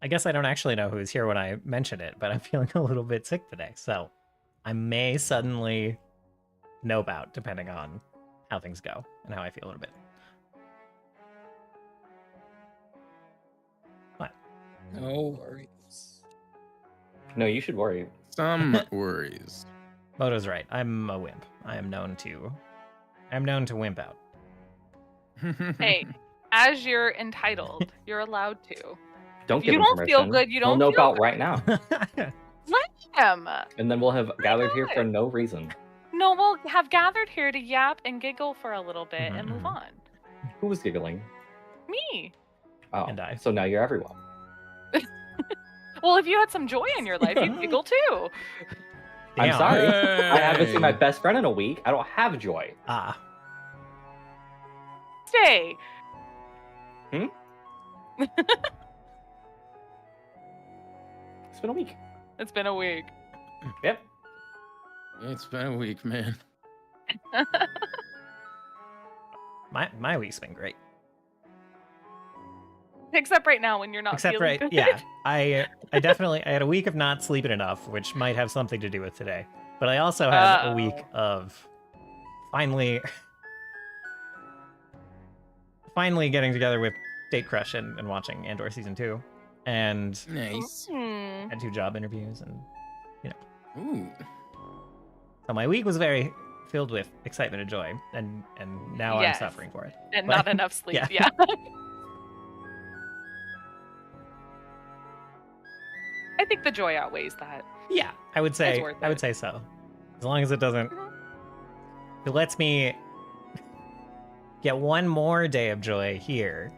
I guess I don't actually know who's here when I mention it, but I'm feeling a little bit sick today, so I may suddenly nope out depending on how things go and how I feel a little bit. What? No worries. No, you should worry. Some worries. Moto's right. I'm a wimp. I'm known to wimp out. Hey, as you're entitled, you're allowed to. Don't If give you him don't permission. feel good, you don't He'll nope feel out good. right now. Let him. And then we'll have gathered here not? for no reason. No, we'll have gathered here to yap and giggle for a little bit and move on. Who was giggling? Me. Oh, And I. so now you're everyone. Well, if you had some joy in your life, you'd giggle too. I'm Damn. sorry. I haven't seen my Hey. best friend in a week. I don't have joy. Ah, Stay. It's been a week. It's been a week. Yep. It's been a week, man. my week's been great. Except right now when you're not Except feeling right, good. yeah. I definitely I had a week of not sleeping enough, which might have something to do with today. But I also had a week of finally getting together with Date Crush and watching Andor season 2, and Nice. Hmm. had 2 job interviews, and Ooh. so my week was very filled with excitement and joy, and now Yes. I'm suffering for it. And But- not enough sleep. yeah. Yeah. I think the joy outweighs that. Yeah, I would say worth I would it. say so. As long as it doesn't, if it lets me get one more day of joy here,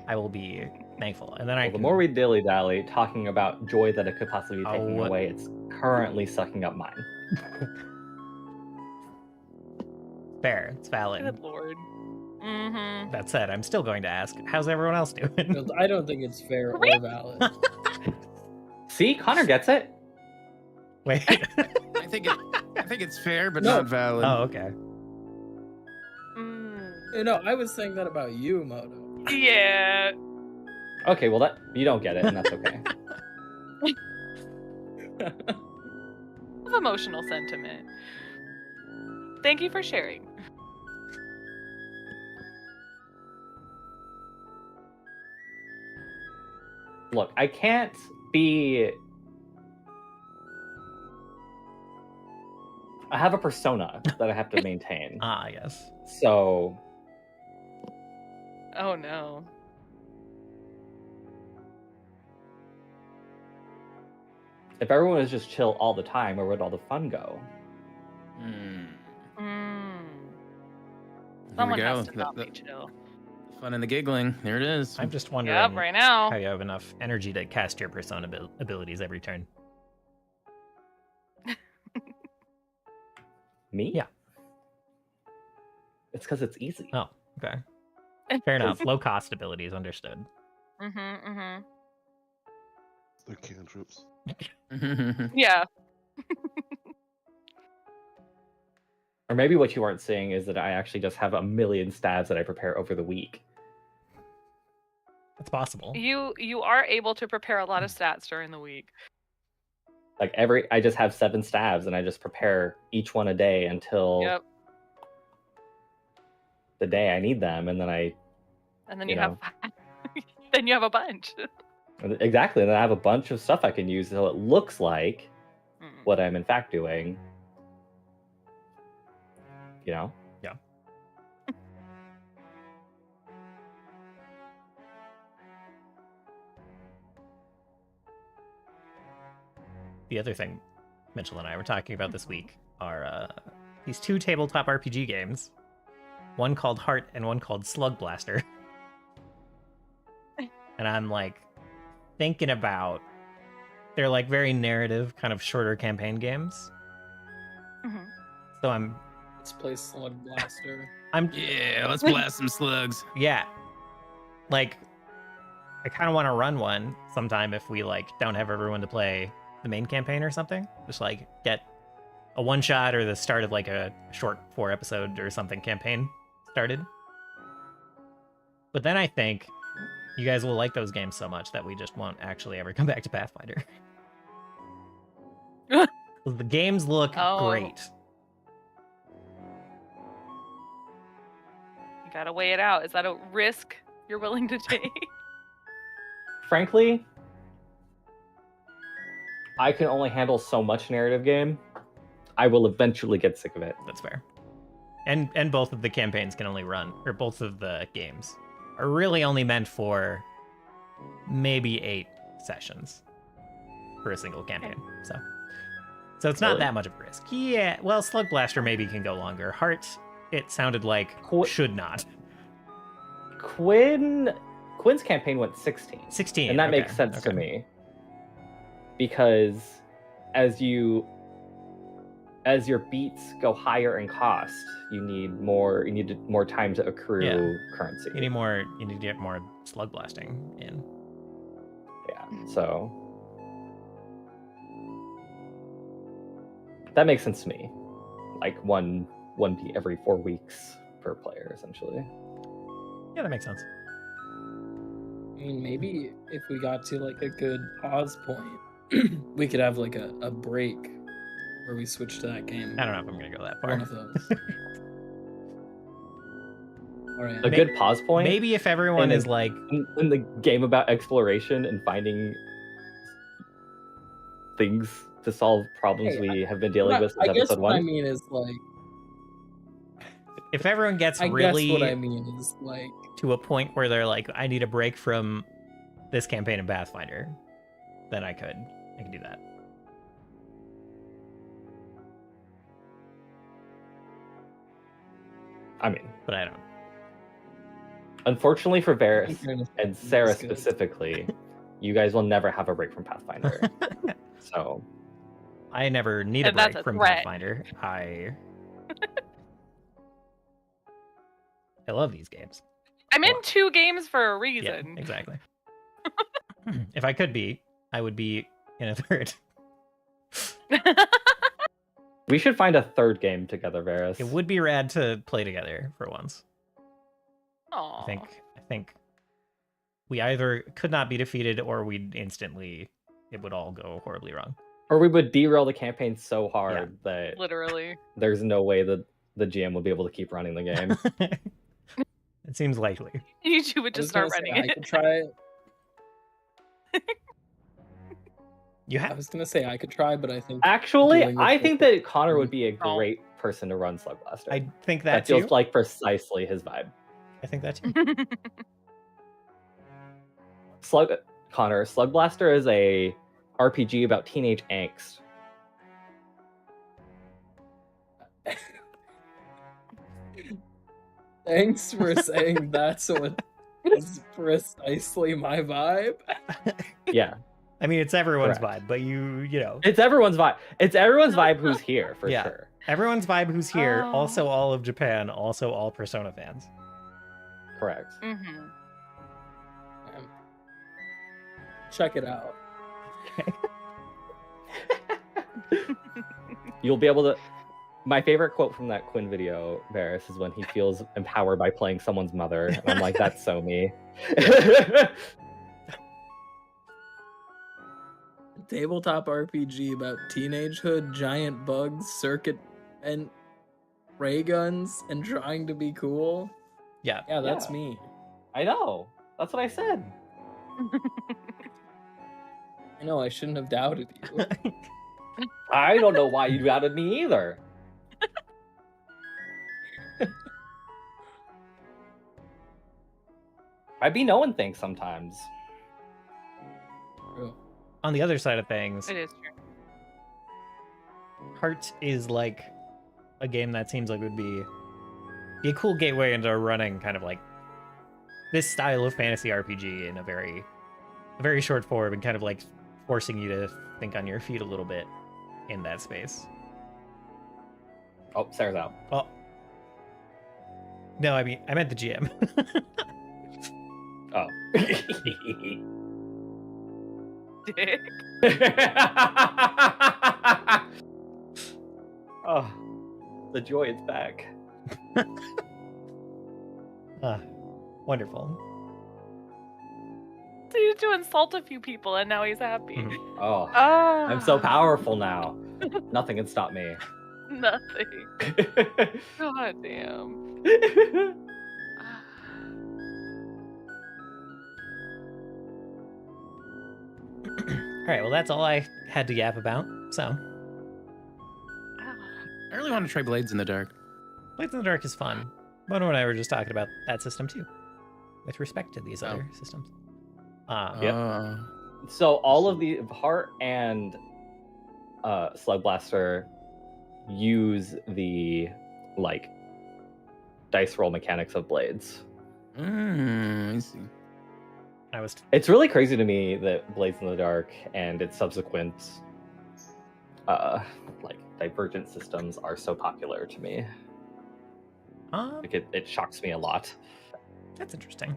I will be thankful. And then I Well, the can, more we dilly dally talking about joy that it could possibly be taking Oh. away, it's currently sucking up mine. fair, it's valid. Good lord. Mm-hmm. That said, I'm still going to ask, how's everyone else doing? I don't think it's fair or valid. See, Konnor gets it. Wait. I think it's fair, but No. not valid. Oh, okay. No, I was saying that about you, Moto. Yeah. Okay, well that you don't get it, and that's okay. Of emotional sentiment. Thank you for sharing. Look, I can't be. I have a persona that I have to maintain. Ah, yes. So Oh no. if everyone was just chill all the time, where would all the fun go? Hmm. Mm. Here Someone we go. has to not be chill. Fun and the giggling. There it is. I'm just wondering Yep, right now. how you have enough energy to cast your persona abilities every turn. Me? Yeah. It's because it's easy. Oh, okay. Fair enough. Low cost abilities, understood. Mm-hmm, mm-hmm. They're cantrips. Yeah. Or maybe what you aren't seeing is that I actually just have a million stabs that I prepare over the week. It's possible. You are able to prepare a lot of stats during the week. Like I just have 7 stabs, and I just prepare each one a day until Yep. the day I need them, and then And then you you have then you have a bunch. exactly, and then I have a bunch of stuff I can use so it looks like Mm. what I'm in fact doing. You know? Yeah. The other thing Mitchell and I were talking about this week are these 2 tabletop RPG games. One called Heart and one called Slug Blaster. And I'm like thinking about, they're like very narrative, kind of shorter campaign games. Mhm. So Let's play Slug Blaster. I'm Yeah, let's blast some slugs. yeah. Like I kind of want to run one sometime if we like don't have everyone to play the main campaign or something. Just like get a one shot or the start of like a short 4 episode or something campaign started. But then I think You guys will like those games so much that we just won't actually ever come back to Pathfinder. The games look Oh. great. You gotta weigh it out. Is that a risk you're willing to take? Frankly, I can only handle so much narrative game. I will eventually get sick of it. That's fair. And both of the campaigns can only run, or both of the games are really only meant for maybe 8 sessions for a single campaign. So it's not Really? that much of a risk. Yeah, well, Slug Blaster maybe can go longer. Heart, it sounded like should not. Quinn's campaign went 16. 16. And that okay, makes sense to okay. me. Because as your beats go higher in cost, you need more time to accrue currency. You need to get more Slug Blasting in. Yeah. So that makes sense to me. Like one beat every 4 weeks per player, essentially. Yeah, that makes sense. I mean, maybe if we got to like a good pause point, we could have like a break where we switch to that game. I don't know if I'm gonna go that One far. of those. All right. A good pause point. Maybe if everyone And is then- like, in the game about exploration and finding things to solve problems Hey, we have been dealing with I since guess episode what I 1. mean is like. if everyone gets I really guess what I mean is like. to a point where they're like, I need a break from this campaign in Pathfinder, then I could do that. I mean, But I don't. unfortunately for Varys Fairness, and Sarah that's good. specifically, you guys will never have a break from Pathfinder. So I never need a And that's break a from threat. Pathfinder. I love these games. I'm in 2 games for a Yeah, reason. exactly. If I could be, I would be in a third. we should find a third game together, Varys. It would be rad to play together for once. Aw. I think we either could not be defeated or we'd instantly, it would all go horribly wrong. Or we would derail the campaign so hard that Literally. there's no way that the GM would be able to keep running the game. It seems likely. You two would I was just start gonna say, running I it. could try it. You I have was gonna say I could try, but I think Actually, Dealing with I the- think that Konnor would be a Oh. great person to run Slug Blaster. I think that that feels too. like precisely his vibe. I think that too. Konnor, Slug Blaster is a RPG about teenage angst. Thanks for saying that's what is precisely my vibe. Yeah, I mean, it's everyone's Correct. vibe, but you know, it's everyone's vibe. It's everyone's vibe who's here for Yeah. sure. everyone's vibe who's here. Oh. Also, all of Japan. Also, all Persona fans. Correct. Mm-hmm. Check it out. You'll be able to. My favorite quote from that Quinn video, Varys, is when he feels empowered by playing someone's mother. And I'm like, that's so me. Tabletop RPG about teenagehood, giant bugs, circuit and ray guns, and trying to be cool. Yeah. Yeah, that's Yeah. me. I know. That's what I said. I know I shouldn't have doubted you. I don't know why you doubted me either. I be knowing things sometimes. True. On the other side of things, It is true. Heart is like a game that seems like would be a cool gateway into running kind of like this style of fantasy RPG in a very short form and kind of like forcing you to think on your feet a little bit in that space. Oh, Sarah's out. Oh. No, I mean, I meant the GM. Oh. Dick. Oh, the joy is back. Ah, wonderful. to insult a few people, and now he's happy. Mhm. Oh, Ah, I'm so powerful now. Nothing can stop me. Nothing. God damn. Ah. All right, well, that's all I had to yap about. So, I really want to try Blades in the Dark. Blades in the Dark is fun. Moto and I were just talking about that system too, with respect to these other systems. Yep. So all of the Heart and Slug Blaster use the like dice roll mechanics of Blades. I see. I was It's really crazy to me that Blades in the Dark and its subsequent like divergent systems are so popular to me. Like it shocks me a lot. That's interesting.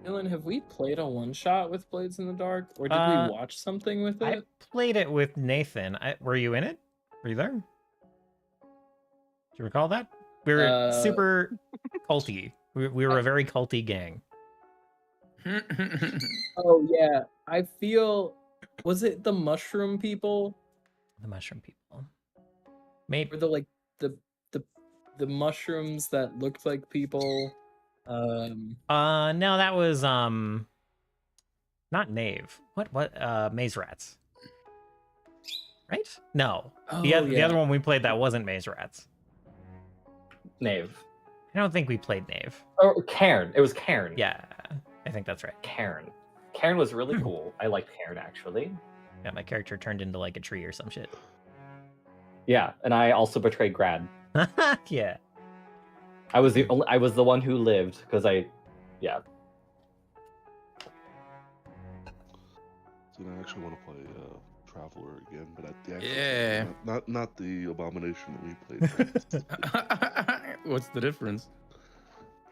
Dylan, have we played a one shot with Blades in the Dark, or did we watch something with I it? played it with Nathan. Were you in it? Were you there? Do you recall that? We were super culty. We were a very culty gang. Oh yeah, I feel. Was it the mushroom people? The mushroom people. Maybe Or the like the mushrooms that looked like people? no, that was not Knave. What maze rats. Right? No. The other one we played that wasn't maze rats. Knave. I don't think we played Knave. Or Cairn. It was Cairn. Yeah, I think that's right. Cairn. Cairn was really cool. I liked Cairn actually. Yeah, my character turned into like a tree or some shit. Yeah, and I also betrayed Grad. Yeah. I was the one who lived because yeah. So I actually want to play Traveler again, but at the actual Yeah. not the abomination that we played. What's the difference?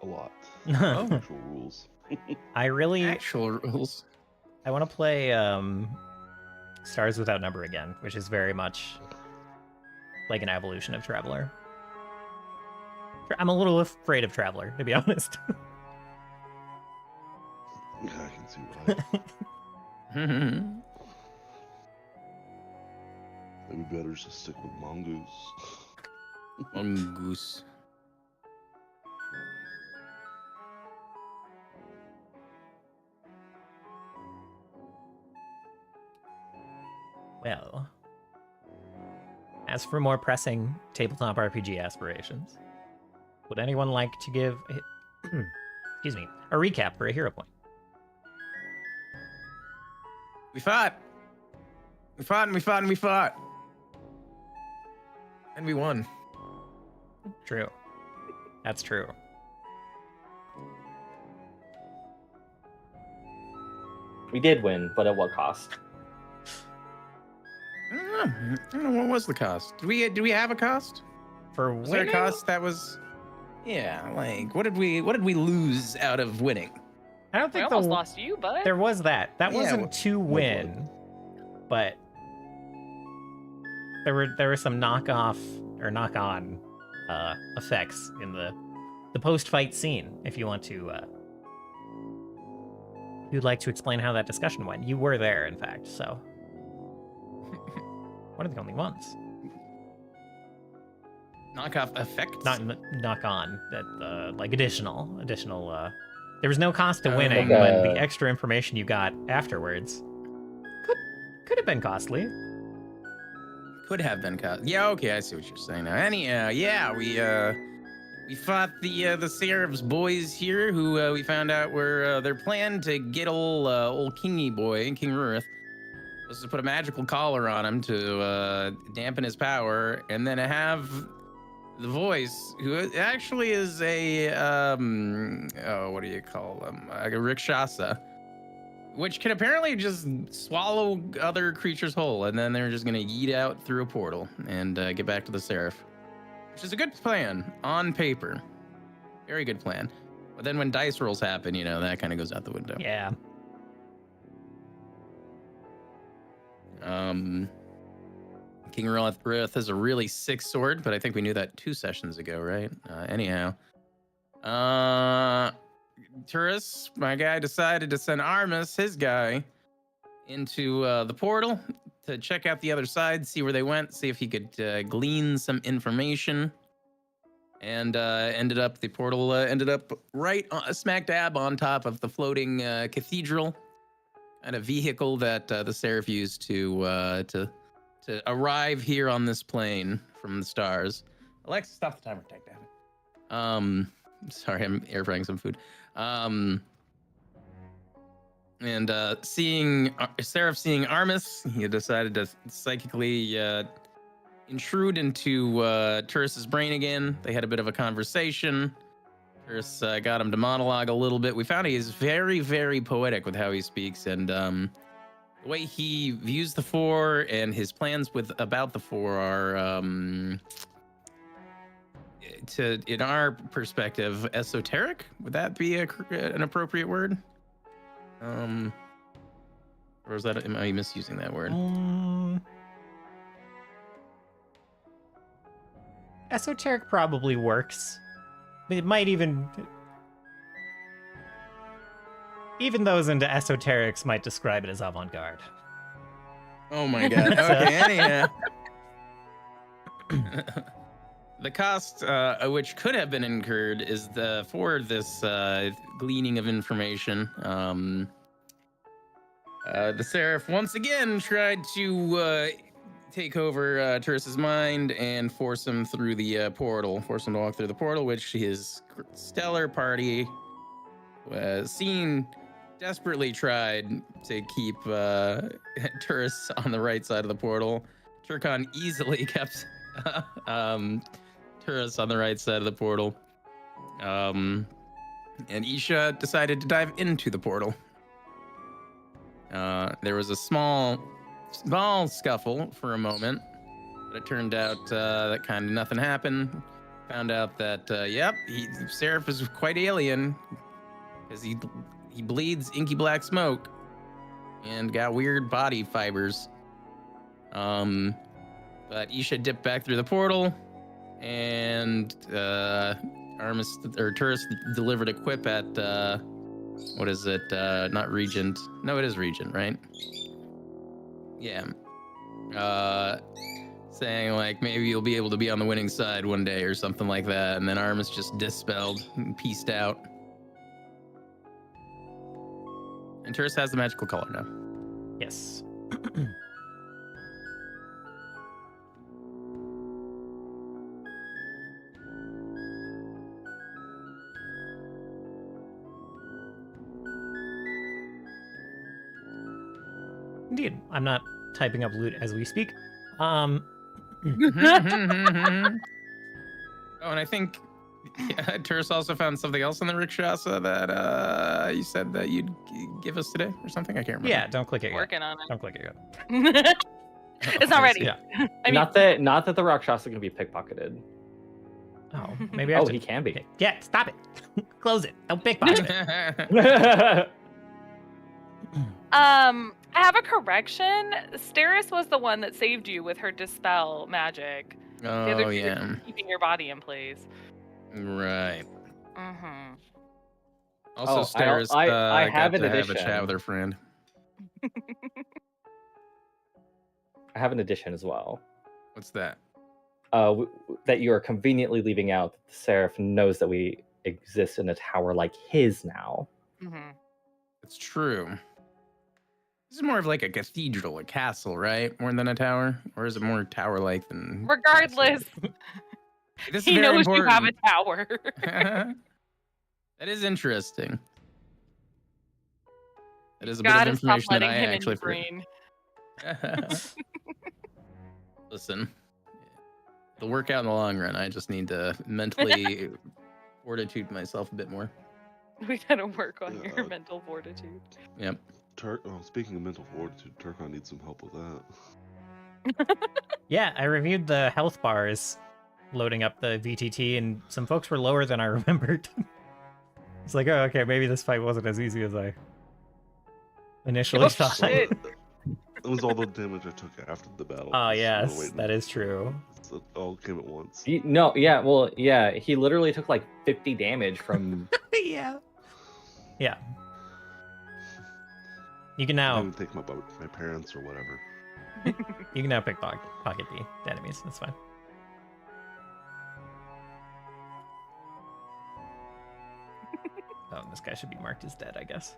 A lot. Oh. Actual rules. I really Actual rules. I want to play Stars Without Number again, which is very much like an evolution of Traveler. I'm a little afraid of Traveler, to be honest. Yeah, I can see why. Maybe better just stick with Mongoose. Mongoose. Well, as for more pressing tabletop RPG aspirations, would anyone like to give excuse me, a recap for a hero point? We fought. We fought and we fought and we fought. And we won. True. That's true. We did win, but at what cost? I don't know, what was the cost? Do we have a cost? For Was there a winning? cost that was? Yeah, like what did we lose out of winning? I don't We think almost lost you, bud. there was that. That Yeah, wasn't to win, but there were some knock-off or knock-on effects in the post-fight scene. If you want to, you'd like to explain how that discussion went. You were there, in fact. So one of the only ones. Knockoff effects. Not knock-on. That like additional. There was no cost to Oh, winning, okay. but the extra information you got afterwards could have been costly. Could have been cost. Yeah, okay, I see what you're saying now. Anyhow, yeah, we fought the Seraph's boys here, who we found out were their plan to get old Kingy boy, King Rurath, was to put a magical collar on him to dampen his power, and then have the voice, who actually is a what do you call them? A Rikshasa, which can apparently just swallow other creatures whole, and then they're just gonna yeet out through a portal and get back to the Seraph, which is a good plan on paper. Very good plan. But then when dice rolls happen, you know, that kind of goes out the window. Yeah. King Rurath has a really sick sword, but I think we knew that 2 sessions ago, right? Anyhow. Turris, my guy, decided to send Armus, his guy, into the portal to check out the other side, see where they went, see if he could glean some information. And the portal ended up right smack dab on top of the floating cathedral, and a vehicle that the Seraph used to arrive here on this plane from the stars. Alexa, stop the timer. Take that. Sorry, I'm air frying some food. And seeing Armus, he decided to psychically intrude into Turris's brain again. They had a bit of a conversation. Turris got him to monologue a little bit. We found he is very, very poetic with how he speaks, and the way he views the Four and his plans about the Four are, in our perspective, esoteric. Would that be an appropriate word? Or is that, am I misusing that word? Esoteric probably works. It might even those into esoterics might describe it as avant-garde. Oh my god. Okay, anyhow. The cost which could have been incurred is for this gleaning of information. The Seraph once again tried to take over Turris's mind and force him through the portal, force him to walk through the portal, which his stellar party desperately tried to keep Turris on the right side of the portal. Turkon easily kept Turris on the right side of the portal. And Isha decided to dive into the portal. There was a small scuffle for a moment, but it turned out that kind of nothing happened. Found out that Seraph is quite alien, because he bleeds inky black smoke and got weird body fibers. But Isha dipped back through the portal, and Turris delivered a quip at what is it? Not Regent. No, it is Regent, right? Yeah. Saying like maybe you'll be able to be on the winning side one day or something like that, and then Armus just dispelled and pieced out. And Turris has the magical color now. Yes. Indeed. I'm not typing up loot as we speak. Oh, and I think Turris also found something else in the Rikshasa that you said that you'd give us today or something. I can't remember. Yeah, don't click it yet. Working on it. Don't click it yet. It's not ready. Yeah. I mean, not that the Rakshasa can be pickpocked. Oh, maybe I have to... he can be. Yeah, stop it. Close it. Don't pickpocket it. I have a correction. Steris was the one that saved you with her dispel magic. The other Oh two yeah. were keeping your body in place. Right. Mm-hmm. Also, Oh, Steris I have got an to have a addition. chat with her friend. I have an addition as well. What's that? That you are conveniently leaving out that the Seraph knows that we exist in a tower like his now. Mm-hmm. It's true. This is more of like a cathedral, a castle, right? More than a tower? Or is it more tower-like than... Regardless, This is he very knows you have a important. tower. That is interesting. That is a Gotta bit of stop information that letting I him in actually your brain. Listen, it'll work out in the long run. I just need to mentally fortitude myself a bit more. We gotta work on Yeah. your mental fortitude. Yep. Speaking of mental fortitude, Turkon needs some help with that. Yeah, I reviewed the health bars loading up the VTT, and some folks were lower than I remembered. It's like, oh, okay, maybe this fight wasn't as easy as I initially Oh, thought. shit. It was all the damage I took after the battle. Oh, So yes, waiting. that is true. It all came at once. He literally took like 50 damage from Yeah. Yeah. You can I now didn't think about my parents or whatever. you can now pocket the enemies. That's fine. Oh, this guy should be marked as dead, I guess.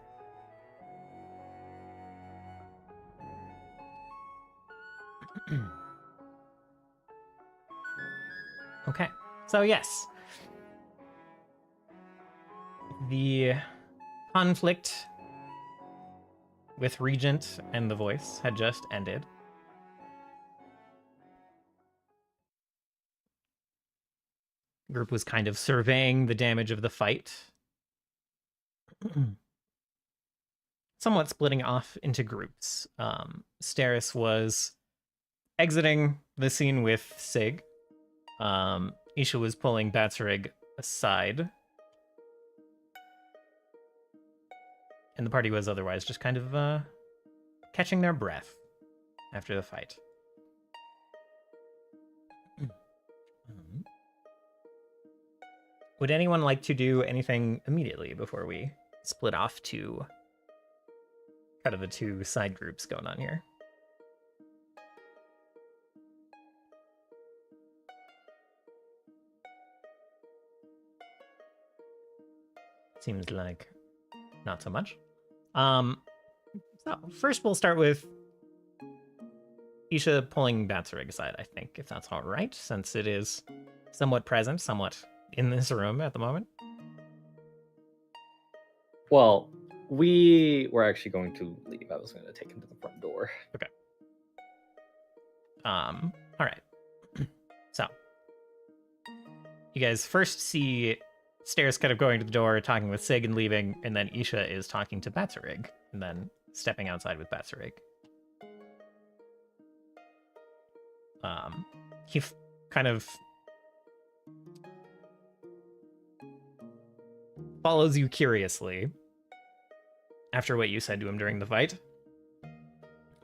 Okay. So yes. The conflict with Regent and the Voice had just ended. The group was kind of surveying the damage of the fight. Somewhat splitting off into groups. Steris was exiting the scene with Sig. Isha was pulling Batsarig aside. And the party was otherwise just kind of catching their breath after the fight. Would anyone like to do anything immediately before we split off to kind of the two side groups going on here? Seems like not so much. So first we'll start with Isha pulling Batsarig aside, I think, if that's all right, since it is somewhat present, somewhat in this room at the moment. Well, we were actually going to leave. I was going to take him to the front door. Okay. All right. So you guys first see Stairs kind of going to the door, talking with Sig and leaving, and then Isha is talking to Batsarig, and then stepping outside with Batsarig. He kind of follows you curiously after what you said to him during the fight.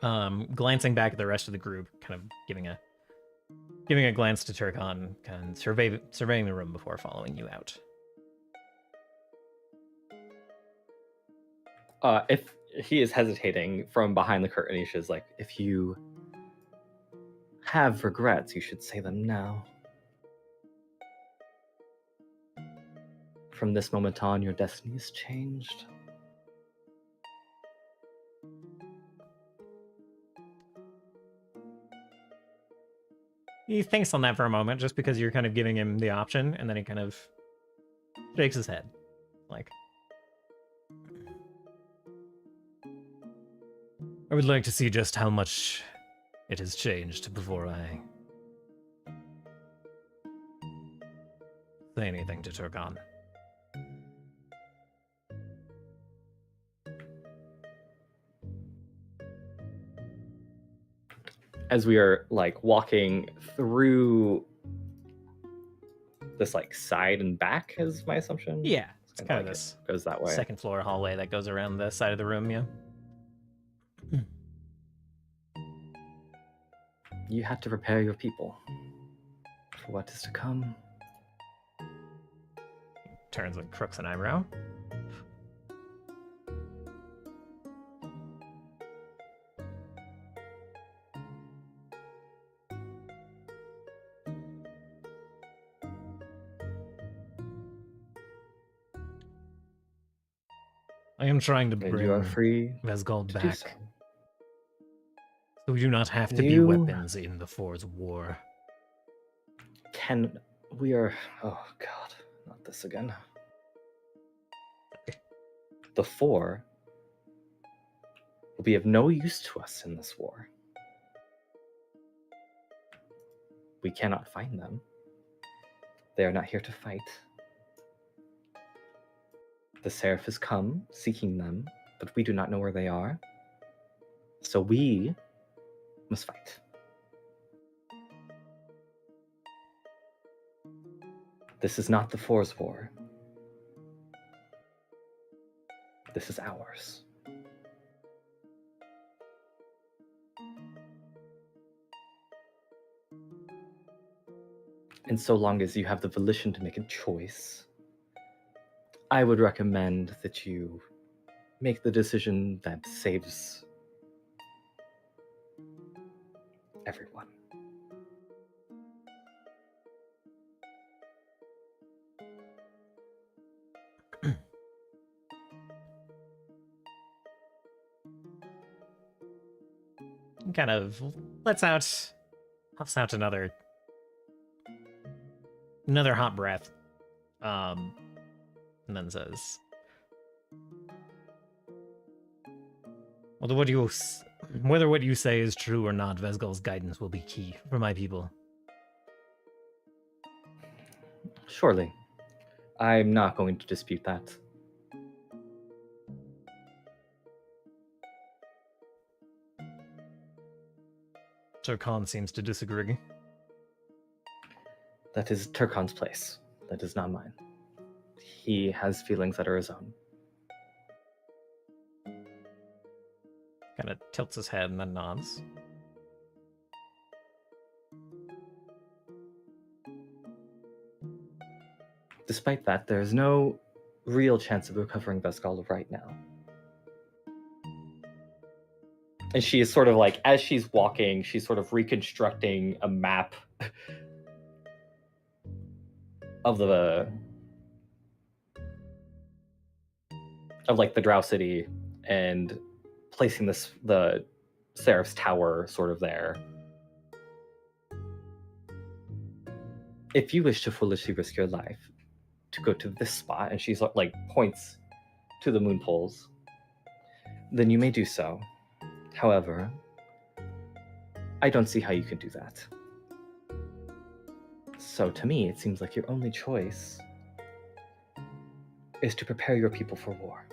Glancing back at the rest of the group, kind of giving a glance to Turkon, kind of surveying the room before following you out. If he is hesitating from behind the curtain, Isha's like, if you have regrets, you should say them now. From this moment on, your destiny is changed. He thinks on that for a moment, just because you're kind of giving him the option, and then he kind of shakes his head. Like, I would like to see just how much it has changed before I say anything to Turkon. As we are like walking through this like side and back is my assumption. Yeah, it's Kinda kind of like this it goes that way. second floor hallway that goes around the side of the room, yeah. You had to prepare your people for what is to come. Turns and crooks an eyebrow. I am trying to And bring you are free Vesgold to do back, so. so we do not have to be You- weapons in the For's war. We are, oh god, not this again. The Four will be of no use to us in this war. We cannot find them. They are not here to fight. The Seraph has come seeking them, but we do not know where they are. So we must fight. This is not the Four's war. This is ours. And so long as you have the volition to make a choice, I would recommend that you make the decision that saves everyone. Kind of huffs out another hot breath, and then says, whether what you say is true or not, Vesgal's guidance will be key for my people. Surely. I'm not going to dispute that. Turkan seems to disagree. That is Turkan's place. That is not mine. He has feelings that are his own. Kind of tilts his head and then nods. Despite that, there's no real chance of recovering Vesgal right now. And she is sort of like, as she's walking, she's sort of reconstructing a map of like the Drow City and placing the Seraph's Tower sort of there. If you wish to foolishly risk your life to go to this spot, and she's like points to the moon poles, then you may do so. However, I don't see how you can do that. So to me, it seems like your only choice is to prepare your people for war.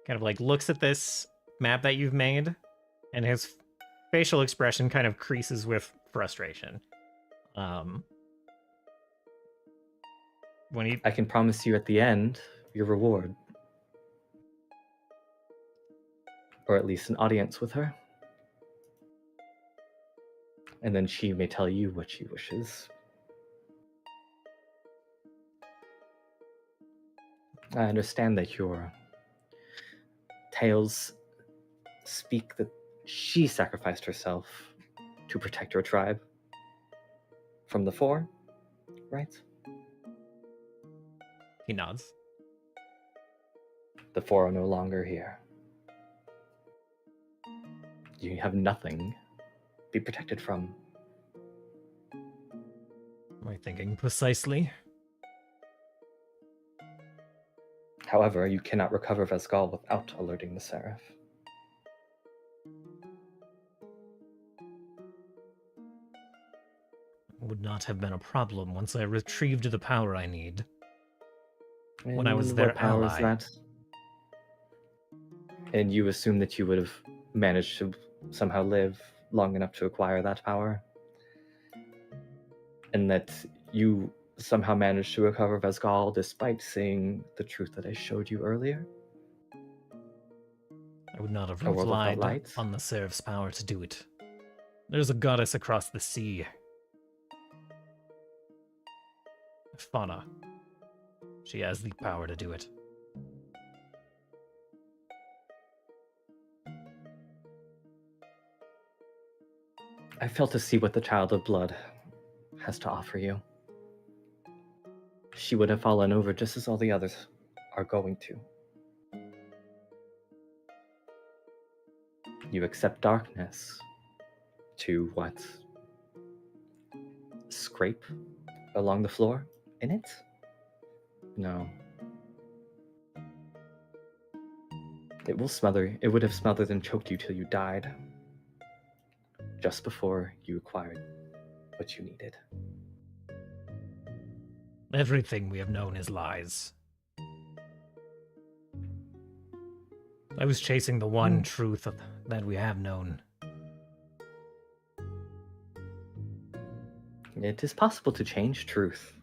Kind of like looks at this map that you've made, and his facial expression kind of creases with frustration. I can promise you at the end your reward. Or at least an audience with her. And then she may tell you what she wishes. I understand that your tales speak that she sacrificed herself to protect your tribe from the Four, right? He nods. The Four are no longer here. You have nothing to be protected from. Am I thinking precisely? However, you cannot recover Vesgal without alerting the Seraph. Would not have been a problem once I retrieved the power I need. And When I was their what power is ally. that? And you assume that you would have managed to somehow live long enough to acquire that power? And that you somehow managed to recover Vesgal despite seeing the truth that I showed you earlier? I would not have A world without relied light? on the Seraph's power to do it. There's a goddess across the sea. Fauna. She has the power to do it. I fail to see what the Child of Blood has to offer you. She would have fallen over just as all the others are going to. You accept darkness to what? Scrape along the floor in it? No. It would have smothered and choked you till you died. Just before you acquired what you needed. Everything we have known is lies. I was chasing the one truth that we have known. It is possible to change truth.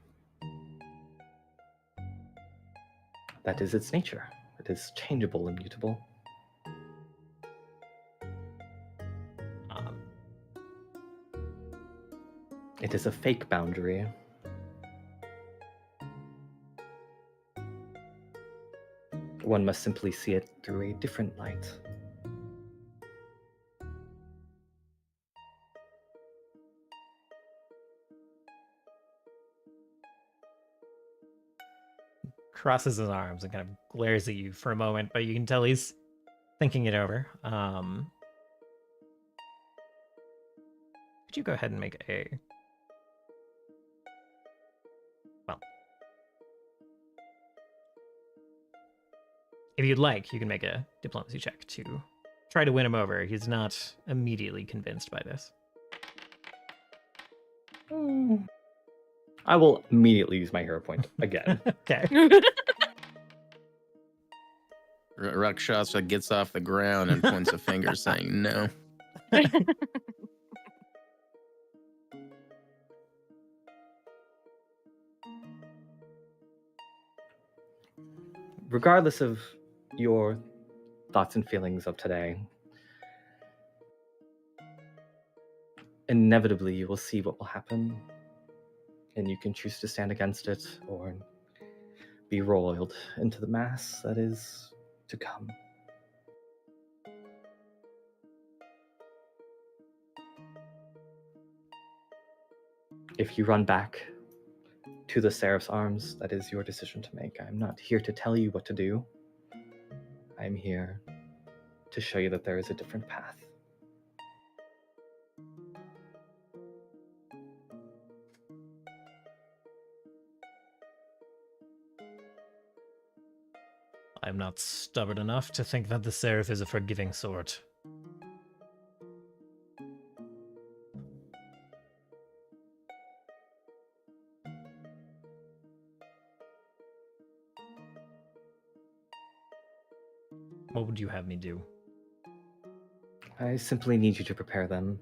That is its nature. It is changeable, immutable. It is a fake boundary. One must simply see it through a different light. Crosses his arms and kind of glares at you for a moment, but you can tell he's thinking it over. Could you go ahead and make a... Well, if you'd like, you can make a diplomacy check to try to win him over. He's not immediately convinced by this. I will immediately use my hero point again. Okay. Rakshasa gets off the ground and points a finger saying no. Regardless of your thoughts and feelings of today, inevitably you will see what will happen, and you can choose to stand against it or be roiled into the mass that is to come. If you run back to the Seraph's arms, that is your decision to make. I'm not here to tell you what to do. I'm here to show you that there is a different path. I'm not stubborn enough to think that the Seraph is a forgiving sort. What would you have me do? I simply need you to prepare them.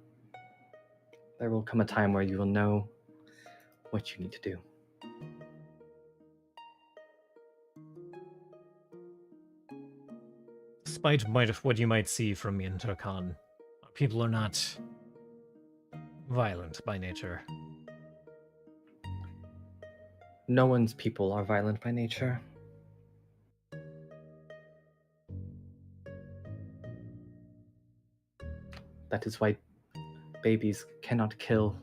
There will come a time where you will know what you need to do. Despite what you might see from me in Turkan, people are not violent by nature. No one's people are violent by nature. That is why babies cannot kill.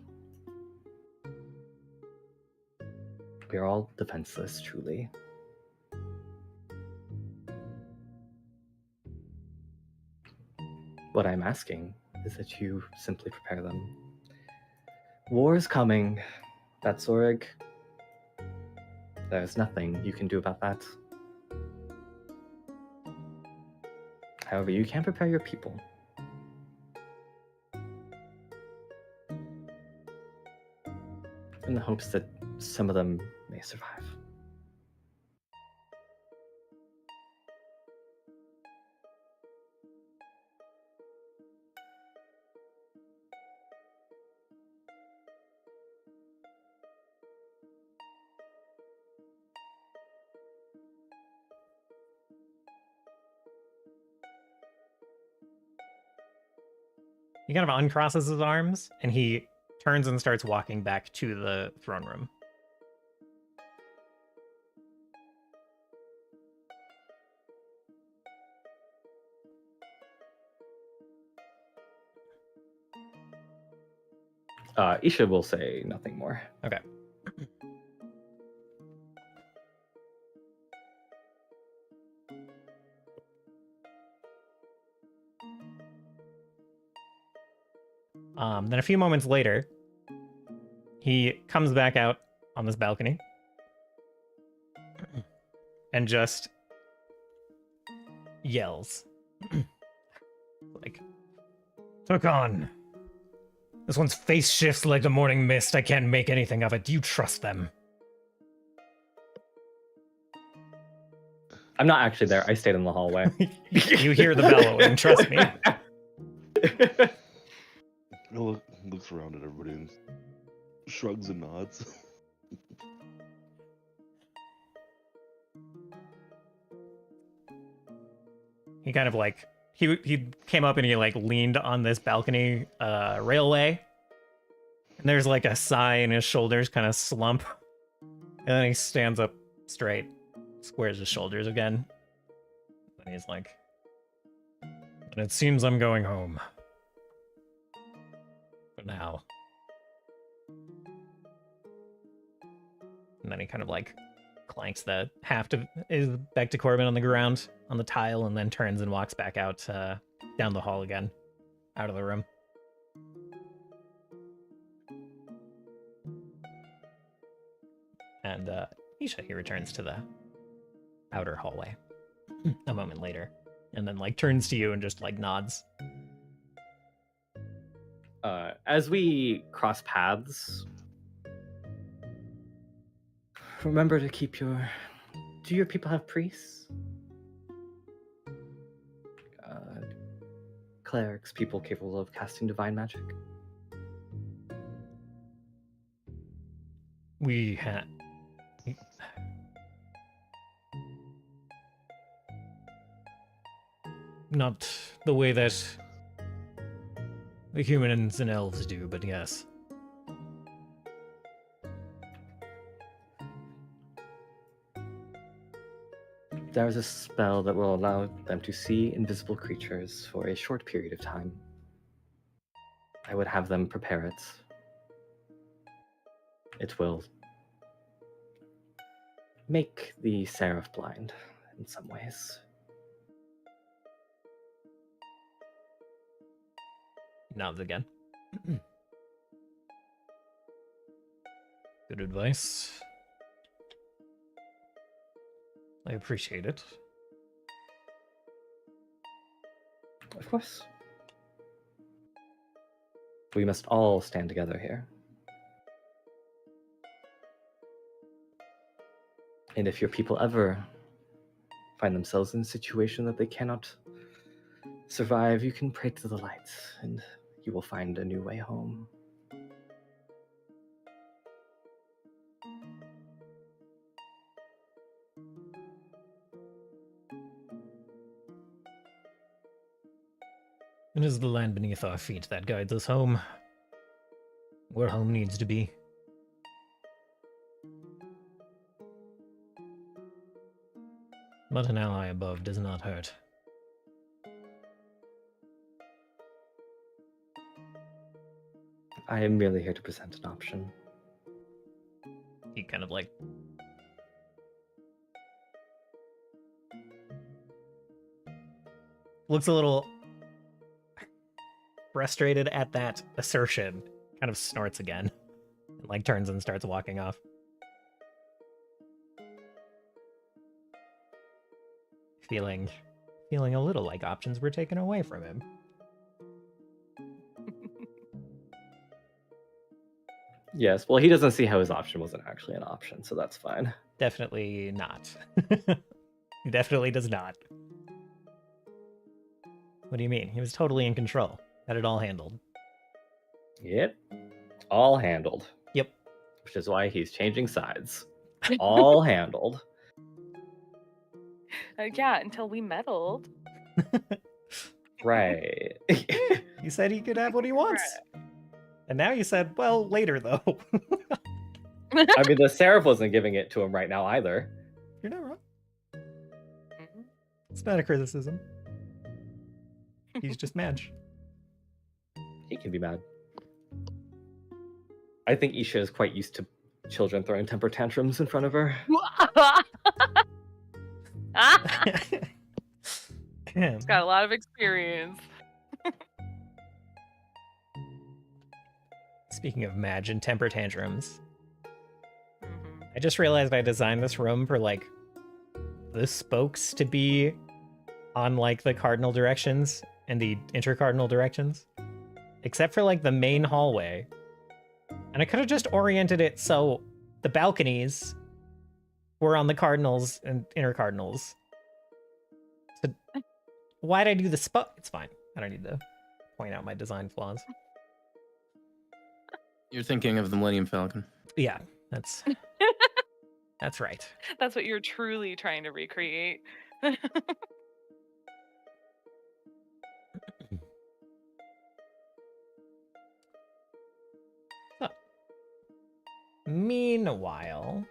We are all defenseless, truly. What I'm asking is that you simply prepare them. War is coming. That's Zorig. There's nothing you can do about that. However, you can prepare your people. In the hopes that some of them may survive. He kind of uncrosses his arms, and he turns and starts walking back to the throne room. Isha will say nothing more. Okay. Then a few moments later, he comes back out on this balcony and just yells. Like, Turkan, this one's face shifts like the morning mist. I can't make anything of it. Do you trust them? I'm not actually there. I stayed in the hallway. You hear the bellowing, trust me. Looks around at everybody and shrugs and nods. He kind of like he came up and he like leaned on this balcony railway And there's like a sigh and his shoulders kind of slump. And then he stands up straight, squares his shoulders again. And he's like, and it seems I'm going home. For now. And then he kind of like clanks the haft of is back to Corbin on the ground on the tile, and then turns and walks back out down the hall again, out of the room. And Isha, he returns to the outer hallway a moment later, and then like turns to you and just like nods. As we cross paths, remember to keep your... Do your people have priests? Clerics, people capable of casting divine magic? We had... Not the way that the humans and elves do, but yes. There is a spell that will allow them to see invisible creatures for a short period of time. I would have them prepare it. It will make the seraph blind in some ways. Nods again. Good advice. I appreciate it. Of course. We must all stand together here. And if your people ever find themselves in a situation that they cannot survive, you can pray to the light, and you will find a new way home. It is the land beneath our feet that guides us home. Where home needs to be. But an ally above does not hurt. I am merely here to present an option. He kind of like... looks a little frustrated at that assertion, kind of snorts again, and like turns and starts walking off. Feeling a little like options were taken away from him. Yes, well, he doesn't see how his option wasn't actually an option, so that's fine. Definitely not. He definitely does not. What do you mean? He was totally in control. Had it all handled. Yep. All handled. Yep. Which is why he's changing sides. All handled. Yeah, until we meddled. Right. You said he could have what he wants. And now you said, well, later, though. I mean, the Seraph wasn't giving it to him right now either. You're not wrong. It's not a criticism. He's just mad. He can be mad. I think Isha is quite used to children throwing temper tantrums in front of her. He's got a lot of experience. Speaking of Madge and temper tantrums, I just realized I designed this room for, like, the spokes to be on, like, the cardinal directions and the intercardinal directions. Except for, like, the main hallway. And I could have just oriented it so the balconies were on the cardinals and intercardinals. So why'd I do the spoke? It's fine. I don't need to point out my design flaws. You're thinking of the Millennium Falcon. Yeah, that's right. That's what you're truly trying to recreate. Meanwhile,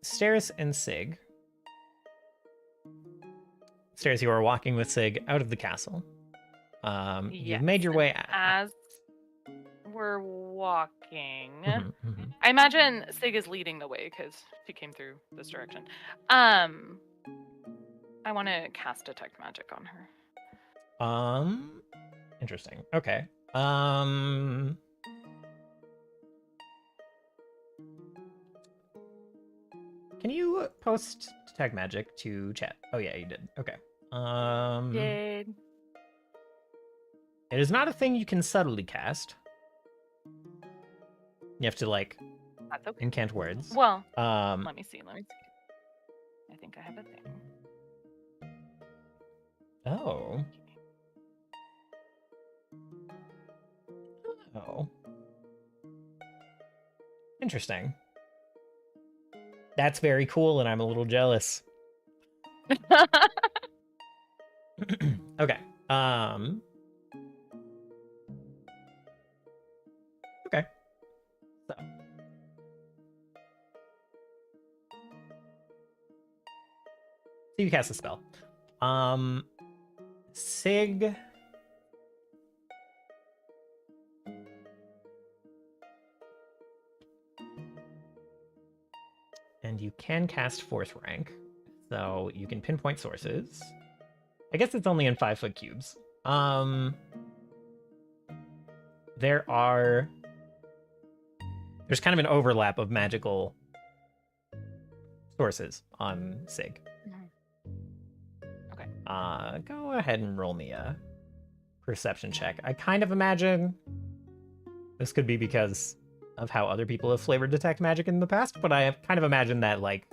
Steris and Sig. Steris, you are walking with Sig out of the castle. You've Yes, made your way. As we're walking, Mhm, mhm. I imagine Sig is leading the way because she came through this direction. I want to cast Detect Magic on her. Interesting. Okay. Can you post Detect Magic to chat? Oh yeah, you did. Okay. Did It is not a thing you can subtly cast. You have to like that's okay. incant words. Well, Um, let me see. I think I have a thing. oh. Oh. Interesting. That's very cool, and I'm a little jealous. Okay. Okay. So. So you cast a spell. Sig. And you can cast fourth rank. So you can pinpoint sources. I guess it's only in 5-foot cubes. There's kind of an overlap of magical sources on Sig. Okay. Go ahead and roll me a perception check. I kind of imagine this could be because of how other people have flavored Detect Magic in the past, but I have kind of imagined that, like,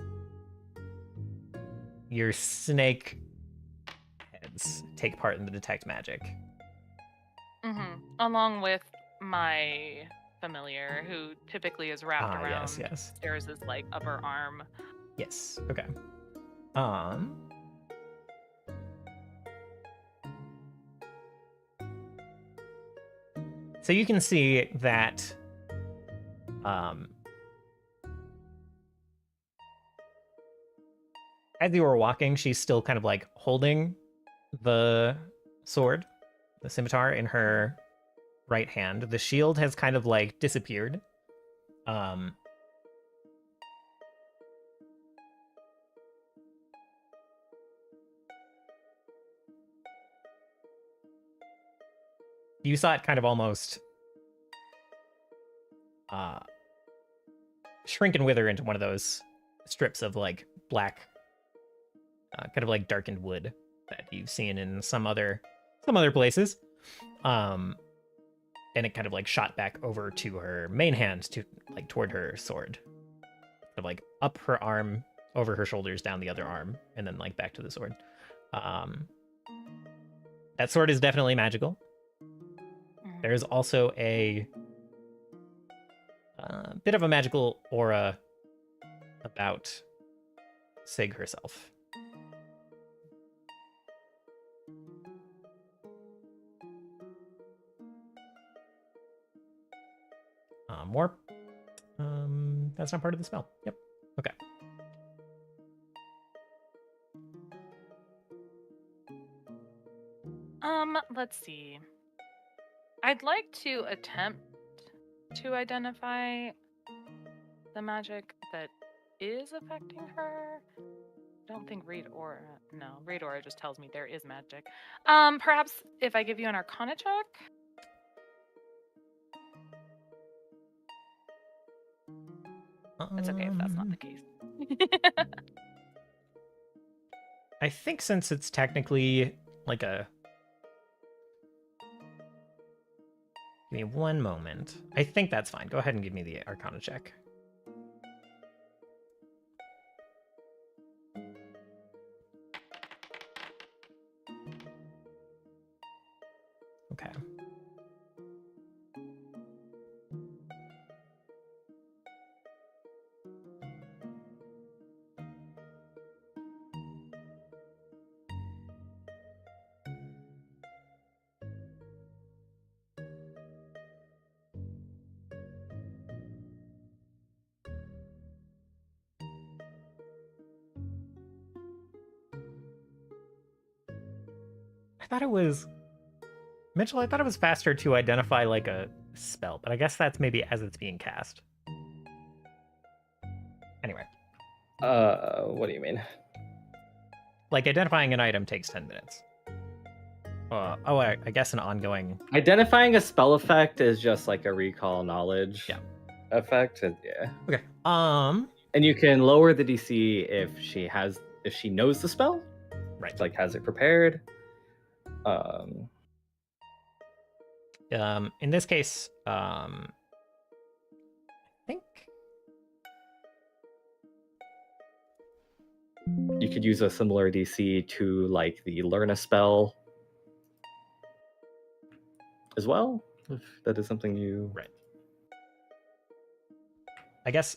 your snake heads take part in the Detect Magic. Along with my familiar, who typically is wrapped around Yes. Steris' like upper arm. Yes. Okay. So you can see that as you were walking, she's still kind of like holding the sword, the scimitar, in her right hand. The shield has kind of like disappeared. You saw it kind of almost shrink and wither into one of those strips of like black, kind of like darkened wood that you've seen in some other places. And it kind of like shot back over to her main hand, to like toward her sword, kind of like up her arm, over her shoulders, down the other arm, and then like back to the sword. That sword is definitely magical. There's also a bit of a magical aura about Sig herself. Warp. That's not part of the spell. Yep. Okay. Let's see. I'd like to attempt to identify the magic that is affecting her. I don't think read aura. No, read aura just tells me there is magic. Perhaps if I give you an Arcana check. It's okay if that's not the case. I think since it's technically like a... Give me one moment. I think that's fine. Go ahead and give me the Arcana check. Okay. thought it was Mitchell. I thought it was faster to identify like a spell, but I guess that's maybe as it's being cast. Anyway, What do you mean? like identifying an item takes 10 minutes. I guess an ongoing. Identifying a spell effect is just like a recall knowledge effect. Yeah. Okay. And you can lower the DC if she knows the spell, Right. like has it prepared. In this case, I think You could use a similar DC to like the learn a spell as well, if that is something you. Right. I guess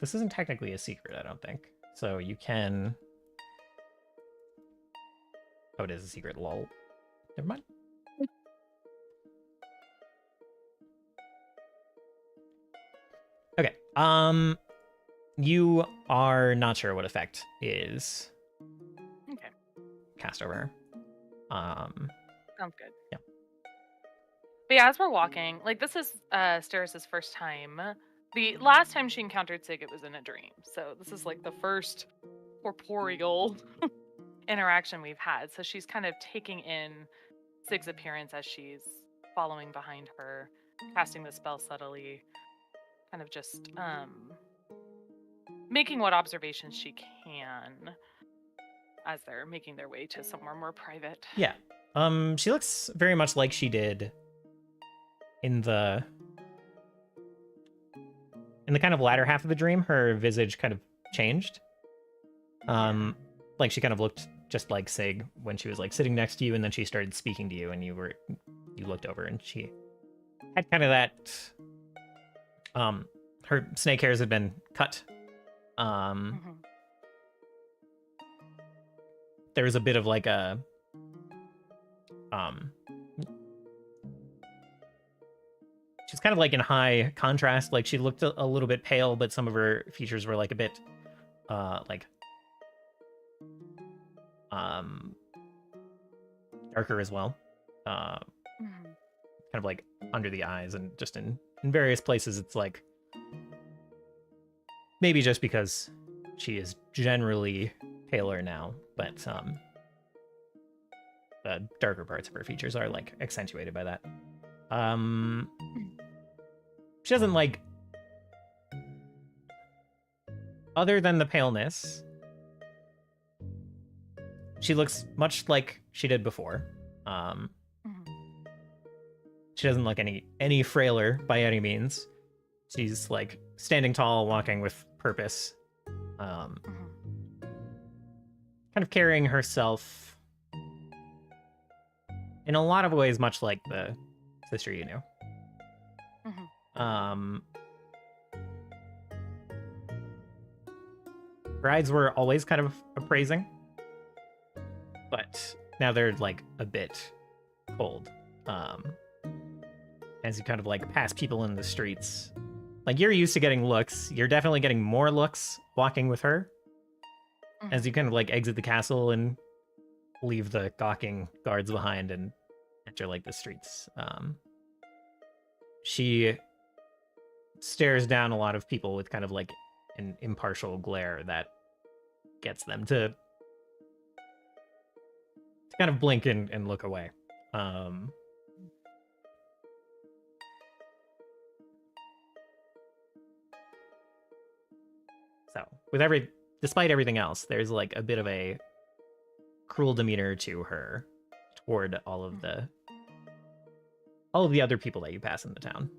this isn't technically a secret, I don't think. So you can. Oh, it is a secret. Lol. Never mind. Okay. You are not sure what effect is Okay. cast over her. Sounds good. Yeah. But yeah, as we're walking, like this is Steris' first time. The last time she encountered Sig, it was in a dream. So this is like the first corporeal interaction we've had. So she's kind of taking in Sig's appearance as she's following behind her, casting the spell subtly, kind of just making what observations she can as they're making their way to somewhere more private. Yeah. She looks very much like she did in the kind of latter half of the dream. Her visage kind of changed. Like she kind of looked just like Sig when she was like sitting next to you, and then she started speaking to you, and you looked over, and she had kind of that. Her snake hairs had been cut. There was a bit of like a she's kind of like in high contrast. Like she looked a little bit pale, but some of her features were like a bit like darker as well. Kind of like under the eyes, and just in various places it's like maybe just because she is generally paler now, but the darker parts of her features are like accentuated by that. She doesn't like, other than the paleness, she looks much like she did before. She doesn't look any frailer by any means. She's like standing tall, walking with purpose, kind of carrying herself in a lot of ways much like the sister you knew. Brides were always kind of appraising, but now they're like a bit cold. As you kind of like pass people in the streets, like you're used to getting looks, you're definitely getting more looks walking with her as you kind of like exit the castle and leave the gawking guards behind and enter like the streets. She stares down a lot of people with kind of like an impartial glare that gets them to kind of blink and look away. So despite everything else, there's like a bit of a cruel demeanor to her toward all of the other people that you pass in the town.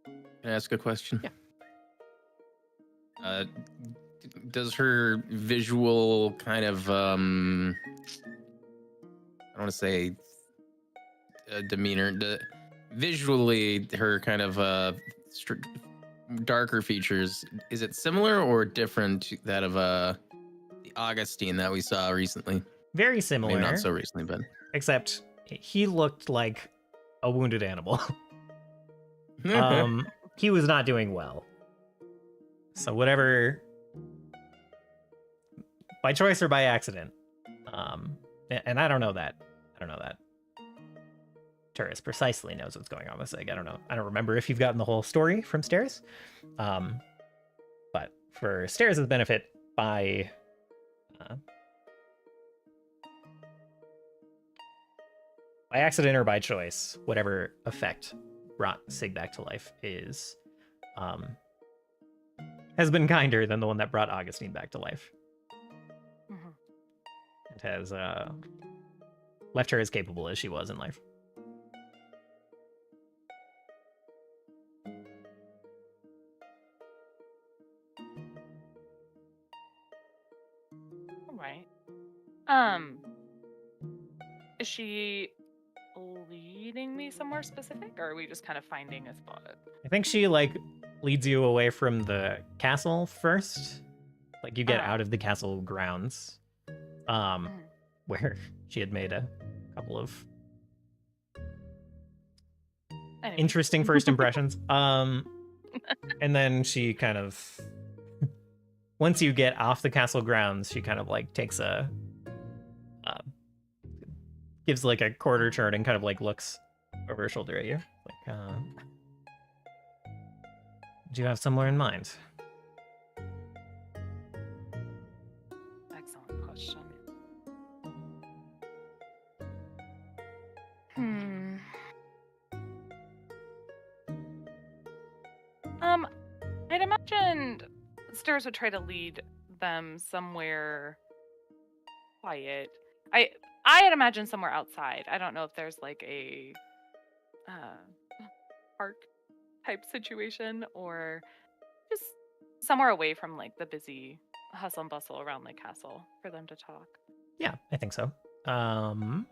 Can I ask a question? Yeah. Does her visual kind of I don't want to say demeanor, visually her kind of darker features, is it similar or different to that of the Augustine that we saw recently? Very similar. Maybe not so recently, but except he looked like a wounded animal. He was not doing well. So whatever by choice or by accident. And I don't know that. Turris precisely knows what's going on with Sig. I don't know. I don't remember if you've gotten the whole story from Stairs. But for Stairs' benefit, by accident or by choice, whatever effect brought Sig back to life has been kinder than the one that brought Augustine back to life. Mhm. It has left her as capable as she was in life. All right. Is she leading me somewhere specific, or are we just kind of finding a spot? I think she leads you away from the castle first. Like you get out of the castle grounds, where she had made a couple of Anyway. interesting first impressions. And then she kind of, once you get off the castle grounds, she kind of takes gives a quarter turn and kind of looks over her shoulder at you. Do you have somewhere in mind? Excellent question. I'd imagined Stairs would try to lead them somewhere quiet. I had imagined somewhere outside. I don't know if there's a park type situation or just somewhere away from the busy hustle and bustle around the castle for them to talk. Yeah, I think so. Okay.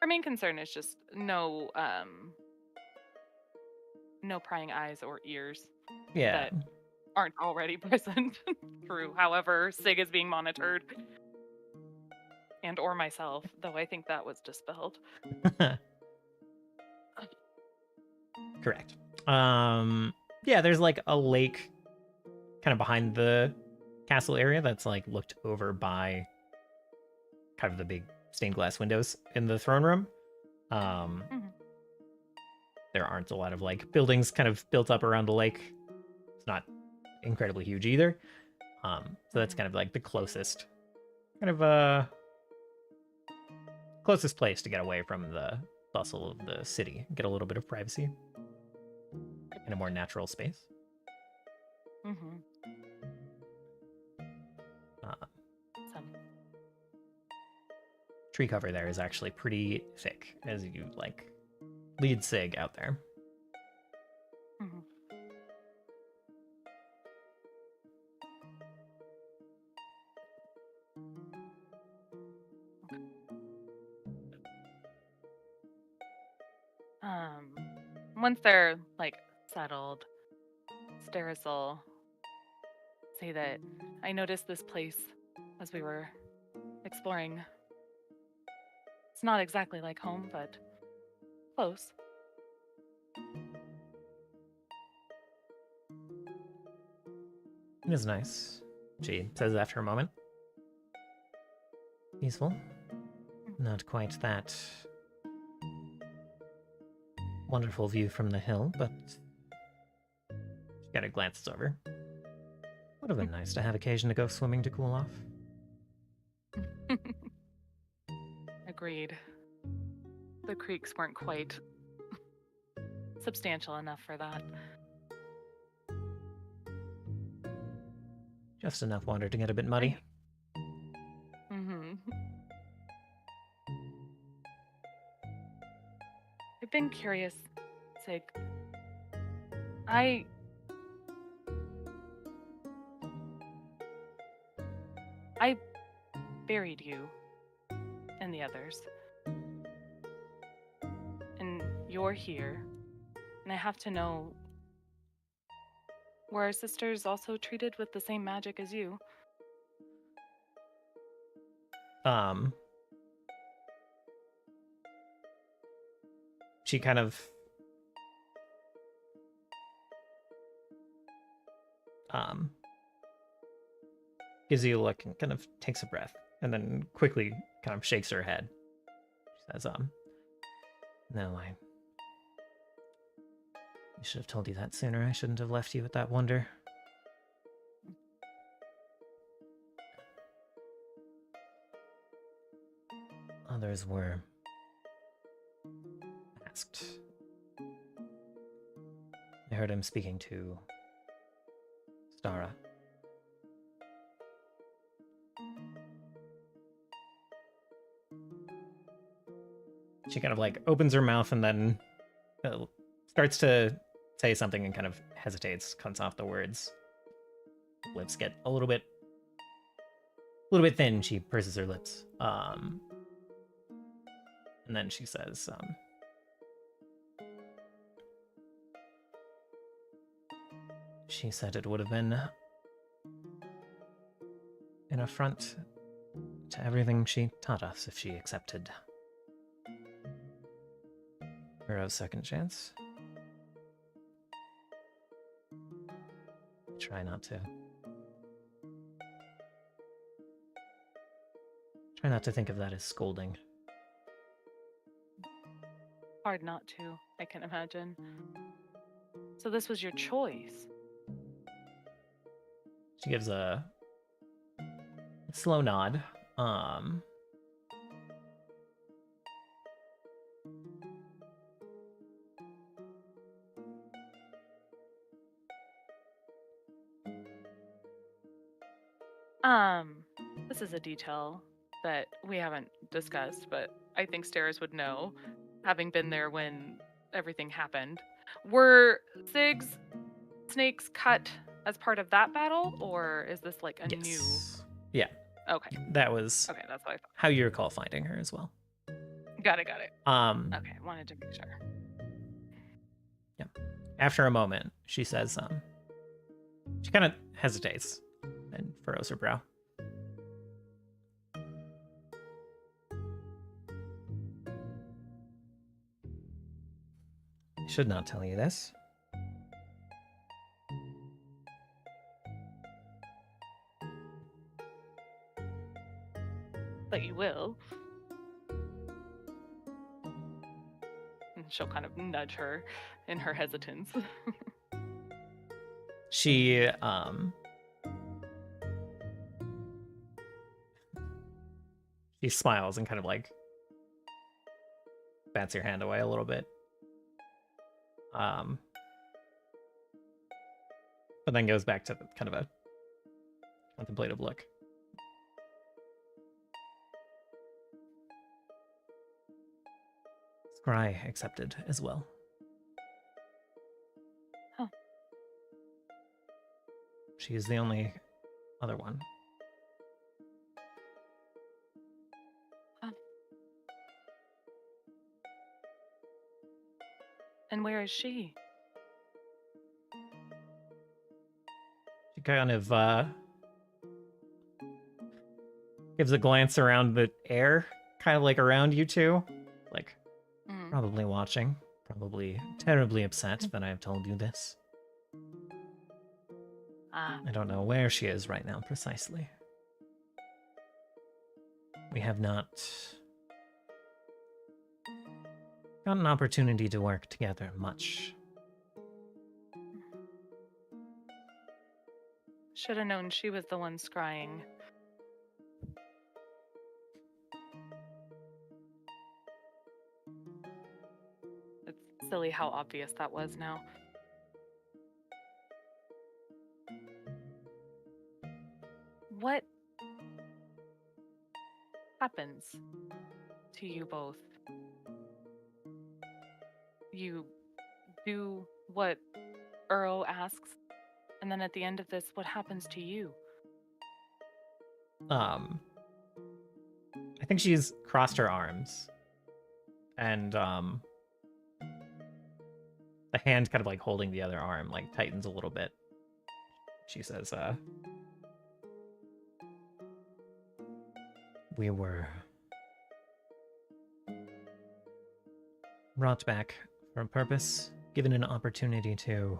Our main concern is just no prying eyes or ears Yeah. that aren't already present through however Sig is being monitored. And or myself, though I think that was dispelled. Correct. Yeah, there's a lake kind of behind the castle area that's looked over by kind of the big stained glass windows in the throne room. There aren't a lot of buildings kind of built up around the lake. It's not incredibly huge either. So that's kind of the closest closest place to get away from the bustle of the city, get a little bit of privacy in a more natural space. Tree cover there is actually pretty thick as you lead Sig out there. Once they're settled, Steris will say that I noticed this place as we were exploring. It's not exactly like home, but close. It is nice, she says after a moment. Peaceful. Not quite that wonderful view from the hill, but she kind of glances over. Would have been nice to have occasion to go swimming to cool off. Agreed. The creeks weren't quite substantial enough for that. Just enough water to get a bit muddy. I've been curious, Sig. I buried you and the others. And you're here. And I have to know, were our sisters also treated with the same magic as you? she kind of gives you a look and kind of takes a breath and then quickly kind of shakes her head. She says, no, I should have told you that sooner. I shouldn't have left you with that wonder. Others were asked. I heard him speaking to Stara. She kind of like opens her mouth and then starts to say something and kind of hesitates, cuts off the words. Lips get a little bit thin. She purses her lips. And then she says, she said it would have been an affront to everything she taught us if she accepted her second chance. Try not to. Try not to think of that as scolding. Hard not to, I can imagine. So this was your choice. She gives a slow nod. This is a detail that we haven't discussed, but I think Stairs would know, having been there when everything happened. Were Sig's snakes cut as part of that battle, or is this like a new? Yeah. Okay. That was Okay, that's what I thought. how you recall finding her as well. Got it. Okay, wanted to make sure. Yeah. After a moment, she says, she kind of hesitates and furrows her brow. I should not tell you this. But you will. And she'll kind of nudge her in her hesitance. She smiles and kind of like bats your hand away a little bit. But then goes back to kind of a contemplative look. Scry accepted as well. Huh. She is the only other one. Huh. And where is she? She kind of gives a glance around the air, kind of like around you two. Like, probably watching. Probably terribly upset that I have told you this. I don't know where she is right now precisely. We have not got an opportunity to work together much. Should have known she was the one scrying. It's silly how obvious that was now. What happens to you both? You do what Earl asks, and then at the end of this, what happens to you? I think she's crossed her arms, and the hand kind of like holding the other arm like tightens a little bit. She says, we were brought back for a purpose, given an opportunity to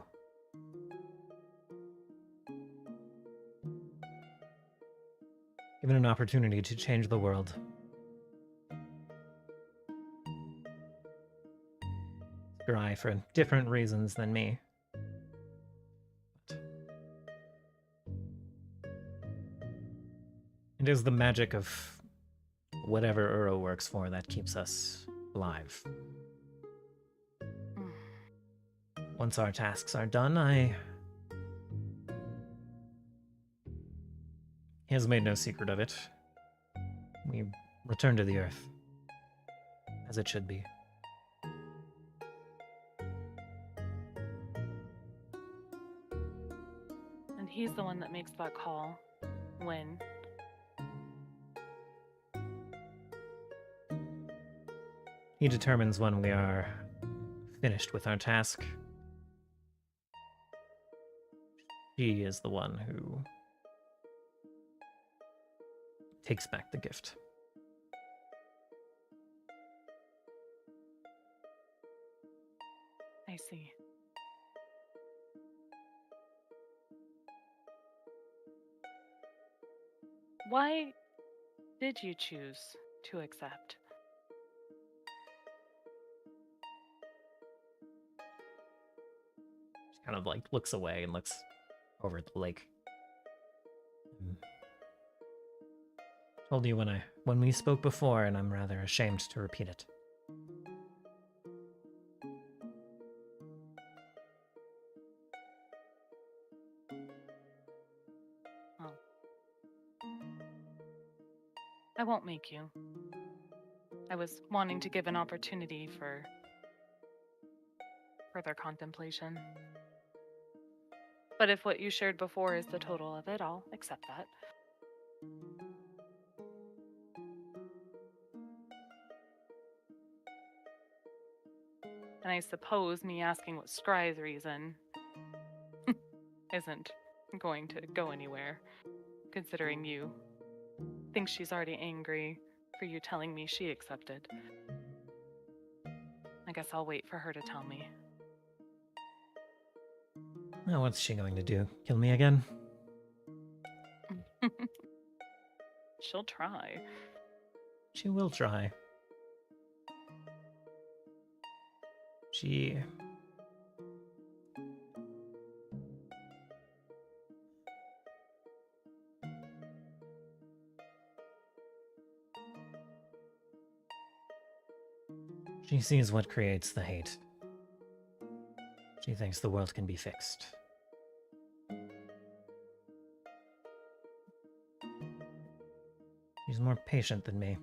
change the world. Dry for different reasons than me. It is the magic of whatever Uro works for that keeps us alive. Once our tasks are done, He has made no secret of it. We return to the Earth, as it should be. And he's the one that makes that call when. He determines when we are finished with our task. She is the one who takes back the gift. I see. Why did you choose to accept? She kind of like looks away and looks over at the lake. Told you when we spoke before, and I'm rather ashamed to repeat it. Oh. I won't make you. I was wanting to give an opportunity for further contemplation. But if what you shared before is the total of it, I'll accept that. And I suppose me asking what Scry's reason isn't going to go anywhere, considering you think she's already angry for you telling me she accepted. I guess I'll wait for her to tell me. Now, what's she going to do? Kill me again? She'll try. She will try. She sees what creates the hate. She thinks the world can be fixed. She's more patient than me.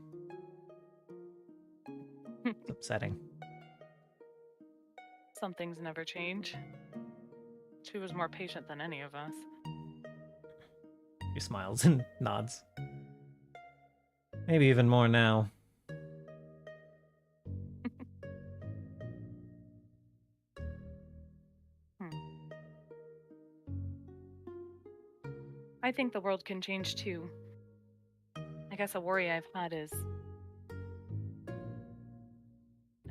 It's upsetting. Some things never change. She was more patient than any of us. She smiles and nods. Maybe even more now. I think the world can change too. I guess a worry I've had is,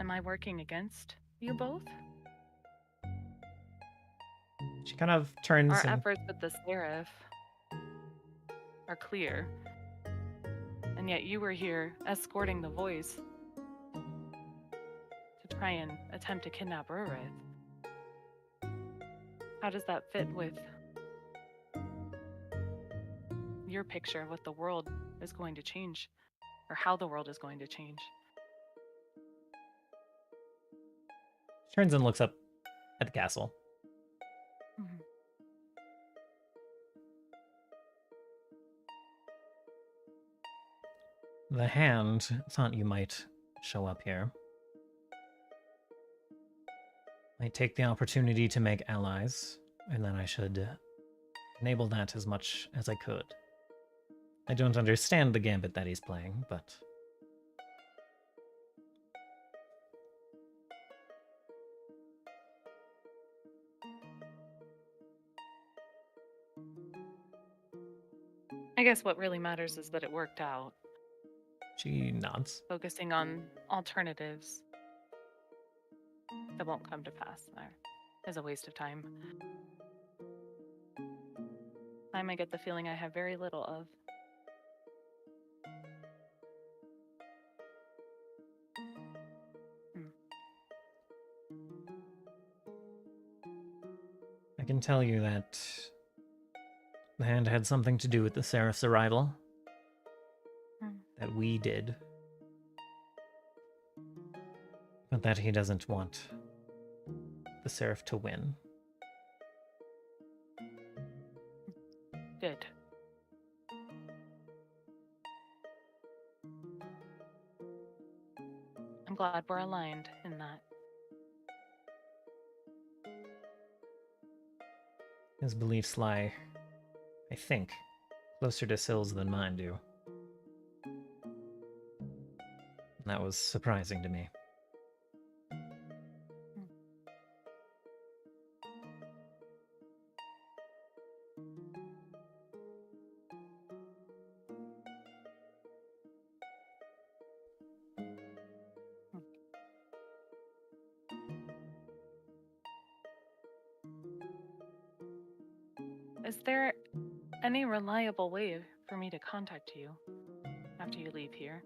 am I working against you both? She kind of turns Our and efforts with the Seraph are clear, and yet you were here escorting the voice to try and attempt to kidnap Rurath. How does that fit with your picture of what the world is going to change, or how the world is going to change? turns and looks up at the castle. Mhm. The hand thought you might show up here. I take the opportunity to make allies, and then I should enable that as much as I could. I don't understand the gambit that he's playing, but I guess what really matters is that it worked out. she nods. Focusing on alternatives that won't come to pass. Is a waste of time. Time I get the feeling I have very little of. I can tell you that the hand had something to do with the Seraph's arrival. That we did. But that he doesn't want the Seraph to win. Good. I'm glad we're aligned in that. His beliefs lie, I think, closer to Syl's than mine do. That was surprising to me. Is there any reliable way for me to contact you after you leave here?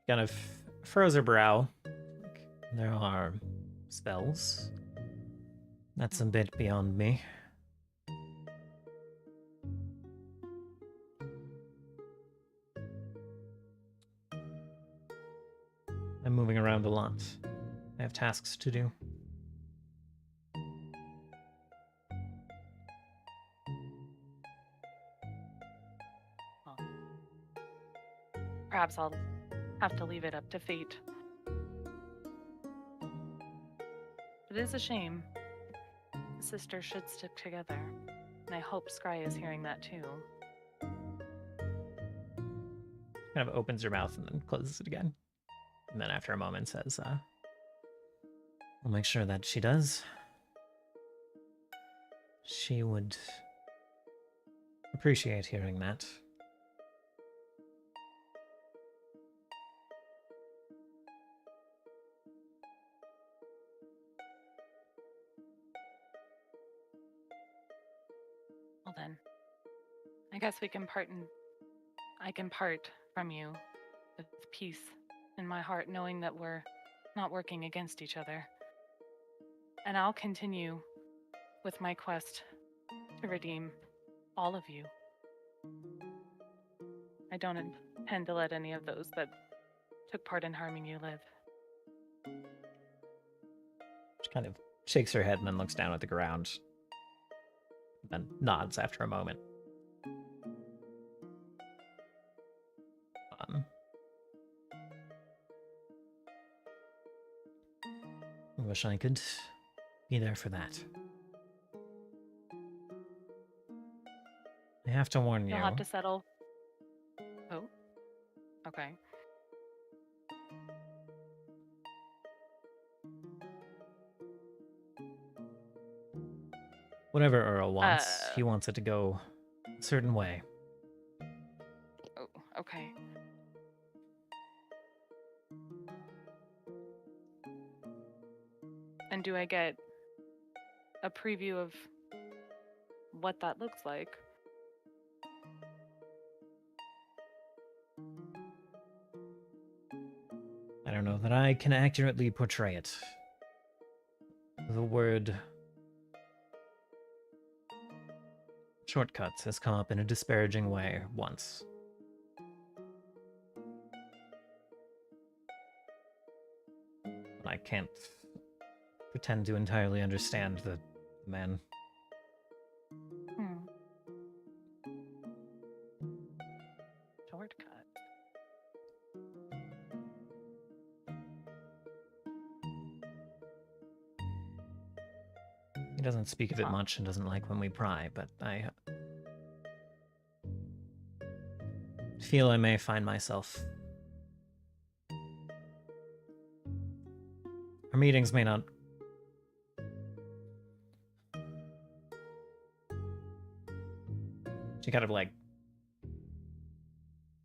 Kind of furrows her brow. There are spells. That's a bit beyond me. I'm moving around a lot. I have tasks to do. Well, perhaps I'll have to leave it up to fate. It is a shame. The sisters should stick together, and I hope Scry is hearing that too. Kind of opens her mouth and then closes it again. And then after a moment says, I'll make sure that she does. She would appreciate hearing that. Well then, I guess we can part and I can part from you with peace in my heart, knowing that we're not working against each other. And I'll continue with my quest to redeem all of you. I don't intend to let any of those that took part in harming you live. She kind of shakes her head and then looks down at the ground. Then nods after a moment. I wish I could be there for that. I have to warn you. You'll have to settle. Oh, okay. Whatever Earl wants, he wants it to go a certain way. Oh, okay. And do I get a preview of what that looks like? I don't know that I can accurately portray it. The word shortcuts has come up in a disparaging way once. But I can't pretend to entirely understand the man. Shortcut. He doesn't speak of it much and doesn't like when we pry, but I feel I may find myself. Our meetings may not. She kind of like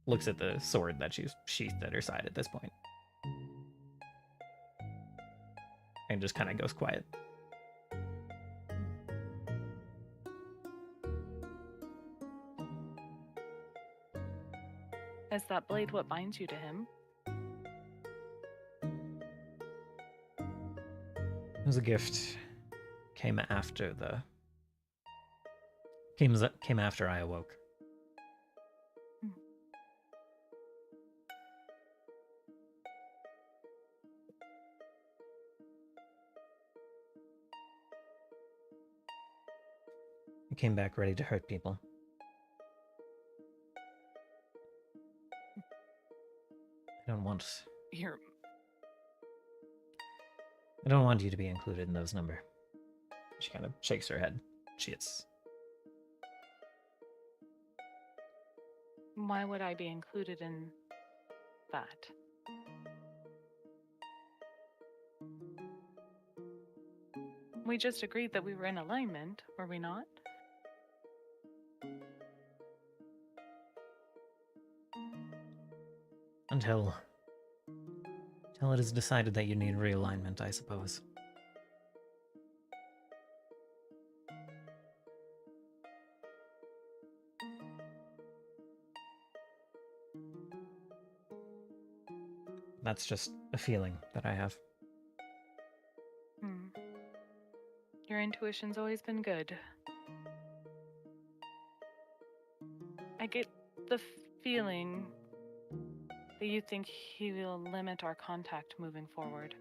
looks at the sword that she's sheathed at her side at this point. And just kind of goes quiet. Is that blade what binds you to him? It was a gift. Came after I awoke. I came back ready to hurt people. I don't want You're you to be included in those number. She kind of shakes her head. She is. Why would I be included in that? We just agreed that we were in alignment, were we not? Until it is decided that you need realignment, I suppose. That's just a feeling that I have. Your intuition's always been good. I get the feeling that you think he will limit our contact moving forward.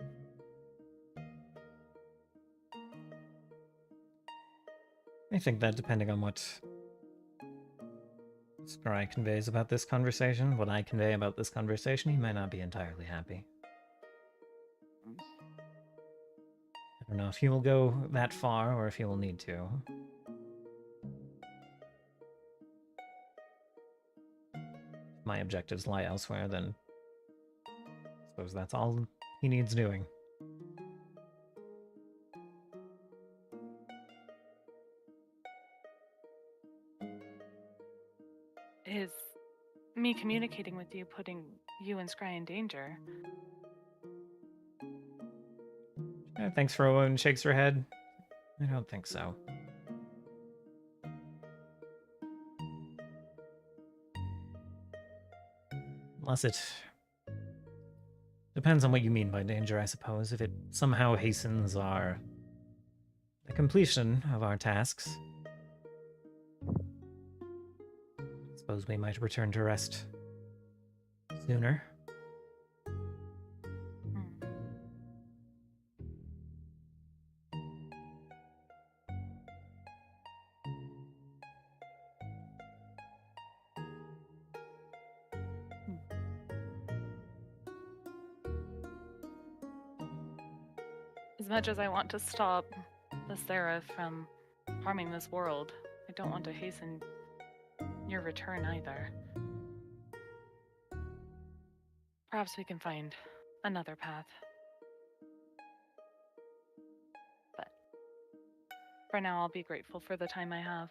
I think that depending on what Spry conveys about this conversation, what I convey about this conversation, he might not be entirely happy. I don't know if he will go that far or if he will need to. If my objectives lie elsewhere, then I suppose that's all he needs doing. Is me communicating with you putting you and Scry in danger? Thanks for Owen shakes her head. I don't think so. Unless it depends on what you mean by danger, I suppose. If it somehow hastens the completion of our tasks, I suppose we might return to rest sooner. As much as I want to stop the Seraph from harming this world, I don't want to hasten your return either. Perhaps we can find another path. But for now, I'll be grateful for the time I have.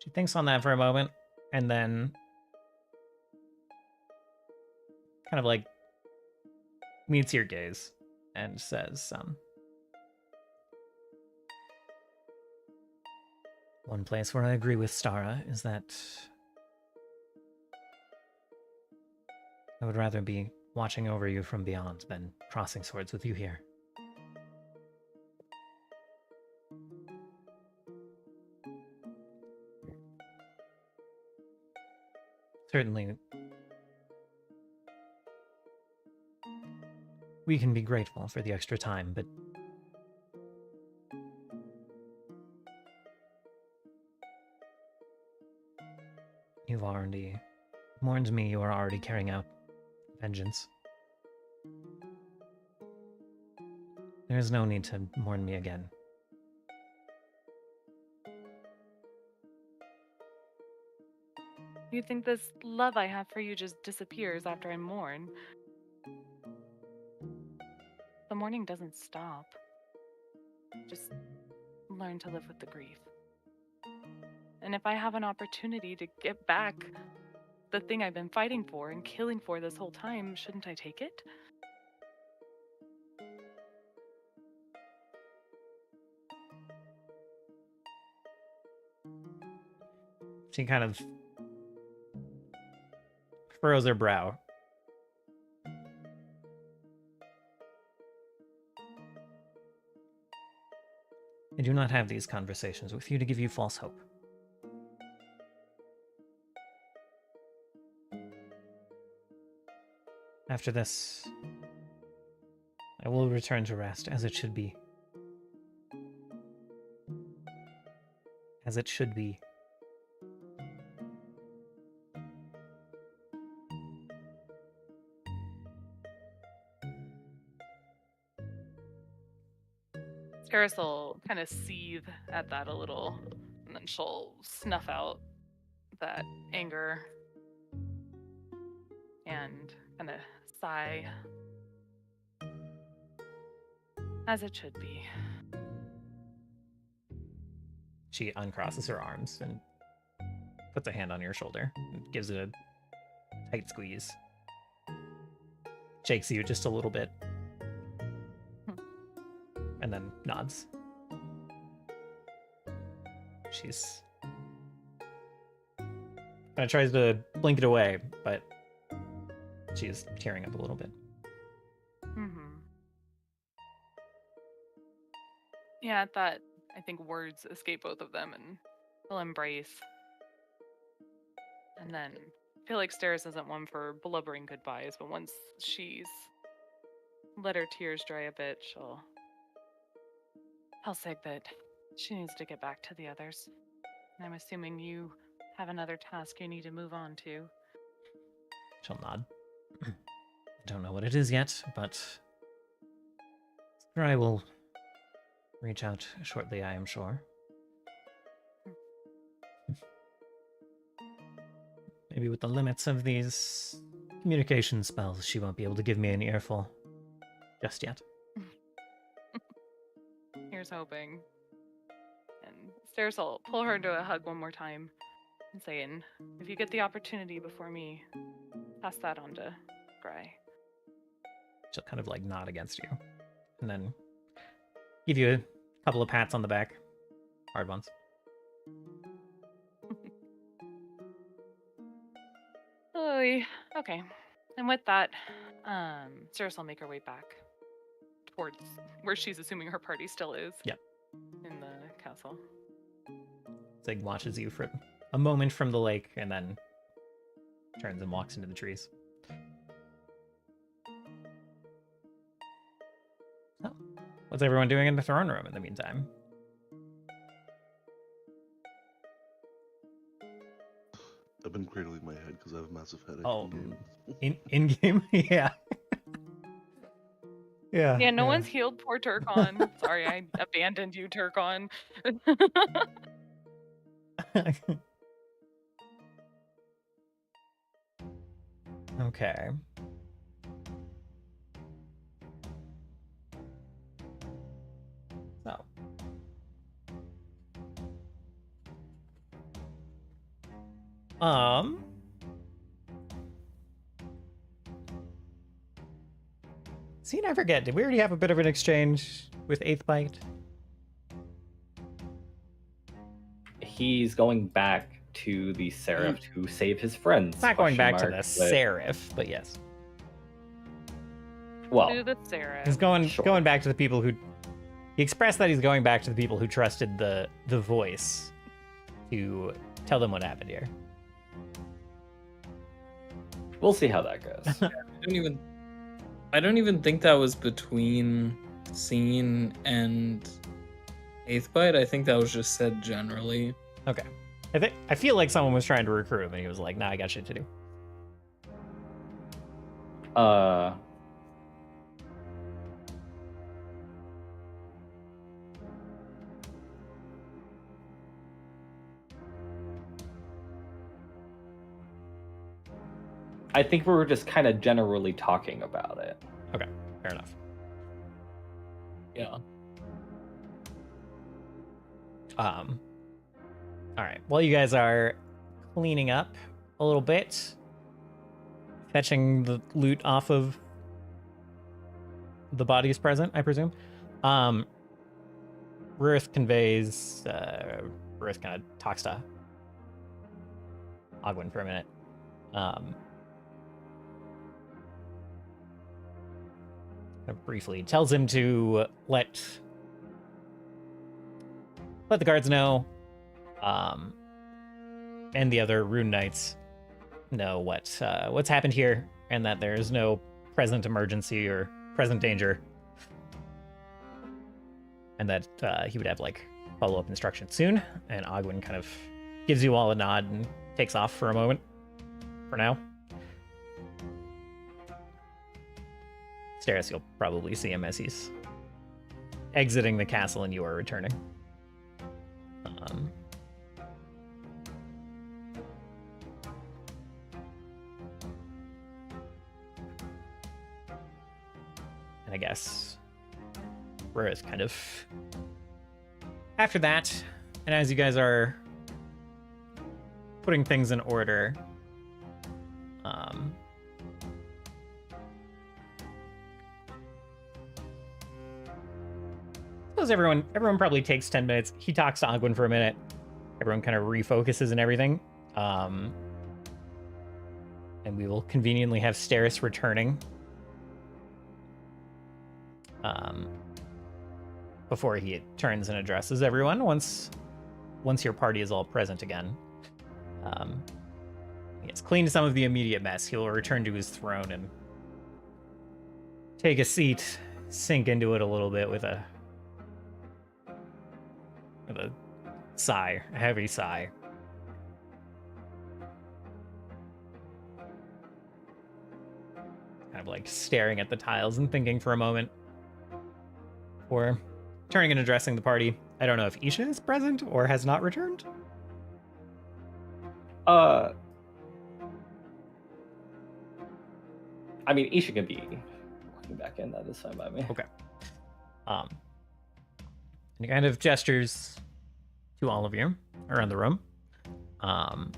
She thinks on that for a moment, and then kind of like meets your gaze and says, one place where I agree with Stara is that I would rather be watching over you from beyond than crossing swords with you here. Certainly, we can be grateful for the extra time, but you've already warned me you are already carrying out vengeance. There is no need to warn me again. You think this love I have for you just disappears after I mourn? The mourning doesn't stop. Just learn to live with the grief. And if I have an opportunity to get back the thing I've been fighting for and killing for this whole time, shouldn't I take it? She kind of furrows her brow. I do not have these conversations with you to give you false hope. After this, I will return to rest as it should be. As it should be. Eris will kind of seethe at that a little, and then she'll snuff out that anger and kind of sigh. As it should be. She uncrosses her arms and puts a hand on your shoulder and gives it a tight squeeze. Shakes you just a little bit. And then nods. She's kind of tries to blink it away, but she's tearing up a little bit. Mm-hmm. Yeah, at that, I think words escape both of them, and they'll embrace. And then I feel like Steris isn't one for blubbering goodbyes, but once she's let her tears dry a bit, she'll tell Sig that she needs to get back to the others. And I'm assuming you have another task you need to move on to. She'll nod. Don't know what it is yet, but I will reach out shortly, I am sure. Maybe with the limits of these communication spells, she won't be able to give me an earful just yet. Here's hoping. And Steris will pull her into a hug one more time and saying, if you get the opportunity before me, pass that on to Gray. She'll kind of like nod against you and then give you a couple of pats on the back. Hard ones. Oy. Okay. And with that, Steris will make her way back towards where she's assuming her party still is. Yep. In the castle. Zig watches you for a moment from the lake and then turns and walks into the trees. So, what's everyone doing in the throne room in the meantime? I've been cradling my head because I have a massive headache. Oh, in-game. in game? Yeah. Yeah. Yeah, no one's healed poor Turkon. Sorry, I abandoned you, Turkon. Okay. So. See, I forget. Did we already have a bit of an exchange with Eighth Bite? He's going back to the Seraph to save his friends. It's not going back to the but- Seraph, but yes. Well, To the Sarah. He's going Sure. going back to the people who he expressed that he's going back to the people who trusted the voice to tell them what happened here. we'll see how that goes. I don't even think that was between Scene and Eighth Bite. I think that was just said generally. Okay. I feel like someone was trying to recruit him and he was like, nah, I got shit to do. I think we were just kind of generally talking about it. Okay, fair enough. Yeah. All right. While you guys are cleaning up a little bit, fetching the loot off of the bodies present, I presume. Rurath conveys. Rurath kind of talks to Ogwyn for a minute. Briefly tells him to let the guards know, and the other rune knights know what's happened here, and that there is no present emergency or present danger, and that he would have like follow-up instructions soon. And Ogwyn kind of gives you all a nod and takes off for a moment. For now. Steris, you'll probably see him as he's exiting the castle and you are returning. And I guess Rurath kind of after that, and as you guys are putting things in order, suppose everyone probably takes 10 minutes. He talks to Ogwyn for a minute. Everyone kind of refocuses and everything. And we will conveniently have Steris returning before he turns and addresses everyone once your party is all present again. He has cleaned some of the immediate mess. He will return to his throne and take a seat, sink into it a little bit with a sigh, a heavy sigh. Kind of like staring at the tiles and thinking for a moment before turning and addressing the party. I don't know if Isha is present or has not returned. I mean, Isha can be walking back in. That is fine by me. Okay. And he kind of gestures to all of you around the room. And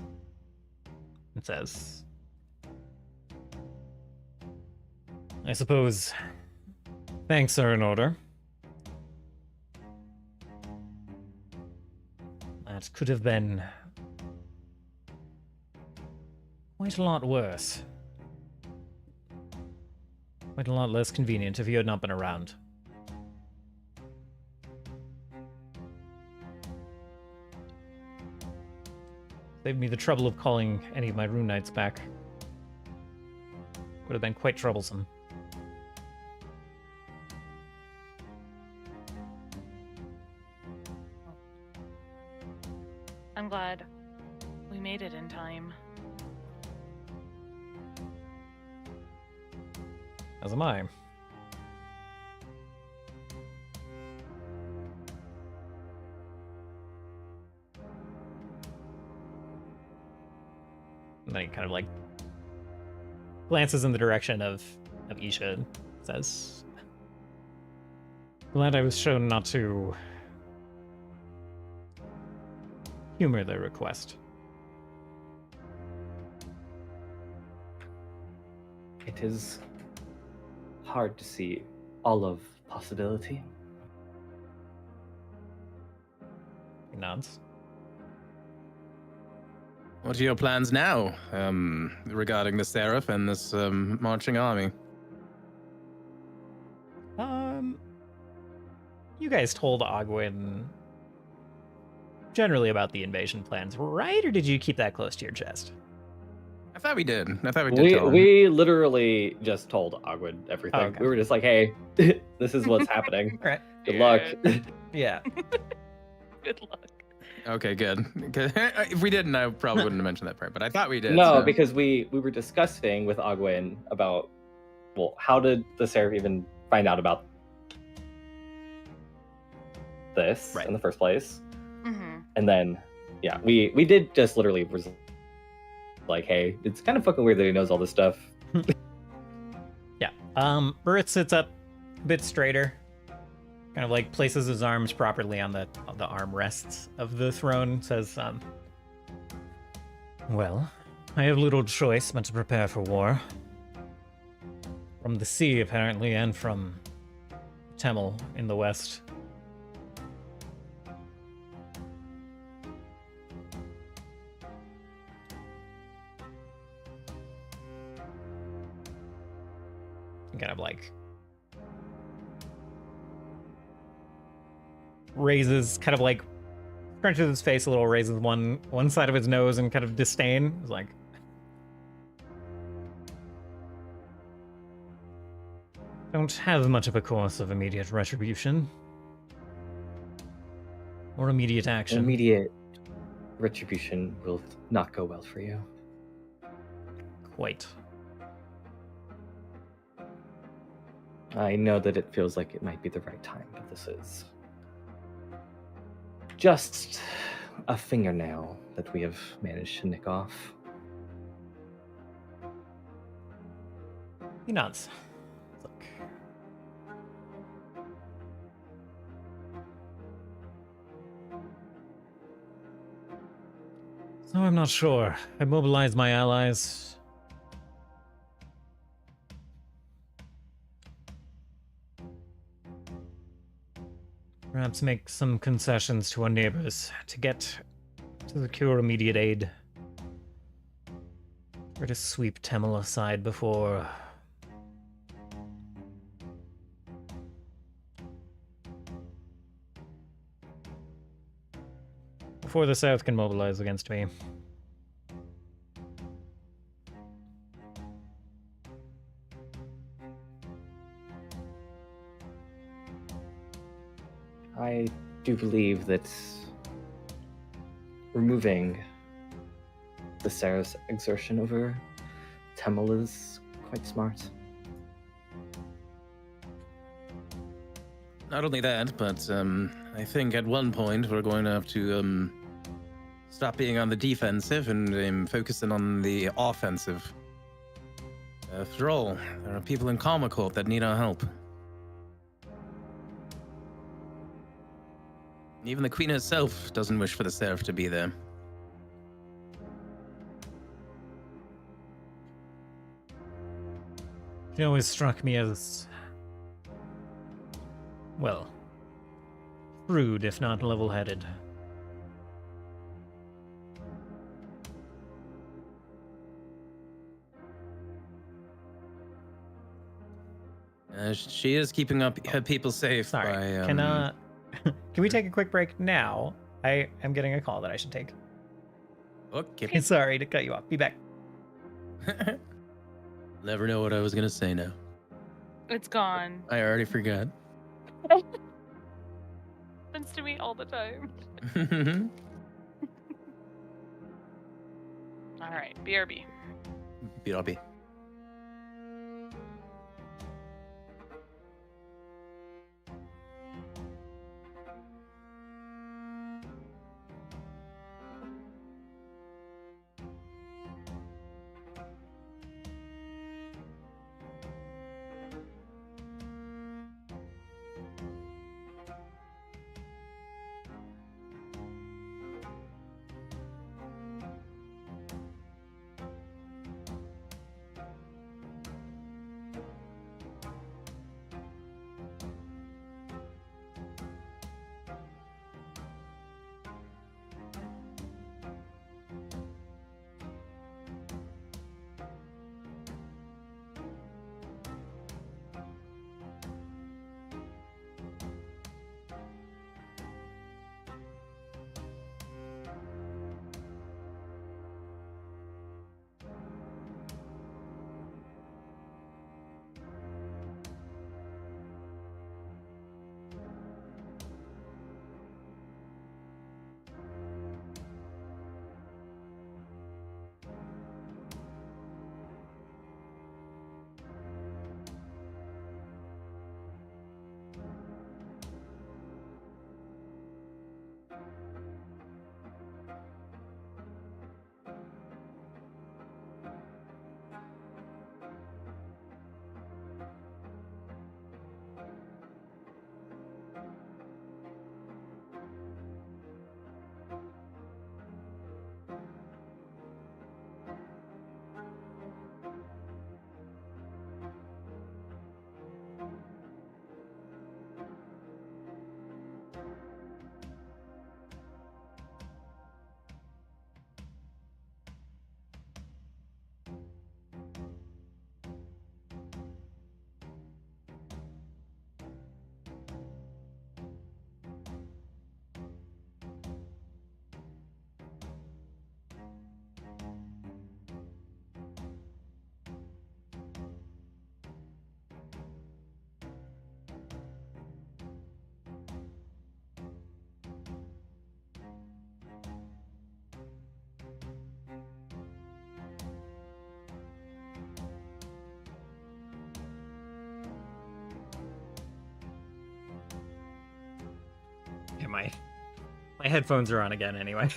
says, I suppose thanks are in order. That could have been quite a lot worse. Quite a lot less convenient if you had not been around. Saved me the trouble of calling any of my rune knights back. Would have been quite troublesome. I'm glad we made it in time. As am I. And then he kind of like glances in the direction of Isha and says, glad I was shown not to humor their request. It is hard to see all of possibility. He nods. What are your plans now, regarding the Seraph and this marching army? You guys told Ogwyn generally about the invasion plans, right? Or did you keep that close to your chest? I thought we did. Tell him. We literally just told Ogwyn everything. Oh, okay. We were just like, hey, this is what's happening. Right. Good luck. Yeah. Good luck. Okay, good. If we didn't, I probably wouldn't have mentioned that part, but I thought we did. No, so. because we were discussing with Ogwyn about, well, how did the Seraph even find out about this in the first place? Mm-hmm. And then, yeah, we did just literally was like, hey, it's kind of fucking weird that he knows all this stuff. Yeah. Rurath sits up a bit straighter. kind of like places his arms properly on the armrests of the throne, says, well, I have little choice but to prepare for war. From the sea, apparently, and from Temel in the west. Kind of like raises, kind of like crunches his face a little, raises one side of his nose in kind of disdain. It's like, don't have much of a course of immediate retribution or immediate action. Immediate retribution will not go well for you. Quite. I know that it feels like it might be the right time, but this is just a fingernail that we have managed to nick off. He nods. Look. So I'm not sure. I mobilized my allies. Perhaps make some concessions to our neighbors to get to secure immediate aid. Or to sweep Temel aside before the South can mobilize against me. I do believe that removing the Sarah's exertion over Temel is quite smart. Not only that, but I think at one point we're going to have to stop being on the defensive and focusing on the offensive. After all, there are people in Comicourt that need our help. Even the Queen herself doesn't wish for the Seraph to be there. She always struck me as, well, rude if not level-headed. She is keeping up her people safe. Sorry, by, can we take a quick break now? I am getting a call that I should take. Okay. Sorry to cut you off. Be back. Never know what I was gonna say now. It's gone. I already forgot. Happens to me all the time. All right, BRB. BRB. my headphones are on again anyway.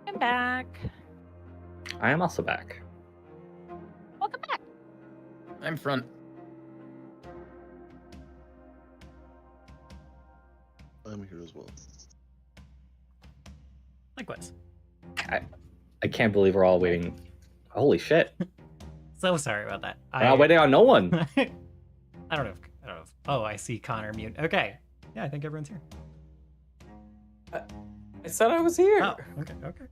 I'm back. I am also back. Welcome back. I'm front. I'm here as well. Likewise. I can't believe we're all waiting. Holy shit. So sorry about that. We're not waiting on no one. I don't know. Oh, I see Konnor mute. Okay. Yeah, I think everyone's here. I said I was here. Oh, okay.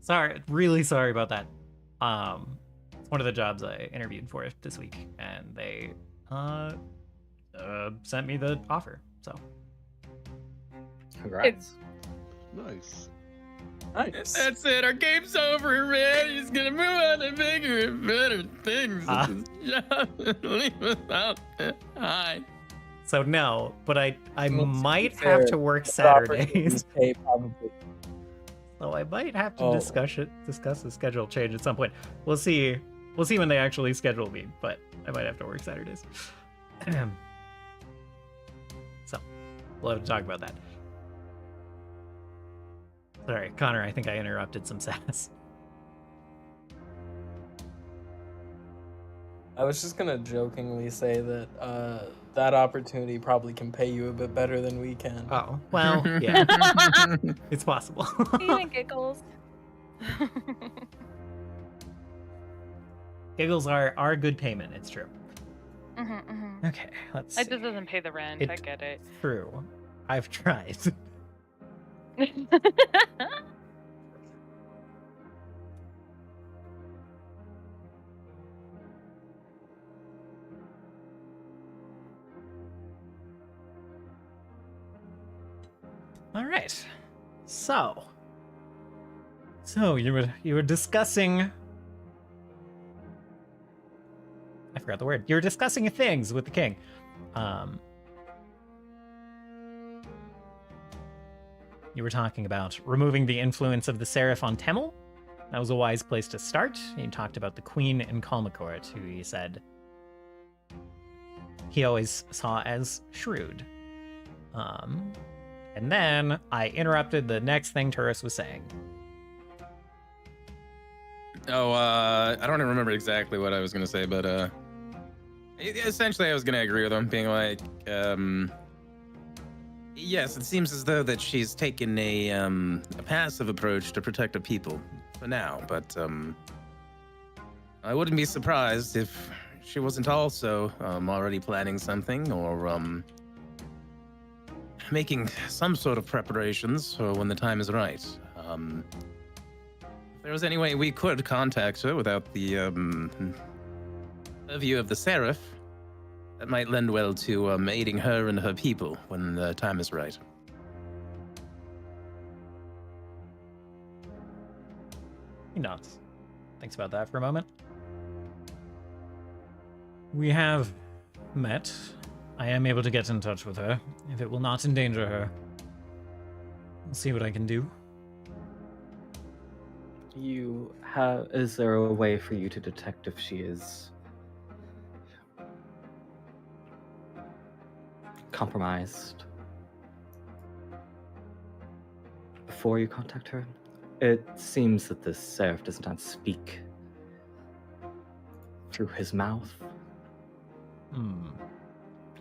Sorry, really sorry about that. It's one of the jobs I interviewed for this week, and they sent me the offer. So Congrats. Nice. Nice. That's it. Our game's over, man. He's gonna move on to bigger and better things. Leave us out to hide. so no, but I Well, to be might fair, have to work the opportunities Saturdays. pay probably. So I might have to Oh. discuss the schedule change at some point. We'll see when they actually schedule me, but I might have to work Saturdays. So we'll have to talk about that. Sorry, Konnor, I think I interrupted some sass. I was just gonna jokingly say that that opportunity probably can pay you a bit better than we can. Oh, well, yeah, it's possible. Even giggles. Giggles are good payment, it's true. Okay, let's see. It just doesn't pay the rent. I get it. True. I've tried. All right. So you were discussing. I forgot the word. You were discussing things with the king. You were talking about removing the influence of the Seraph on Temel. That was a wise place to start. You talked about the Queen in Kalmacourt, who he said he always saw as shrewd. And then I interrupted the next thing Turris was saying. Oh, I don't even remember exactly what I was going to say, but essentially I was going to agree with him, being like, yes, it seems as though that she's taken a passive approach to protect her people for now, but I wouldn't be surprised if she wasn't also already planning something or making some sort of preparations for when the time is right. If there was any way we could contact her without the view of the Seraph, that might lend well to aiding her and her people when the time is right. He nods. Thinks about that for a moment. We have met. I am able to get in touch with her. If it will not endanger her, I'll see what I can do. Is there a way for you to detect if she is compromised before you contact her? It seems that the Seraph does not speak through his mouth.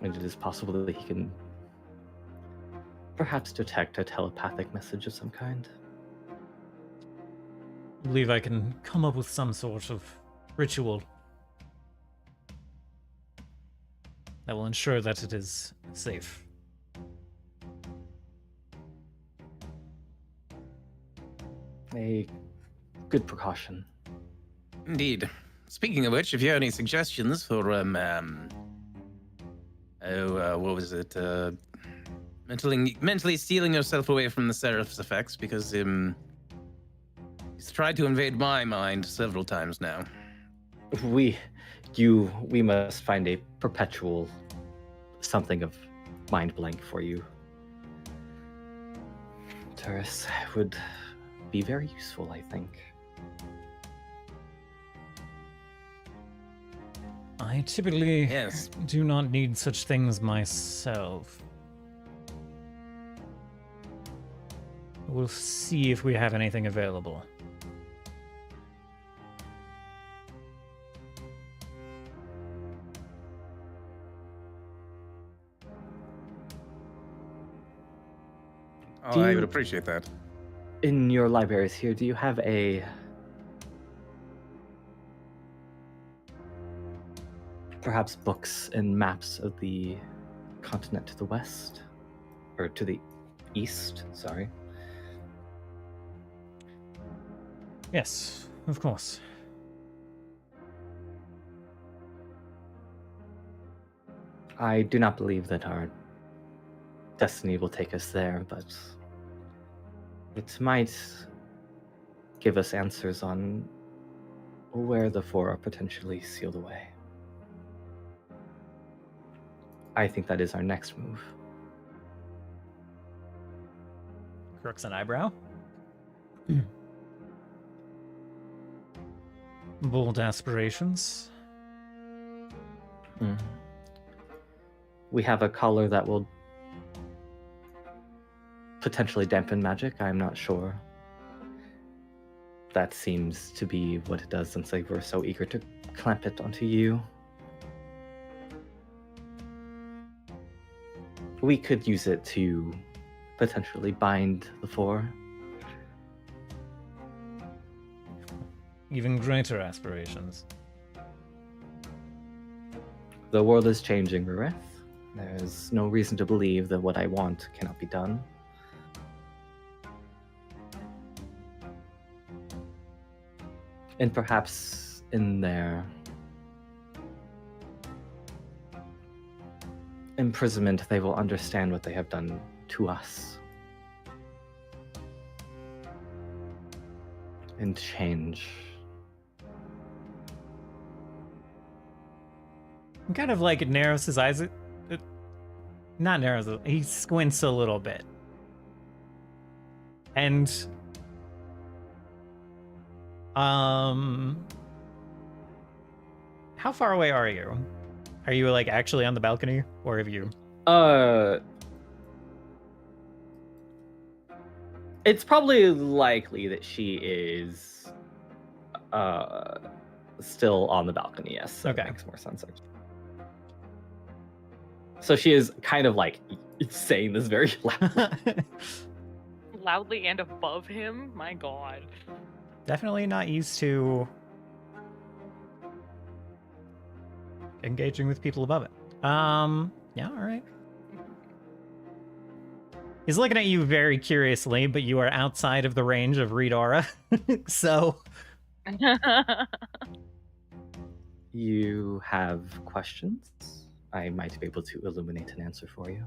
And it is possible that he can perhaps detect a telepathic message of some kind. I believe I can come up with some sort of ritual that will ensure that it is safe. A good precaution. Indeed. Speaking of which, if you have any suggestions for what was it? Mentally stealing yourself away from the Seraph's effects, because he's tried to invade my mind several times now. We must find a perpetual something of mind blank for you. Turris would be very useful, I think. I typically Yes. do not need such things myself. We'll see if we have anything available. Oh, I would appreciate that. In your libraries here, do you have perhaps books and maps of the continent to the west? Or to the east, sorry. Yes, of course. I do not believe that our destiny will take us there, but it might give us answers on where the four are potentially sealed away. I think that is our next move. Crooks an eyebrow. Bold aspirations. We have a collar that will potentially dampen magic. I'm not sure. That seems to be what it does, since they were so eager to clamp it onto you. We could use it to potentially bind the four. Even greater aspirations. The world is changing, Rurath. There's no reason to believe that what I want cannot be done. And perhaps in their imprisonment, they will understand what they have done to us. and change. He kind of like narrows his eyes. Not narrows, he squints a little bit. And how far away are you? Are you like actually on the balcony, or have you? It's probably likely that she is still on the balcony, yes. So Okay. It makes more sense. So she is kind of like saying this very loud. Loudly and above him? My god. Definitely not used to engaging with people above it. Yeah, all right. He's looking at you very curiously, but you are outside of the range of read aura. So You have questions? I might be able to illuminate an answer for you.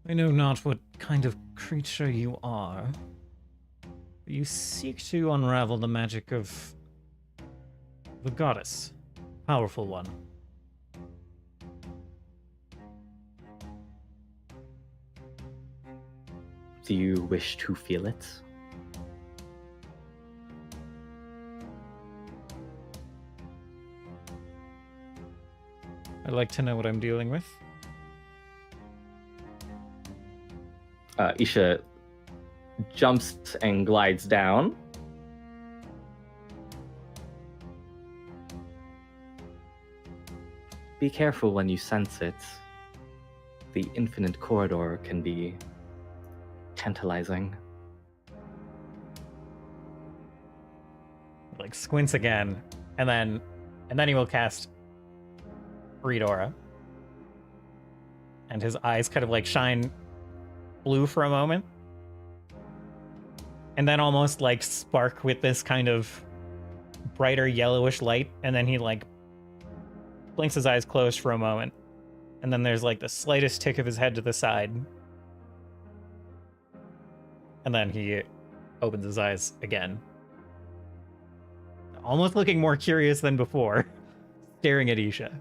I know not what kind of creature you are. You seek to unravel the magic of the goddess. Powerful one. Do you wish to feel it? I'd like to know what I'm dealing with. Isha jumps and glides down. Be careful when you sense it. The infinite corridor can be tantalizing. Like squints again, and then he will cast Read Aura. And his eyes kind of like shine blue for a moment. And then almost like spark with this kind of brighter yellowish light, and then he like blinks his eyes closed for a moment. And then there's like the slightest tick of his head to the side. And then he opens his eyes again. Almost looking more curious than before, staring at Isha.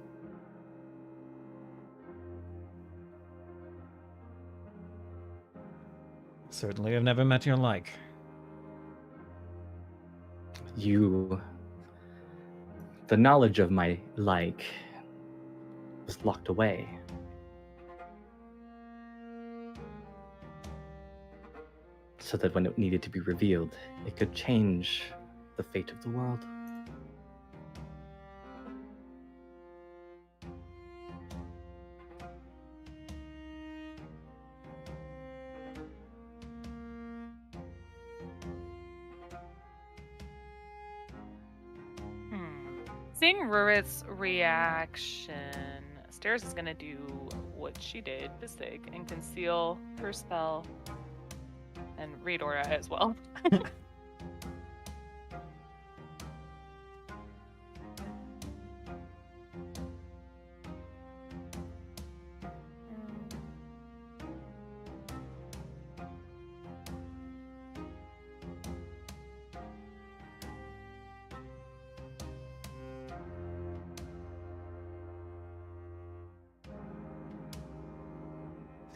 Certainly have never met your like. The knowledge of my like was locked away. So that when it needed to be revealed, it could change the fate of the world. Seeing Rurath's reaction, Steris is gonna do what she did to Sig and conceal her spell and read aura as well.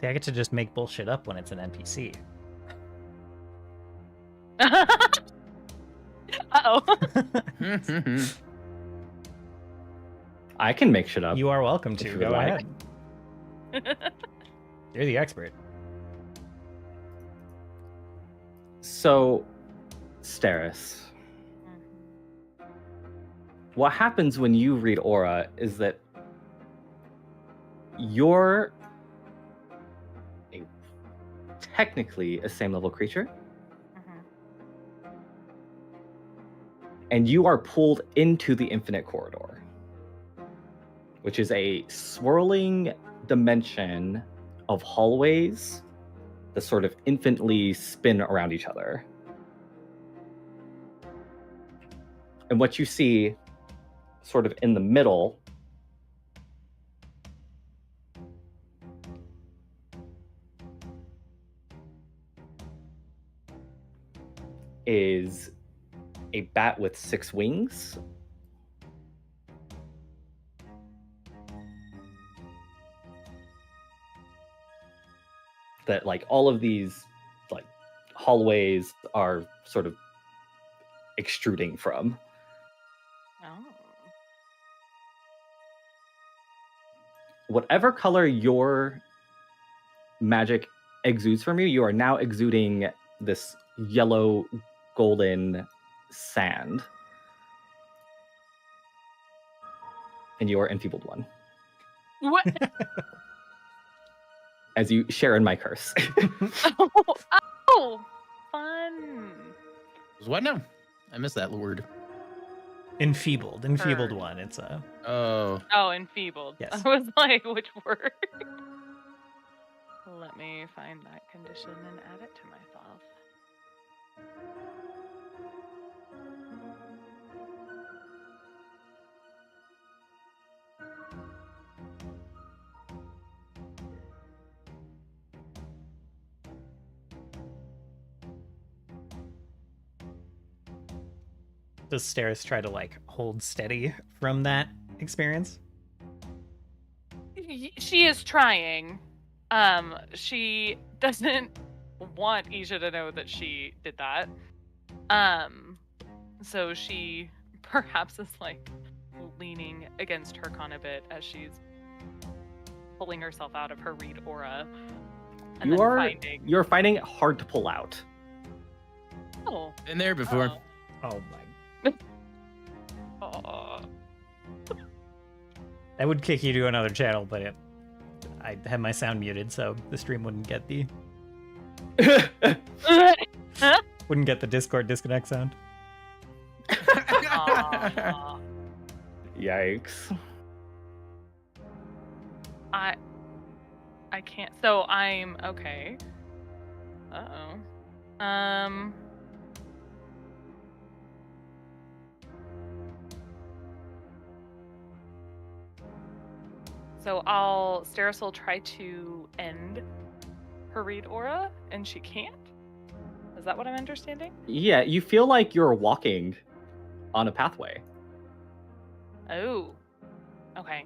See, I get to just make bullshit up when it's an NPC. Uh-oh. I can make shit up. You are welcome If to. you would Go like. ahead. You're the expert. So, Steris, what happens when you read aura is that you're technically a same level creature, and you are pulled into the infinite corridor, which is a swirling dimension of hallways that sort of infinitely spin around each other. And what you see sort of in the middle is a bat with 6 wings. That like all of these like hallways are sort of extruding from. Oh. Whatever color your magic exudes from you, you are now exuding this yellow golden sand. And you are enfeebled one. What? As you share in my curse. Oh, fun. What now? I missed that word. Enfeebled Heard. one. It's a Oh. Oh, enfeebled. Yes. I was like, which word? Let me find that condition and add it to myself. Does Steris try to like hold steady from that experience? She is trying. She doesn't want Isha to know that she did that. So she perhaps is like leaning against Hercon a bit as she's pulling herself out of her read aura. And You're finding it hard to pull out. Oh. Been there before. Oh my! Oh. That would kick you to another channel, but I had my sound muted, so the stream wouldn't get the Discord disconnect sound. Yikes. I can't. So I'm okay. Uh-oh. So Steris will try to end her read aura, and she can't? Is that what I'm understanding? Yeah, you feel like you're walking on a pathway. Oh. Okay.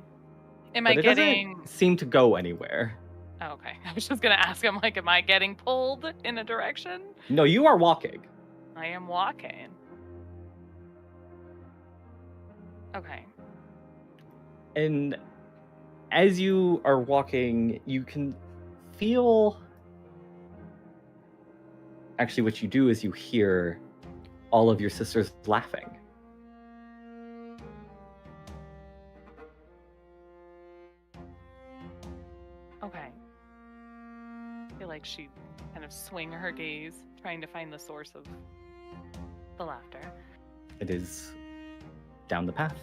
Am But I it getting... doesn't seem to go anywhere. Oh, okay. I was just gonna ask him, like, am I getting pulled in a direction? No, you are walking. I am walking. Okay. And as you are walking, you can feel... Actually, what you do is you hear all of your sisters laughing. Okay. I feel like she kind of swing her gaze, trying to find the source of the laughter. It is down the path.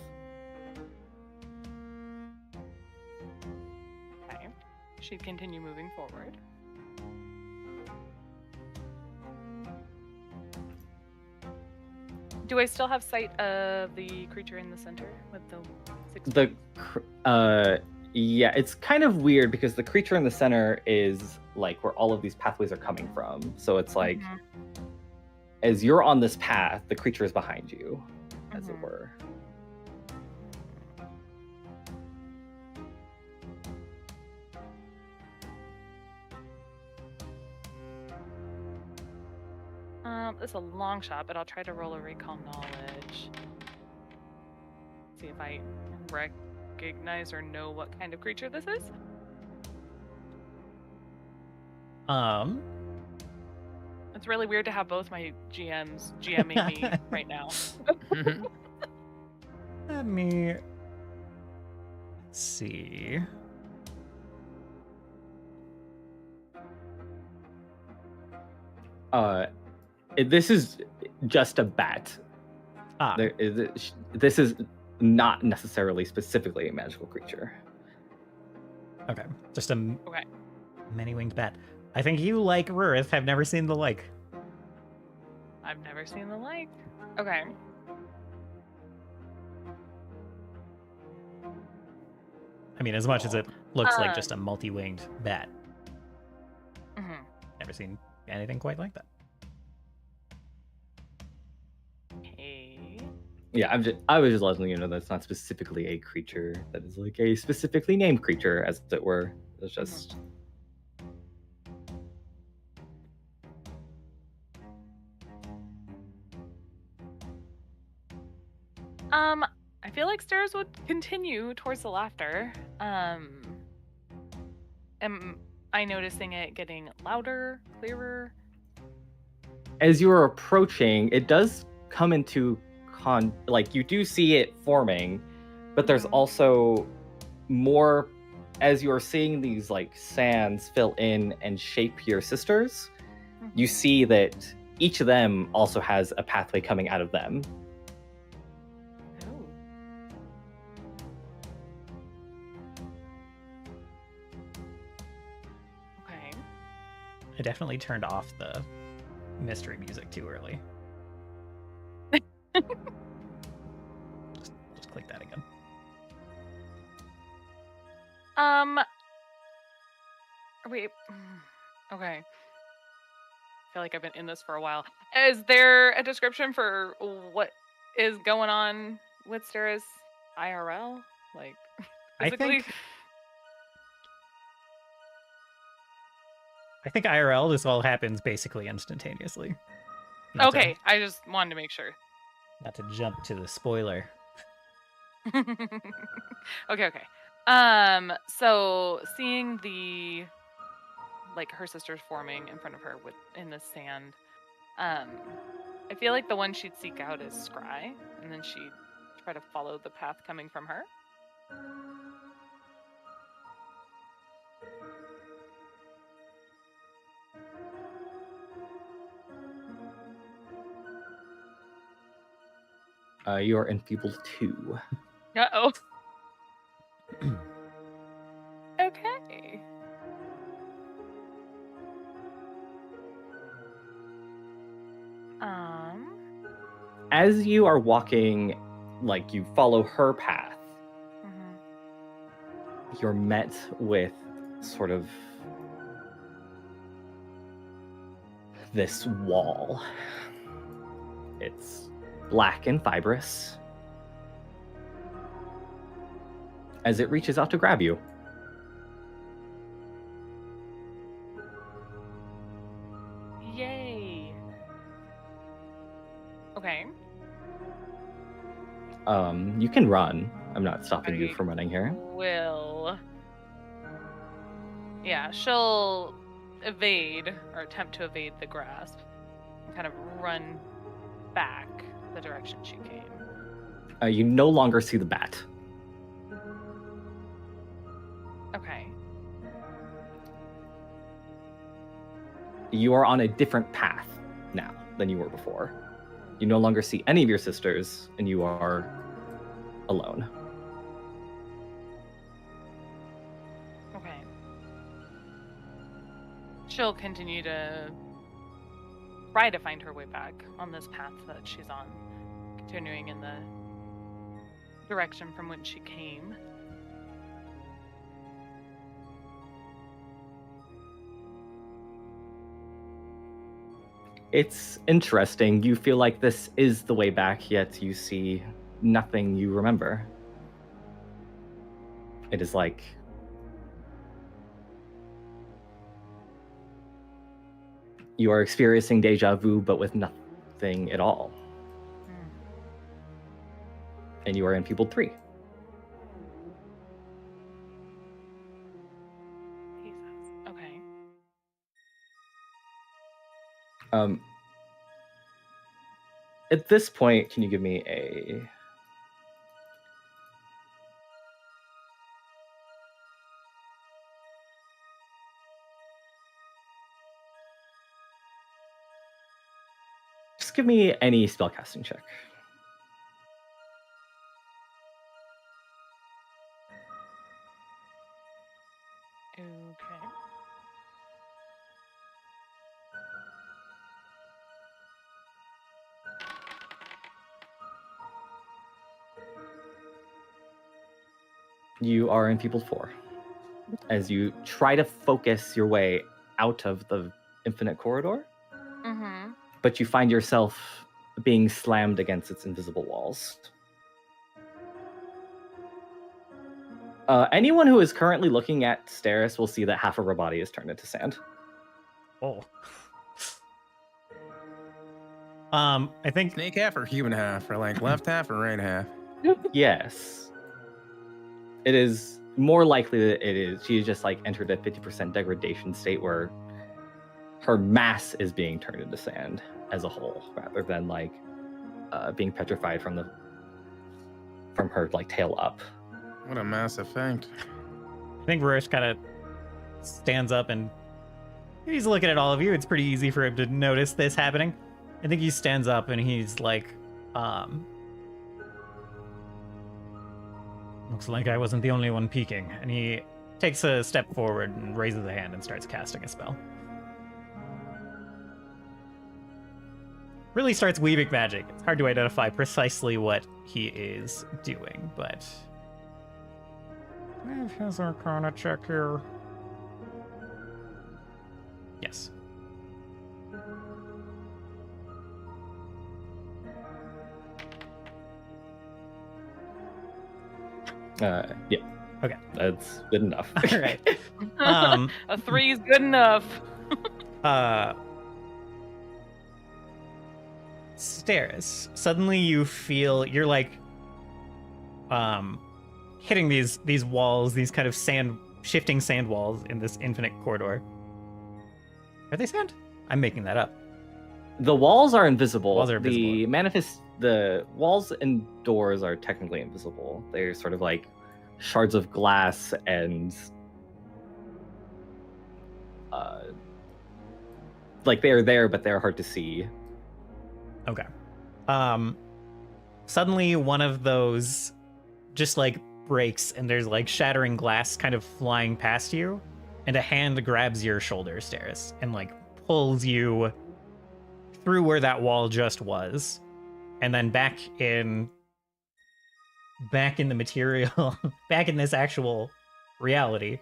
Okay. She'd continue moving forward. Do I still have sight of the creature in the center with the 6 Yeah, it's kind of weird because the creature in the center is like where all of these pathways are coming from. So it's like, as you're on this path, the creature is behind you, as it were. It's a long shot, but I'll try to roll a recall knowledge. See if I recognize or know what kind of creature this is. It's really weird to have both my GMs GMing me right now. Let me see. This is just a bat. This is not necessarily specifically a magical creature. Okay, just a many-winged bat. I think you, like Rurath, have never seen the like. I've never seen the like. Okay. I mean, as much as it looks like just a multi-winged bat. Never seen anything quite like that. Yeah, I was just letting you know that's not specifically a creature. That is like a specifically named creature, as it were. It's just. I feel like Stairs would continue towards the laughter. Am I noticing it getting louder, clearer? As you are approaching, it does come into like you do see it forming, but there's also more as you are seeing these like sands fill in and shape your sisters. You see that each of them also has a pathway coming out of them. Oh. Okay. I definitely turned off the mystery music too early. just click that again. Wait. Okay. I feel like I've been in this for a while. Is there a description for what is going on with Stairs IRL? Like, physically? I think IRL, this all happens basically instantaneously. Okay, I just wanted to make sure. Not to jump to the spoiler. Okay. So seeing the her sisters forming in front of her in the sand, I feel like the one she'd seek out is Scry, and then she'd try to follow the path coming from her. You are enfeebled 2. Uh-oh. Okay. As you are walking, like you follow her path, you're met with sort of this wall. It's black and fibrous as it reaches out to grab you. Yay. Okay. You can run. I'm not stopping you from running here. Yeah, she'll evade or attempt to evade the grasp and kind of run back the direction she came. You no longer see the bat. Okay. You are on a different path now than you were before. You no longer see any of your sisters, and you are alone. Okay. She'll continue to try to find her way back on this path that she's on, continuing in the direction from which she came. It's interesting. You feel like this is the way back, yet you see nothing you remember. It is like you are experiencing deja vu, but with nothing at all. And you are enfeebled 3. Jesus. Okay. At this point, can you give me a... Just give me any spellcasting check. Okay. You are enfeebled 4. As you try to focus your way out of the infinite corridor, but you find yourself being slammed against its invisible walls. Anyone who is currently looking at Steris will see that half of her body is turned into sand. Oh. I think Snake half or human half, or like left half or right half? Yes. It is more likely that it is. She's just like entered a 50% degradation state where her mass is being turned into sand as a whole, rather than like being petrified from her like tail up. What a mass effect. I think Rurath kind of stands up and he's looking at all of you. It's pretty easy for him to notice this happening. I think he stands up and he's like, looks like I wasn't the only one peeking. And he takes a step forward and raises a hand and starts casting a spell. Really starts weaving magic. It's hard to identify precisely what he is doing, but... I have his Arcana check here. Yes. Yeah. Okay. That's good enough. All right. A 3 is good enough. Steris, suddenly you feel you're like hitting these walls, these kind of shifting sand walls in this infinite corridor. Are they sand? I'm making that up. The walls are invisible. Walls are invisible. The walls and doors are technically invisible. They're sort of like shards of glass and like they're there, but they're hard to see. Okay. Suddenly one of those just like breaks and there's like shattering glass kind of flying past you, and a hand grabs your shoulder, Steris, and like pulls you through where that wall just was, and then back in the material, back in this actual reality.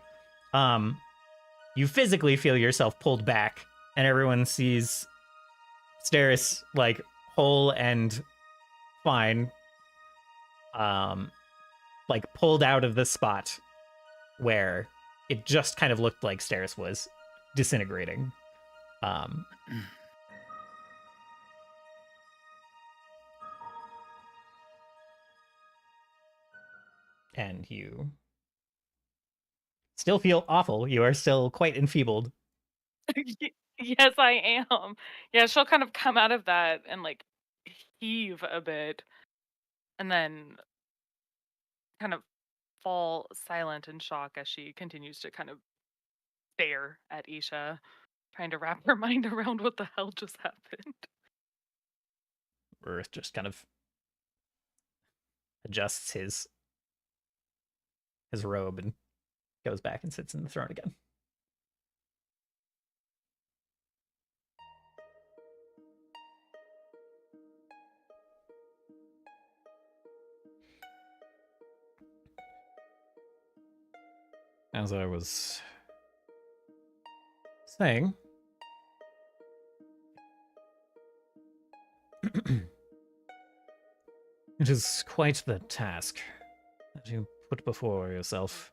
You physically feel yourself pulled back, and everyone sees Steris like whole and fine, like pulled out of the spot where it just kind of looked like Steris was disintegrating. And you still feel awful. You are still quite enfeebled. Yes, I am. Yeah, she'll kind of come out of that and like heave a bit, and then kind of fall silent in shock as she continues to kind of stare at Isha, trying to wrap her mind around what the hell just happened. Rurath just kind of adjusts his robe and goes back and sits in the throne again. As I was saying, it is quite the task that you put before yourself.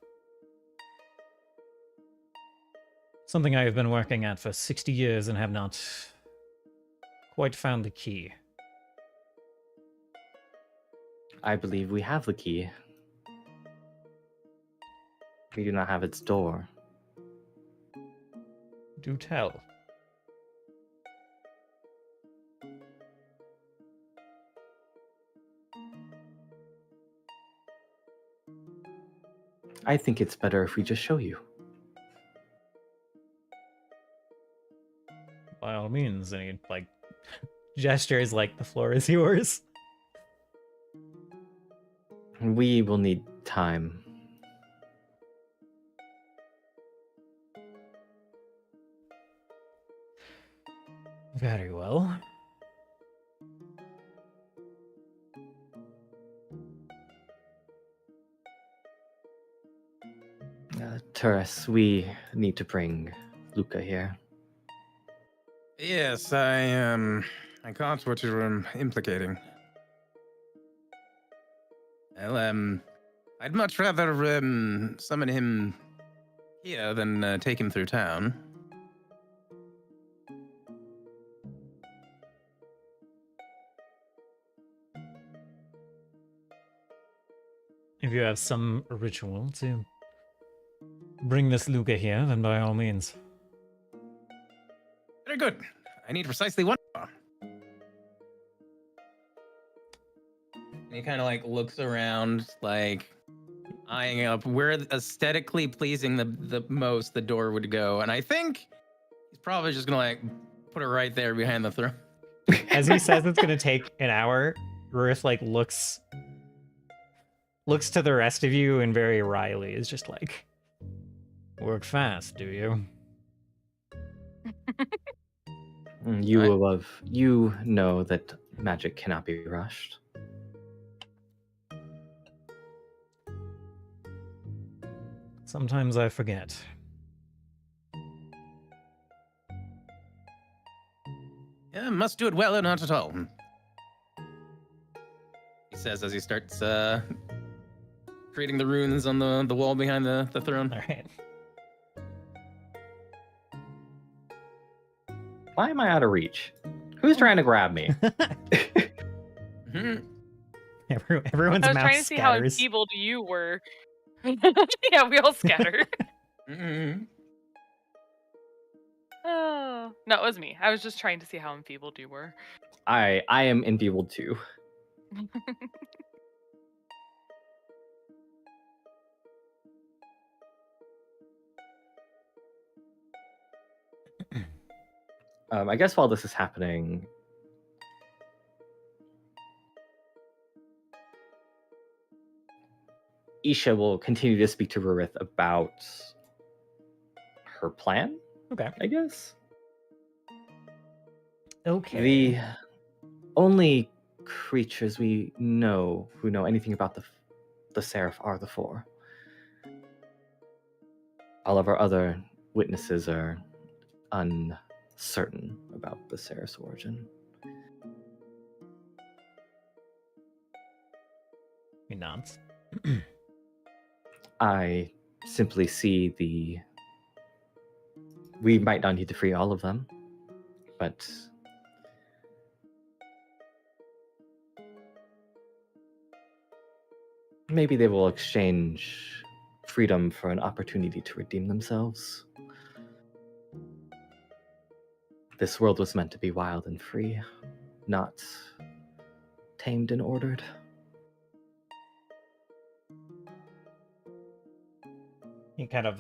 Something I have been working at for 60 years and have not quite found the key. I believe we have the key. We do not have its door. Do tell. I think it's better if we just show you. By all means, and he like gestures like the floor is yours. We will need time. Very well. Turris, we need to bring Luca here. Yes, I I caught what you were implicating. Well, I'd much rather summon him here than take him through town. If you have some ritual to bring this Luca here, then by all means. Very good. I need precisely one. And he kind of like looks around, like eyeing up where aesthetically pleasing the most the door would go, and I think he's probably just gonna like put it right there behind the throne. As he says it's gonna take an hour, Rurath like looks to the rest of you and very wryly is just like, work fast, do you? You above, you know that magic cannot be rushed. Sometimes I forget. Yeah, must do it well or not at all. He says as he starts creating the runes on the wall behind the throne. All right. Why am I out of reach? Who's trying to grab me? Mhm. Everyone's I was mouth trying to see how scatters. enfeebled you were. Yeah, we all scatter. Mhm. Oh. No, it was me. I was just trying to see how enfeebled you were. I am enfeebled too. I guess while this is happening, Isha will continue to speak to Rurath about her plan, Okay. I guess. Okay. The only creatures we know who know anything about the Seraph are the four. All of our other witnesses are uncertain about the Seraph's origin. He nods. I simply see we might not need to free all of them, but maybe they will exchange freedom for an opportunity to redeem themselves. This world was meant to be wild and free, not tamed and ordered. He kind of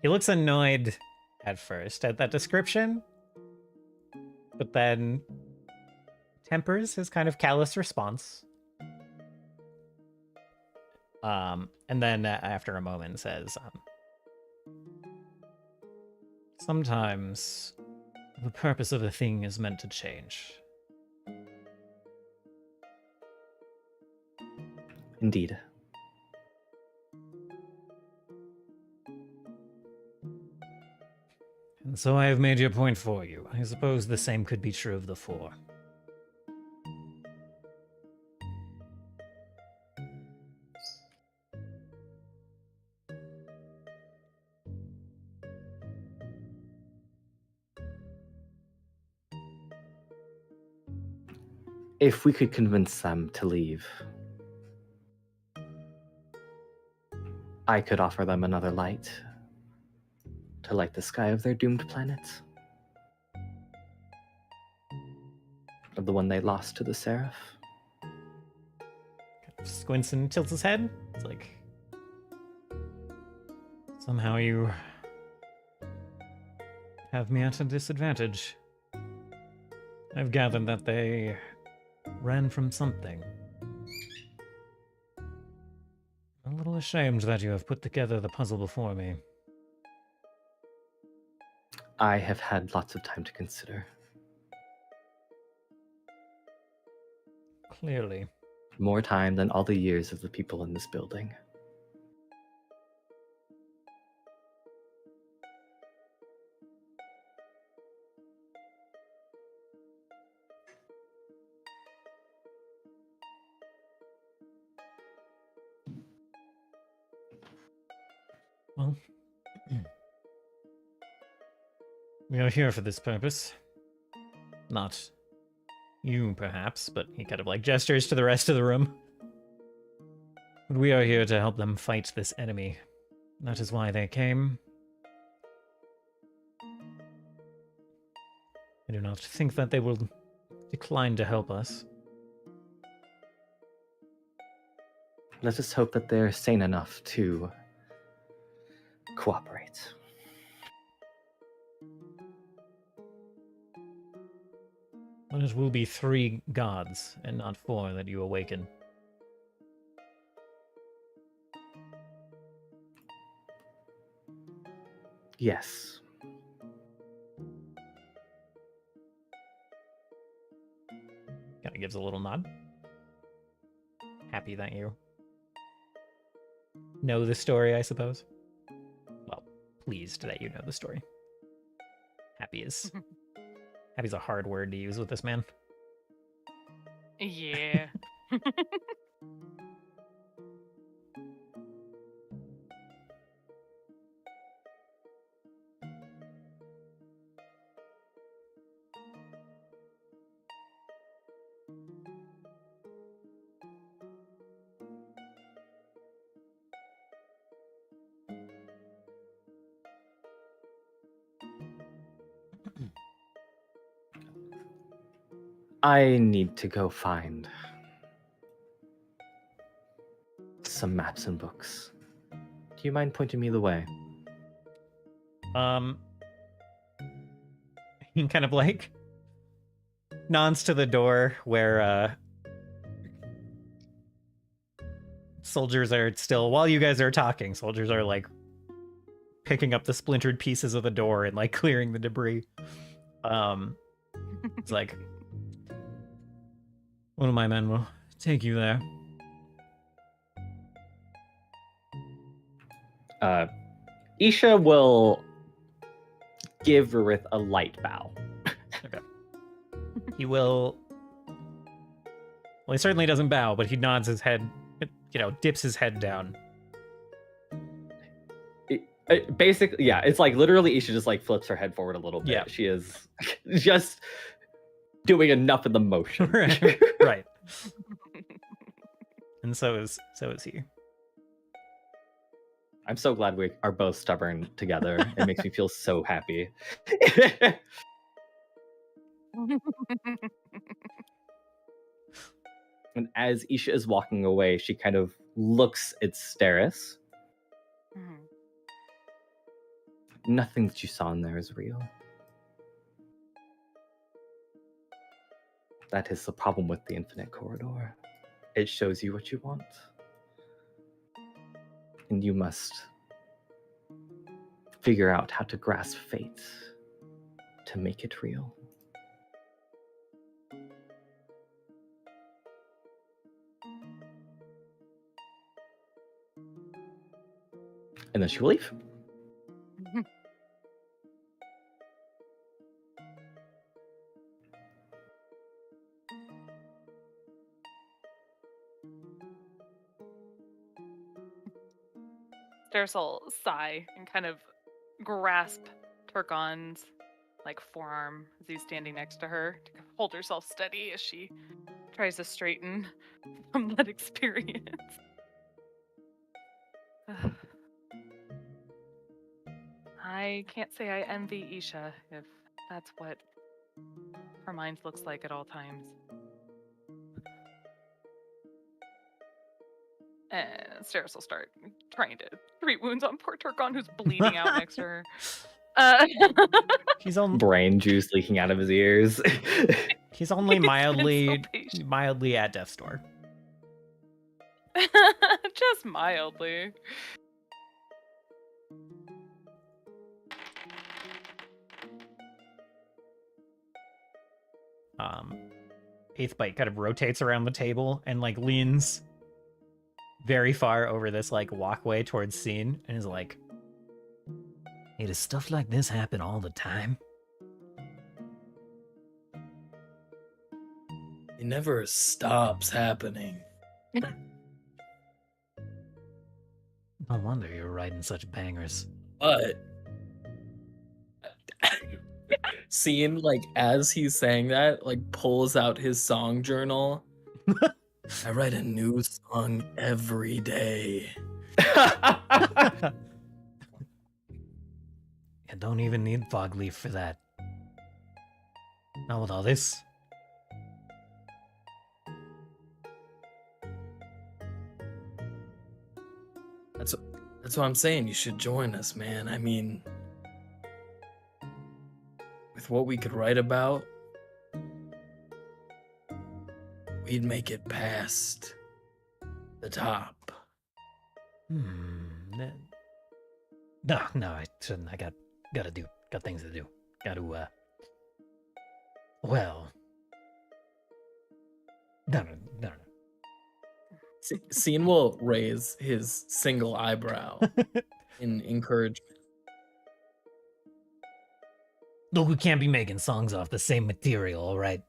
he looks annoyed at first at that description, but then tempers his kind of callous response. And then after a moment says, sometimes the purpose of a thing is meant to change. Indeed. And so I have made your point for you. I suppose the same could be true of the four. If we could convince them to leave, I could offer them another light to light the sky of their doomed planet. Of the one they lost to the Seraph. Squints and tilts his head. It's like, somehow you have me at a disadvantage. I've gathered that they ran from something. A little ashamed that you have put together the puzzle before me. I have had lots of time to consider. Clearly. More time than all the years of the people in this building. Well, we are here for this purpose. Not you, perhaps, but he kind of like gestures to the rest of the room. But we are here to help them fight this enemy. That is why they came. I do not think that they will decline to help us. Let us hope that they're sane enough to cooperate. But it will be 3 gods, and not 4 that you awaken. Yes. Kind of gives a little nod. Happy that you know the story, I suppose. Well, pleased that you know the story. Happy is... Happy's a hard word to use with this man. Yeah. I need to go find some maps and books. Do you mind pointing me the way? He kind of like nods to the door where soldiers are still, while you guys are talking, soldiers are like picking up the splintered pieces of the door and like clearing the debris. It's like, one of my men will take you there. Isha will give Rurath a light bow. Okay. He will... Well, he certainly doesn't bow, but he nods his head, dips his head down. Basically, yeah, it's like literally Isha just like flips her head forward a little bit. Yeah. She is just doing enough of the motion. Right. And so is he. I'm so glad we are both stubborn together. It makes me feel so happy. And as Isha is walking away, she kind of looks at Steris. Mhm. Nothing that you saw in there is real. That is the problem with the Infinite Corridor. It shows you what you want. And you must figure out how to grasp fate to make it real. And then she will leave. Steris will sigh and kind of grasp Turgon's like forearm as he's standing next to her to hold herself steady as she tries to straighten from that experience. I can't say I envy Isha if that's what her mind looks like at all times. And Steris will start trying to treat wounds on poor Turgon, who's bleeding out next to her. He's on Brain juice leaking out of his ears. He's only He's been so mildly patient. mildly at death's door. Just mildly. Eighth Bite kind of rotates around the table and like leans very far over this like walkway towards Scene and is like, "Hey, does stuff like this happen all the time?" It never stops happening. No wonder you're writing such bangers. But seeing like as he's saying that, like pulls out his song journal. I write a new song every day. You don't even need fog leaf for that. Not with all this. That's what I'm saying. You should join us, man. I mean, with what we could write about, we'd make it past the top. No, I shouldn't. I got things to do. Well. No. Scene will raise his single eyebrow in encouragement. Look, we can't be making songs off the same material, all right?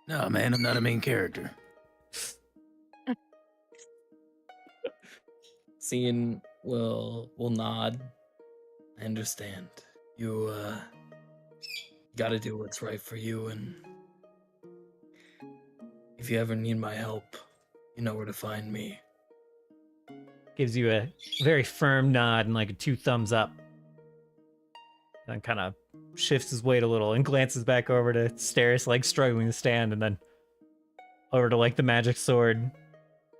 No, man, I'm not a main character. Scene will nod. I understand. You gotta do what's right for you, and if you ever need my help, you know where to find me. Gives you a very firm nod and like a 2 thumbs up. Then kind of shifts his weight a little and glances back over to Steris, like struggling to stand, and then over to like the magic sword. And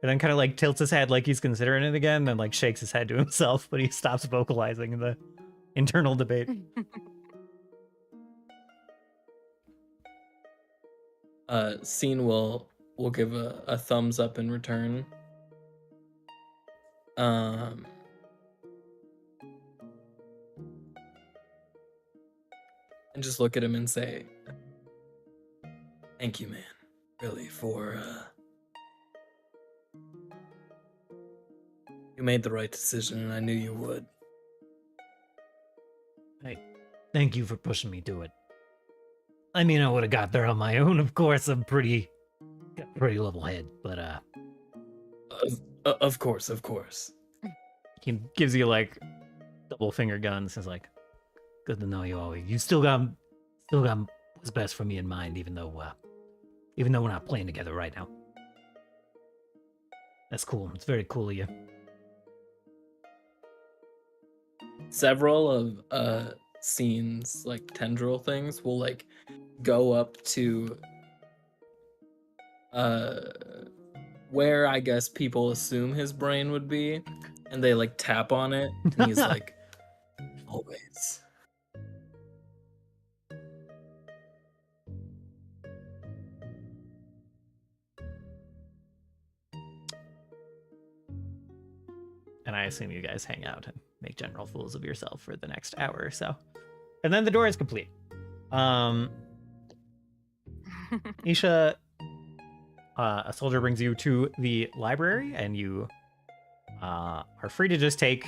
then kind of like tilts his head like he's considering it again, and like shakes his head to himself, but he stops vocalizing in the internal debate. Scene will give a thumbs up in return. And just look at him and say, "Thank you, man. Really, for you made the right decision, and I knew you would." Hey, thank you for pushing me to it. I mean, I would have got there on my own, of course. I'm got a pretty level head, but Of course. he gives you like double finger guns. It's like, good to know you always. You still got what's best for me in mind, even though we're not playing together right now. That's cool. It's very cool of you. Several of Scene's like tendril things will like go up to where I guess people assume his brain would be, and they like tap on it, and he's like, "Always." And I assume you guys hang out and make general fools of yourself for the next hour or so. And then the door is complete. Isha, a soldier brings you to the library, and you are free to just take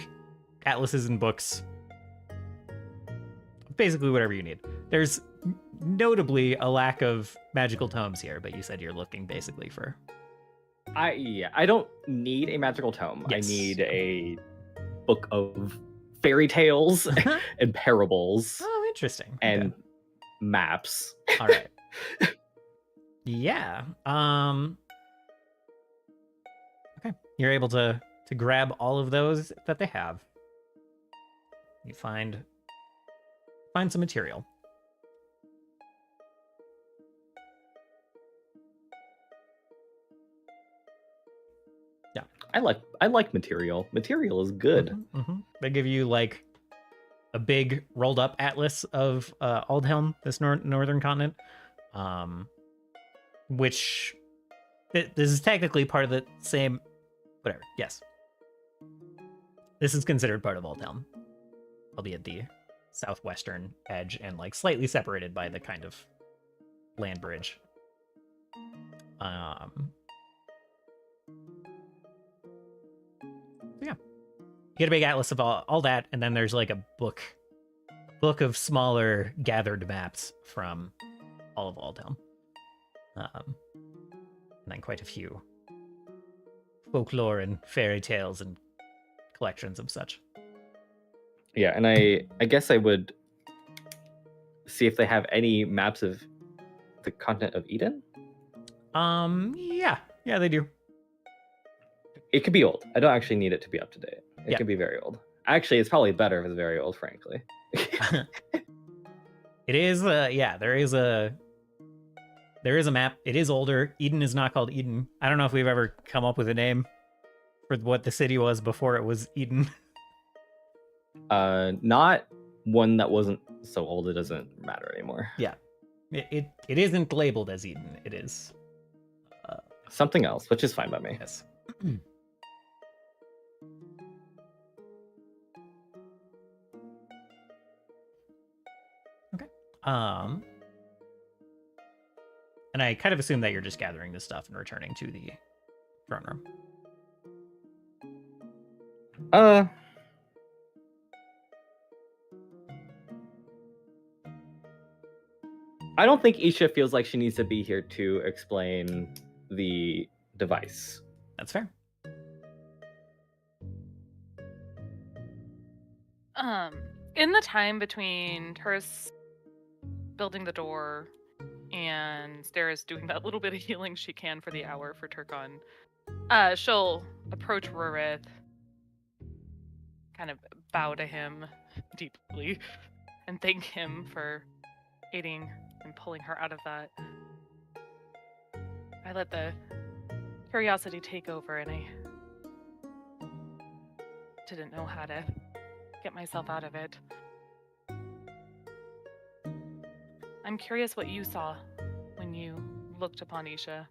atlases and books. Basically whatever you need. There's notably a lack of magical tomes here, but you said you're looking basically for... I don't need a magical tome. Yes. I need a book of fairy tales and parables Oh, interesting. and Okay. maps. All right. Yeah. Okay. You're able to grab all of those that they have. You find some material. I like material. Material is good. Mhm. They give you like a big rolled up atlas of Aldhelm, this northern continent, which this is technically part of the same. Whatever. Yes, this is considered part of Aldhelm, albeit the southwestern edge and like slightly separated by the kind of land bridge. Yeah. You get a big atlas of all that, and then there's like a book of smaller gathered maps from all of Aldhelm. And then quite a few folklore and fairy tales and collections of such. Yeah, and I guess I would see if they have any maps of the continent of Eden. Yeah, they do. It could be old. I don't actually need it to be up to date. It Yeah. could be very old. Actually, it's probably better if it's very old, frankly. It is. There is a map. It is older. Eden is not called Eden. I don't know if we've ever come up with a name for what the city was before it was Eden. Not one that wasn't so old it doesn't matter anymore. Yeah, it isn't labeled as Eden. It is Something else, which is fine by me. yes. Okay. And I kind of assume that you're just gathering this stuff and returning to the throne room. I don't think Isha feels like she needs to be here to explain the device. That's fair. In the time between Turris building the door and Steris doing that little bit of healing she can for the hour for Turkon, she'll approach Rurath, kind of bow to him deeply, and thank him for aiding and pulling her out of that. I let the curiosity take over, and I didn't know how to get myself out of it. I'm curious what you saw when you looked upon Isha.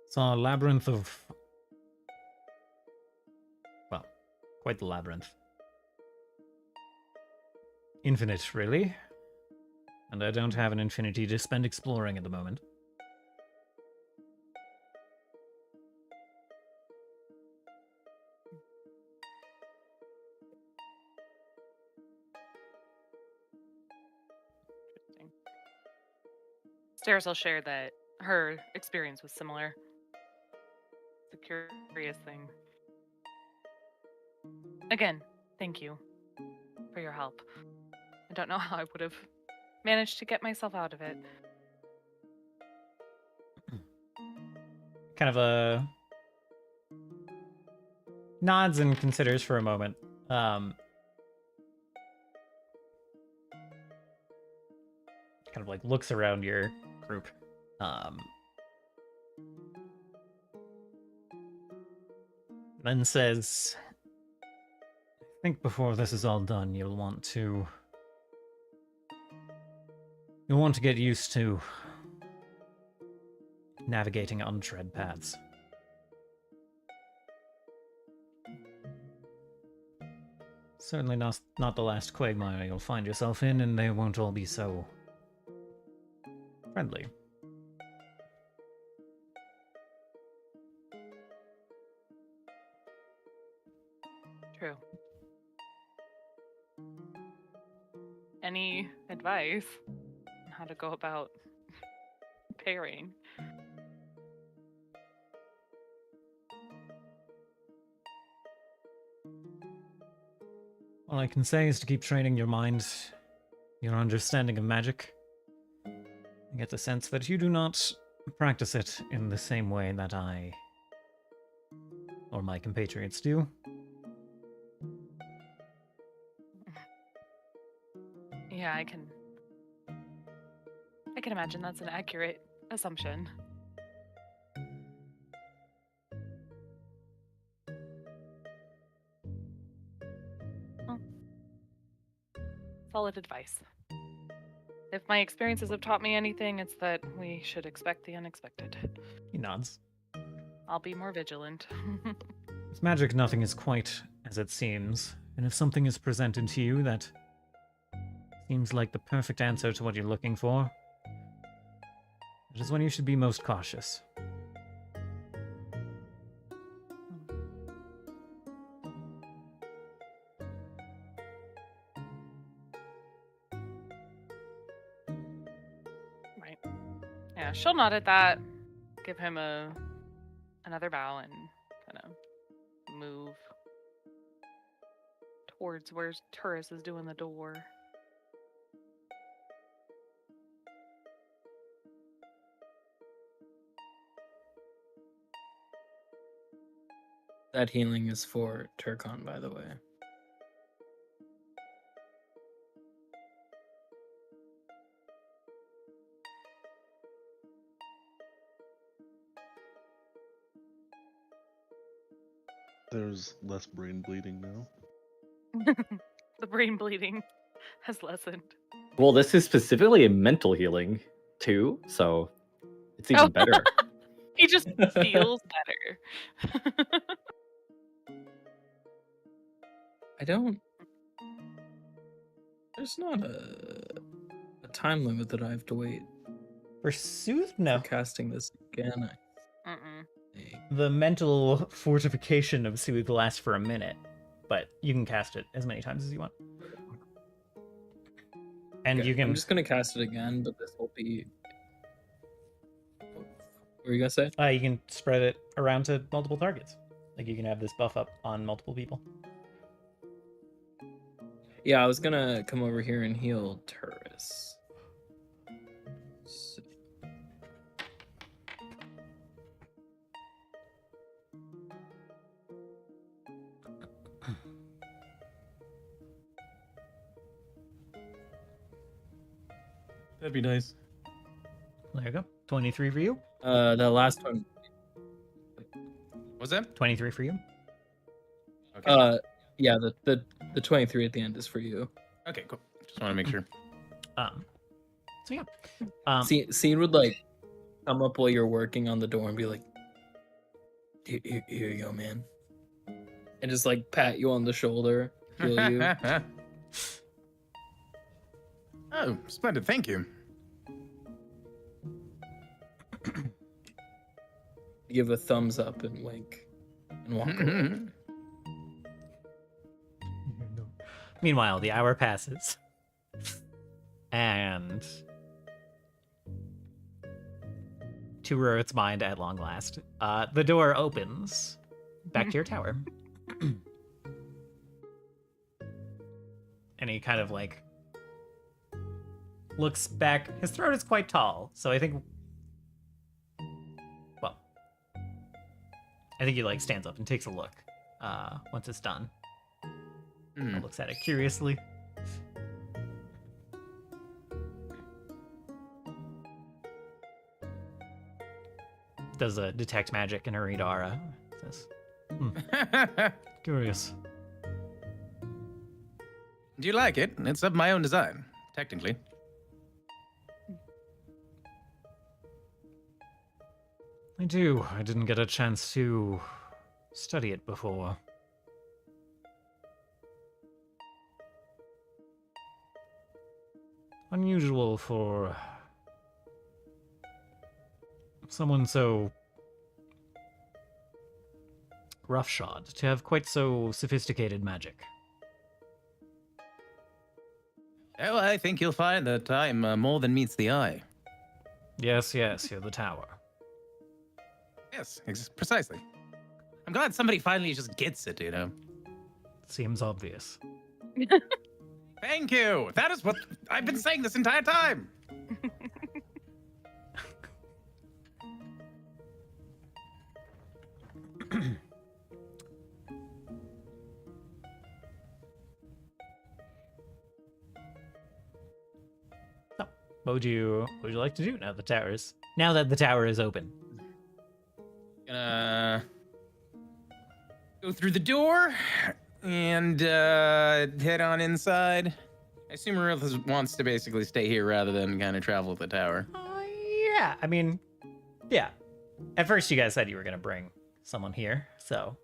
Saw a labyrinth of... well, quite the labyrinth. Infinite, really. And I don't have an infinity to spend exploring at the moment. Interesting. Steris will share that her experience was similar. It's a curious thing. Again, thank you for your help. I don't know how I would have managed to get myself out of it. Kind of nods and considers for a moment. Kind of like looks around your group. Then says, I think before this is all done, you'll want to get used to navigating untread paths. Certainly not the last quagmire you'll find yourself in, and they won't all be so friendly. True. Any advice on how to go about pairing? All I can say is to keep training your mind, your understanding of magic. I get the sense that you do not practice it in the same way that I or my compatriots do. Yeah, I can imagine that's an accurate assumption. Well, solid advice. If my experiences have taught me anything, it's that we should expect the unexpected. He nods. I'll be more vigilant. With magic, nothing is quite as it seems, and if something is presented to you that seems like the perfect answer to what you're looking for, that is when you should be most cautious. Yeah, she'll nod at that, give him another bow, and kind of move towards where Turris is doing the door. That healing is for Turkon, by the way. There's less brain bleeding now. The brain bleeding has lessened. Well, this is specifically a mental healing too, so it's even better. He just feels better. I don't. There's not a time limit that I have to wait For Soothe, no. for casting this again. Mm-mm. The mental fortification of Soothe lasts for a minute, but you can cast it as many times as you want. And Okay, you can. I'm just gonna cast it again, but this will be. What were you gonna say? You can spread it around to multiple targets. Like you can have this buff up on multiple people. Yeah, I was gonna come over here and heal Turris. So- That'd be nice. There you go. 23 for you. The last one. What's that? 23 for you. Okay. Yeah, the 23 at the end is for you. Okay, cool. Just want to make sure. So yeah. Scene would like come up while you're working on the door and be like, here you go, man. And just like pat you on the shoulder, heal you. Oh, splendid. Thank you. Give a thumbs up and wink and walk away. Meanwhile, the hour passes. And to Rurath's mind at long last, the door opens back to your tower. And he kind of like looks back. His throat is quite tall, so I think he like stands up and takes a look once it's done. Mm. Looks at it curiously. Does a detect magic and a read aura. Says, curious. Do you like it? It's of my own design, technically. I do. I didn't get a chance to study it before. Unusual for someone so roughshod to have quite so sophisticated magic. Well, I think you'll find that I'm more than meets the eye. Yes, you're the tower. Yes, precisely. I'm glad somebody finally just gets it, you know. Seems obvious. Thank you. That is what I've been saying this entire time. So, what would you like to do now that the tower is open? Gonna go through the door and head on inside. I assume Rurath wants to basically stay here rather than kind of travel to the tower. Yeah, I mean, yeah. At first, you guys said you were gonna bring someone here, so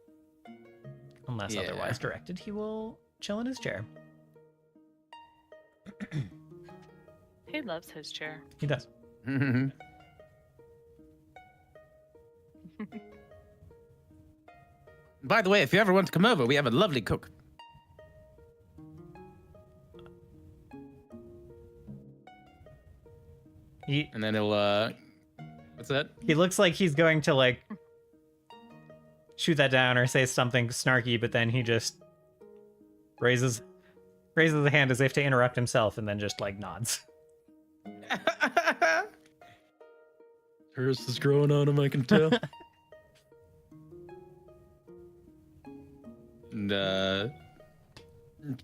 unless Yeah. otherwise directed, he will chill in his chair. He loves his chair. He does. By the way, if you ever want to come over, we have a lovely cook. He And then he'll What's that? He looks like he's going to like shoot that down or say something snarky, but then he just raises the hand as if to interrupt himself, and then just like nods. Curse is growing on him, I can tell. And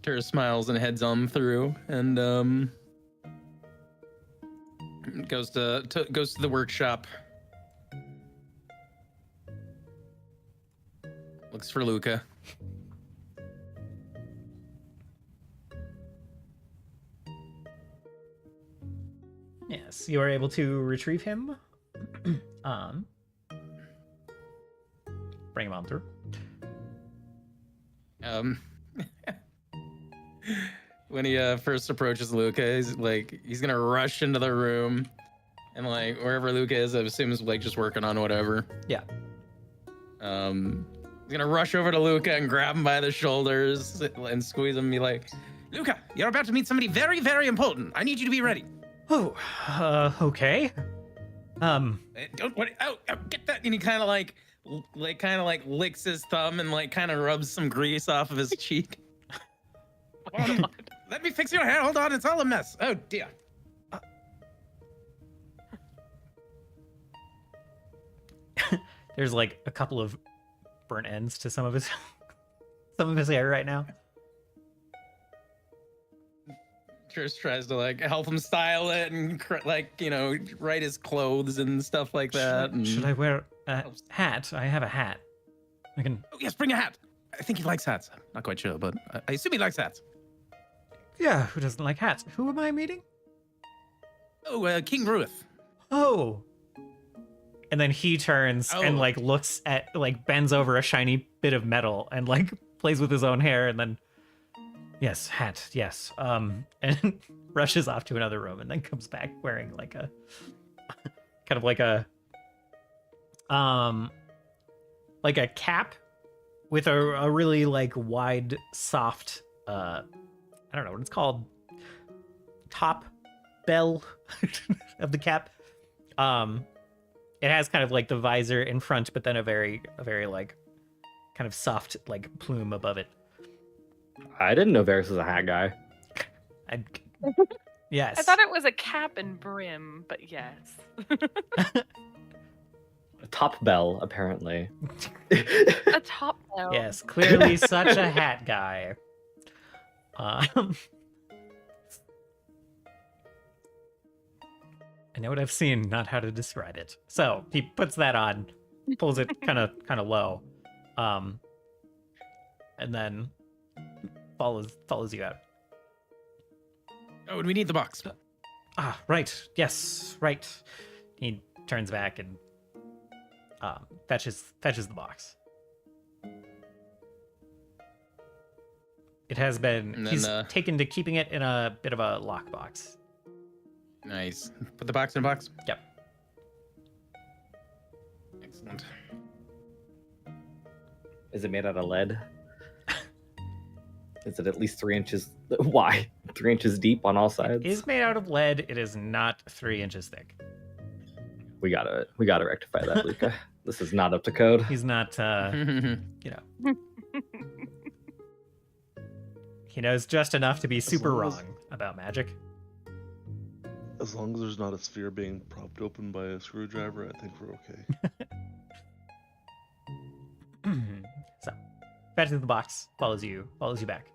Tara smiles and heads on through, and goes to the workshop. Looks for Luca. Yes, you are able to retrieve him. Bring him on through. When he first approaches Luca, he's gonna rush into the room, and like wherever Luca is, I assume is like just working on whatever. Yeah. He's gonna rush over to Luca and grab him by the shoulders and squeeze him and be like, Luca, you're about to meet somebody very, very important. I need you to be ready. Oh, okay. Don't worry. Oh, get that. And he kind of like licks his thumb and like kind of rubs some grease off of his cheek. Let me fix your hair. Hold on, it's all a mess. Oh dear. There's like a couple of burnt ends to some of his hair right now. Trish tries to like help him style it and write his clothes and stuff like that. Should I wear a hat? I have a hat. I can. Oh yes, bring a hat. I think he likes hats. I'm not quite sure, but I assume he likes hats. Yeah, who doesn't like hats? Who am I meeting? Oh, King Rurath. Oh. And then he turns and like looks at like bends over a shiny bit of metal and like plays with his own hair and then yes, hat, yes. And rushes off to another room and then comes back wearing like a kind of like a cap with a really like wide, soft I don't know what it's called, top bell of the cap. It has kind of like the visor in front, but then a very like kind of soft like plume above it. I didn't know Varys was a hat guy. Yes. I thought it was a cap and brim, but yes. A top bell, apparently. A top bell. Yes, clearly such a hat guy. I know what I've seen, not how to describe it. So he puts that on, pulls it kind of low, and then follows you out. Oh, and we need the box. Ah, right. Yes, right. He turns back and fetches the box. It has been. And then, he's taken to keeping it in a bit of a lockbox. Nice. Put the box in a box. Yep. Excellent. Is it made out of lead? Is it at least 3 inches wide, 3 inches deep on all sides? It is made out of lead. It is not 3 inches thick. We gotta rectify that, Luca. This is not up to code. He's not, he knows just enough to be super long as- wrong about magic. As long as there's not a sphere being propped open by a screwdriver, I think we're okay. So, fetches the box, follows you back.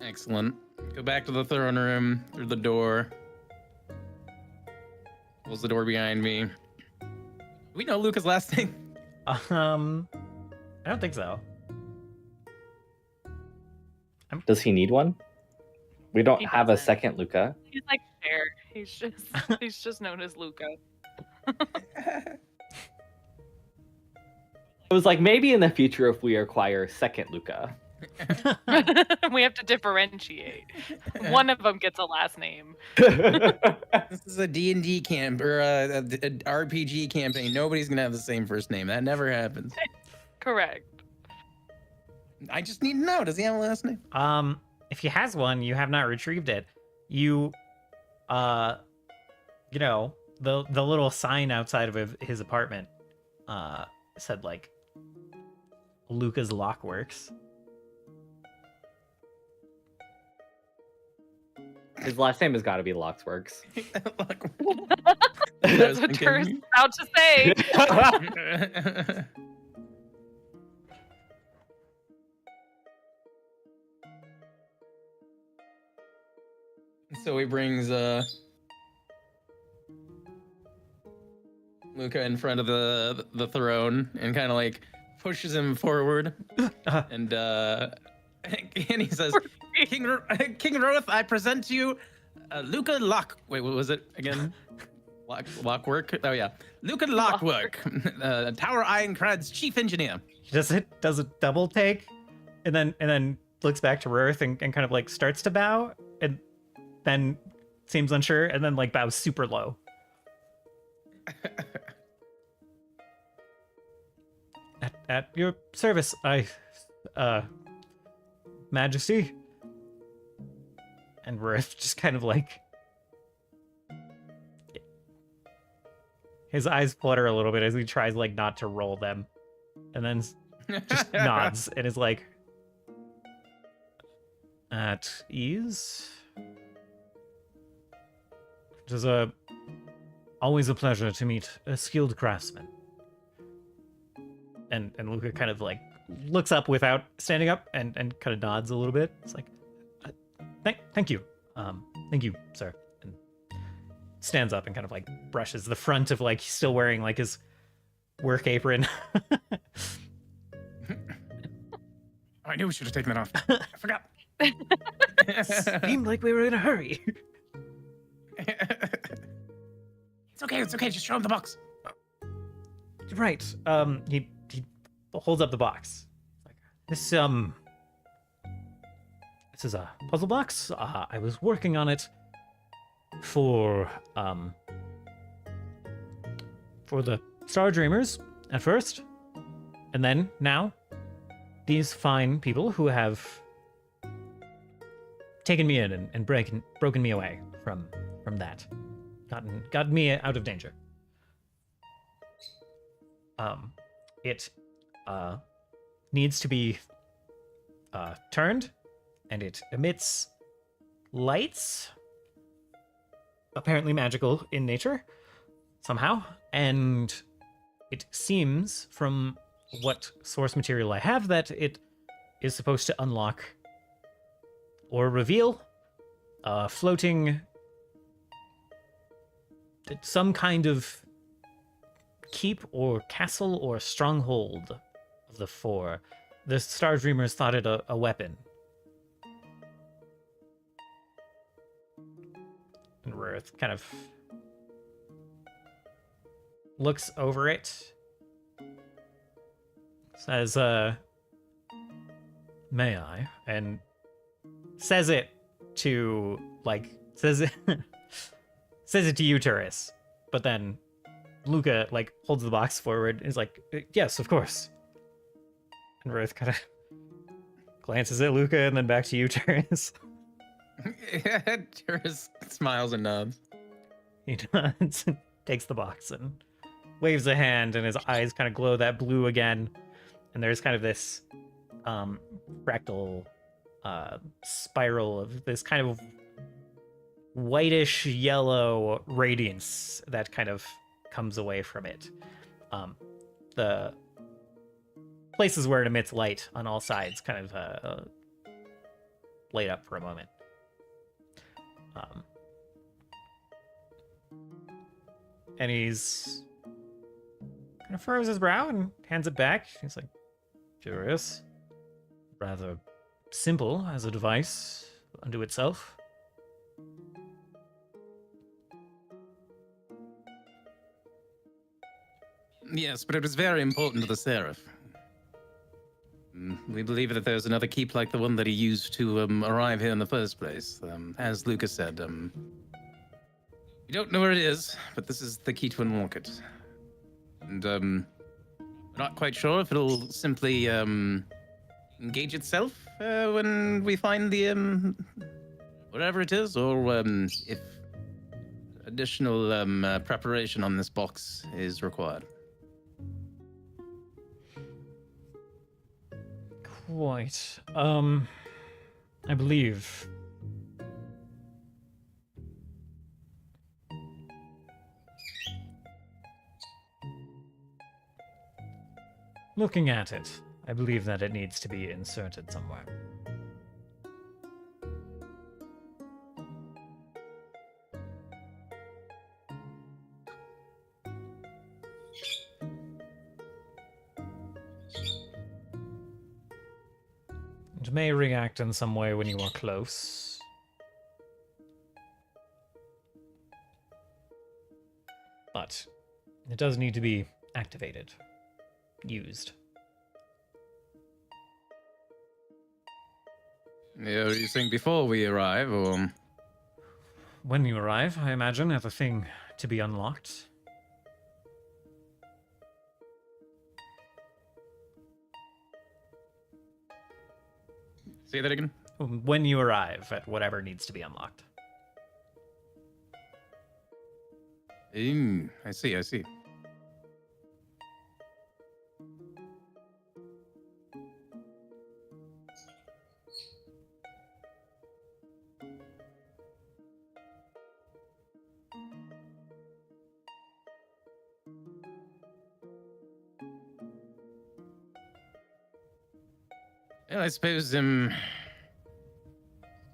Excellent. Go back to the throne room through the door. Close the door behind me. Do we know Luca's last name? I don't think so. Does he need one? We don't He have a doesn't. second Luca. He's like there. He's just known as Luca. I was like, maybe in the future if we acquire second Luca. We have to differentiate. One of them gets a last name. This is a D&D camp or a RPG campaign. Nobody's gonna have the same first name. That never happens. Correct. I just need to know. Does he have a last name? If he has one, you have not retrieved it. You, the little sign outside of his apartment said like Luca's Lock Works. His last name has got to be Locksworks. That's what Tur's about to say. So he brings Luca in front of the throne and kind of like pushes him forward, and he says, King Rurath, I present to you Luca Lock. Wait, what was it again? Lockwork. Oh yeah, Luca Lockwork, Tower Ironclad's chief engineer. He does a double take, and then looks back to Rurath and kind of like starts to bow, and then seems unsure, and then like bows super low. At your service, Majesty. And Rurath just kind of like, his eyes flutter a little bit as he tries like not to roll them, and then just nods and is like, at ease. It is always a pleasure to meet a skilled craftsman. And Luca kind of like looks up without standing up and kind of nods a little bit. It's like, thank you. Thank you, sir. And stands up and kind of like brushes the front of like, he's still wearing like his work apron. I knew we should have taken that off. I forgot. Seemed like we were in a hurry. It's okay. Just show him the box. Right. He holds up the box. Like, this is a puzzle box. I was working on it for the Star Dreamers at first, and then now these fine people who have taken me in and broken me away from that, gotten me out of danger. It needs to be turned, and it emits lights, apparently magical in nature, somehow, and it seems from what source material I have that it is supposed to unlock or reveal floating some kind of keep or castle or stronghold of the four. The Star Dreamers thought it a weapon. And Rurath kind of looks over it, says, may I? And says it to, like, says it to you, Turris. But then Luca, like, holds the box forward and is like, yes, of course. And Rurath kind of glances at Luca and then back to you, Turris. Turris smiles and nods. He nods and takes the box and waves a hand, and his eyes kind of glow that blue again. And there's kind of this fractal spiral of this kind of whitish yellow radiance that kind of comes away from it. The places where it emits light on all sides kind of light up for a moment. And he's kind of furrows his brow and hands it back. He's like, curious. Rather simple as a device unto itself. Yes, but it was very important to the Seraph. We believe that there's another keep like the one that he used to arrive here in the first place. As Lucas said, we don't know where it is, but this is the key to unlock it. And we're not quite sure if it'll simply engage itself when we find the whatever it is, or if additional preparation on this box is required. Quite. I believe. Looking at it, I believe that it needs to be inserted somewhere. It may react in some way when you are close. But it does need to be activated, used. Yeah, were you saying before we arrive, or? When you arrive, I imagine, at the thing to be unlocked. Say that again? When you arrive at whatever needs to be unlocked. I see. Well, I suppose we're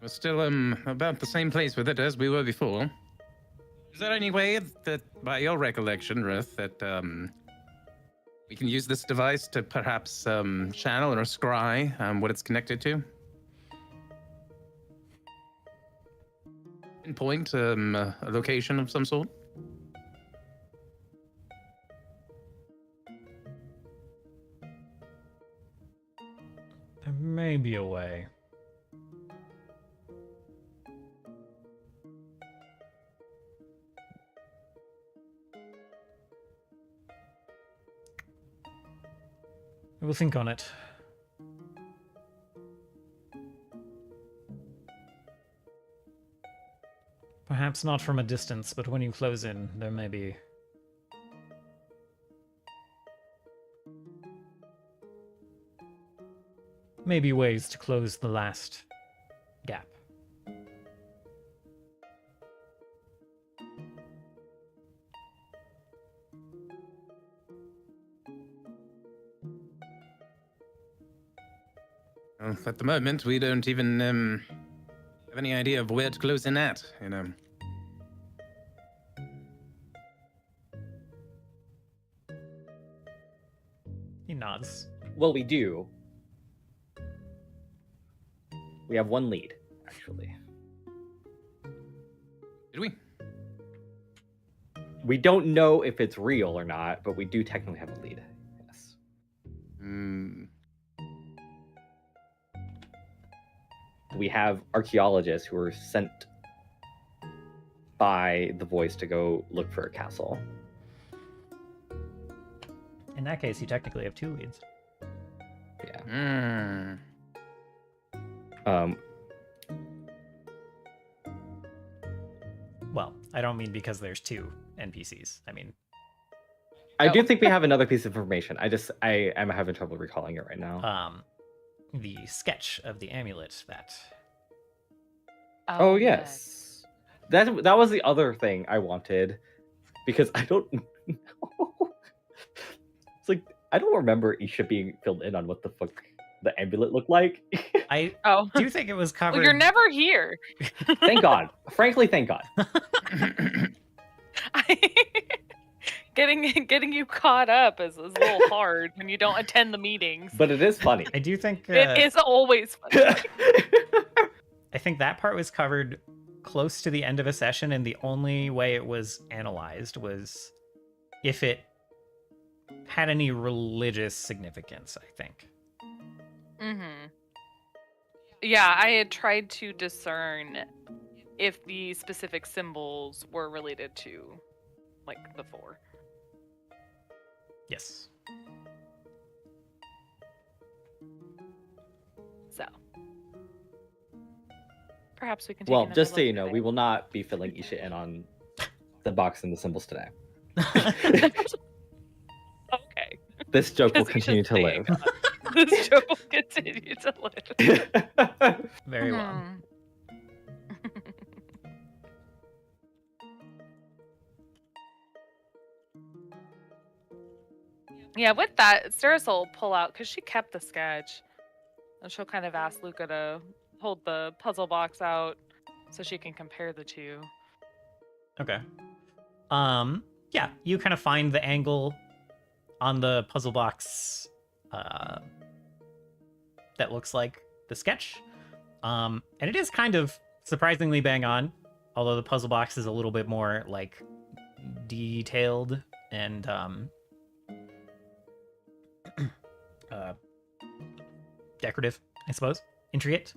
still about the same place with it as we were before. Is there any way that, by your recollection, Ruth, that we can use this device to perhaps channel or scry what it's connected to? Pinpoint a location of some sort? There may be a way. We'll think on it. Perhaps not from a distance, but when you close in, there may be... maybe ways to close the last gap. Well, at the moment, we don't even have any idea of where to close in at, you know. He nods. Well, we do. We have one lead, actually. Did we? We don't know if it's real or not, but we do technically have a lead. Yes. We have archaeologists who were sent by the voice to go look for a castle. In that case, you technically have two leads. Yeah. Well, I don't mean because there's two NPCs. I mean... I do think we have another piece of information. I am having trouble recalling it right now. The sketch of the amulet that... Oh yes. That was the other thing I wanted, because I don't know. It's like, I don't remember Isha being filled in on what the fuck the amulet looked like. I Oh. do think it was covered... Well, you're never here. Thank God. Frankly, thank God. Getting you caught up is a little hard when you don't attend the meetings. But it is funny. I do think... It is always funny. I think that part was covered close to the end of a session, and the only way it was analyzed was if it had any religious significance, I think. Mm-hmm. Yeah, I had tried to discern if the specific symbols were related to, like, the four. Yes. So. Perhaps we can take Well, another just so look you know, at we it. will not be filling Isha in on the box and the symbols today. Okay. This joke will Because continue he's to just live. This joke will continue to live. Very well. Hmm. Yeah, with that, Cirrus will pull out because she kept the sketch, and she'll kind of ask Luca to hold the puzzle box out so she can compare the two. Okay. Yeah, you kind of find the angle on the puzzle box that looks like the sketch. And it is kind of surprisingly bang on, although the puzzle box is a little bit more like detailed and decorative, I suppose. Intricate.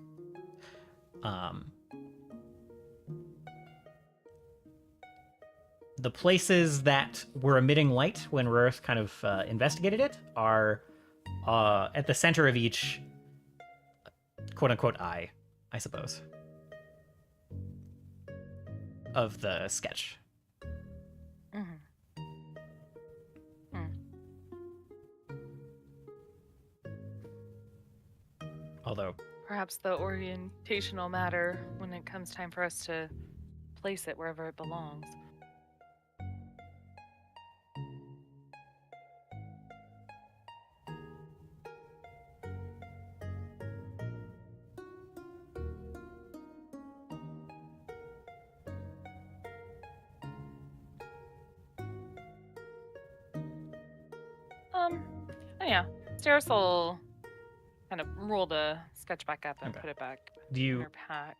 The places that were emitting light when Rurath kind of investigated it are at the center of each quote-unquote eye, I suppose, of the sketch. Mhm. Although, Perhaps the orientational matter when it comes time for us to place it wherever it belongs. Oh yeah. Sarah will kind of roll the sketch back up and Okay. put it back do in you her pack.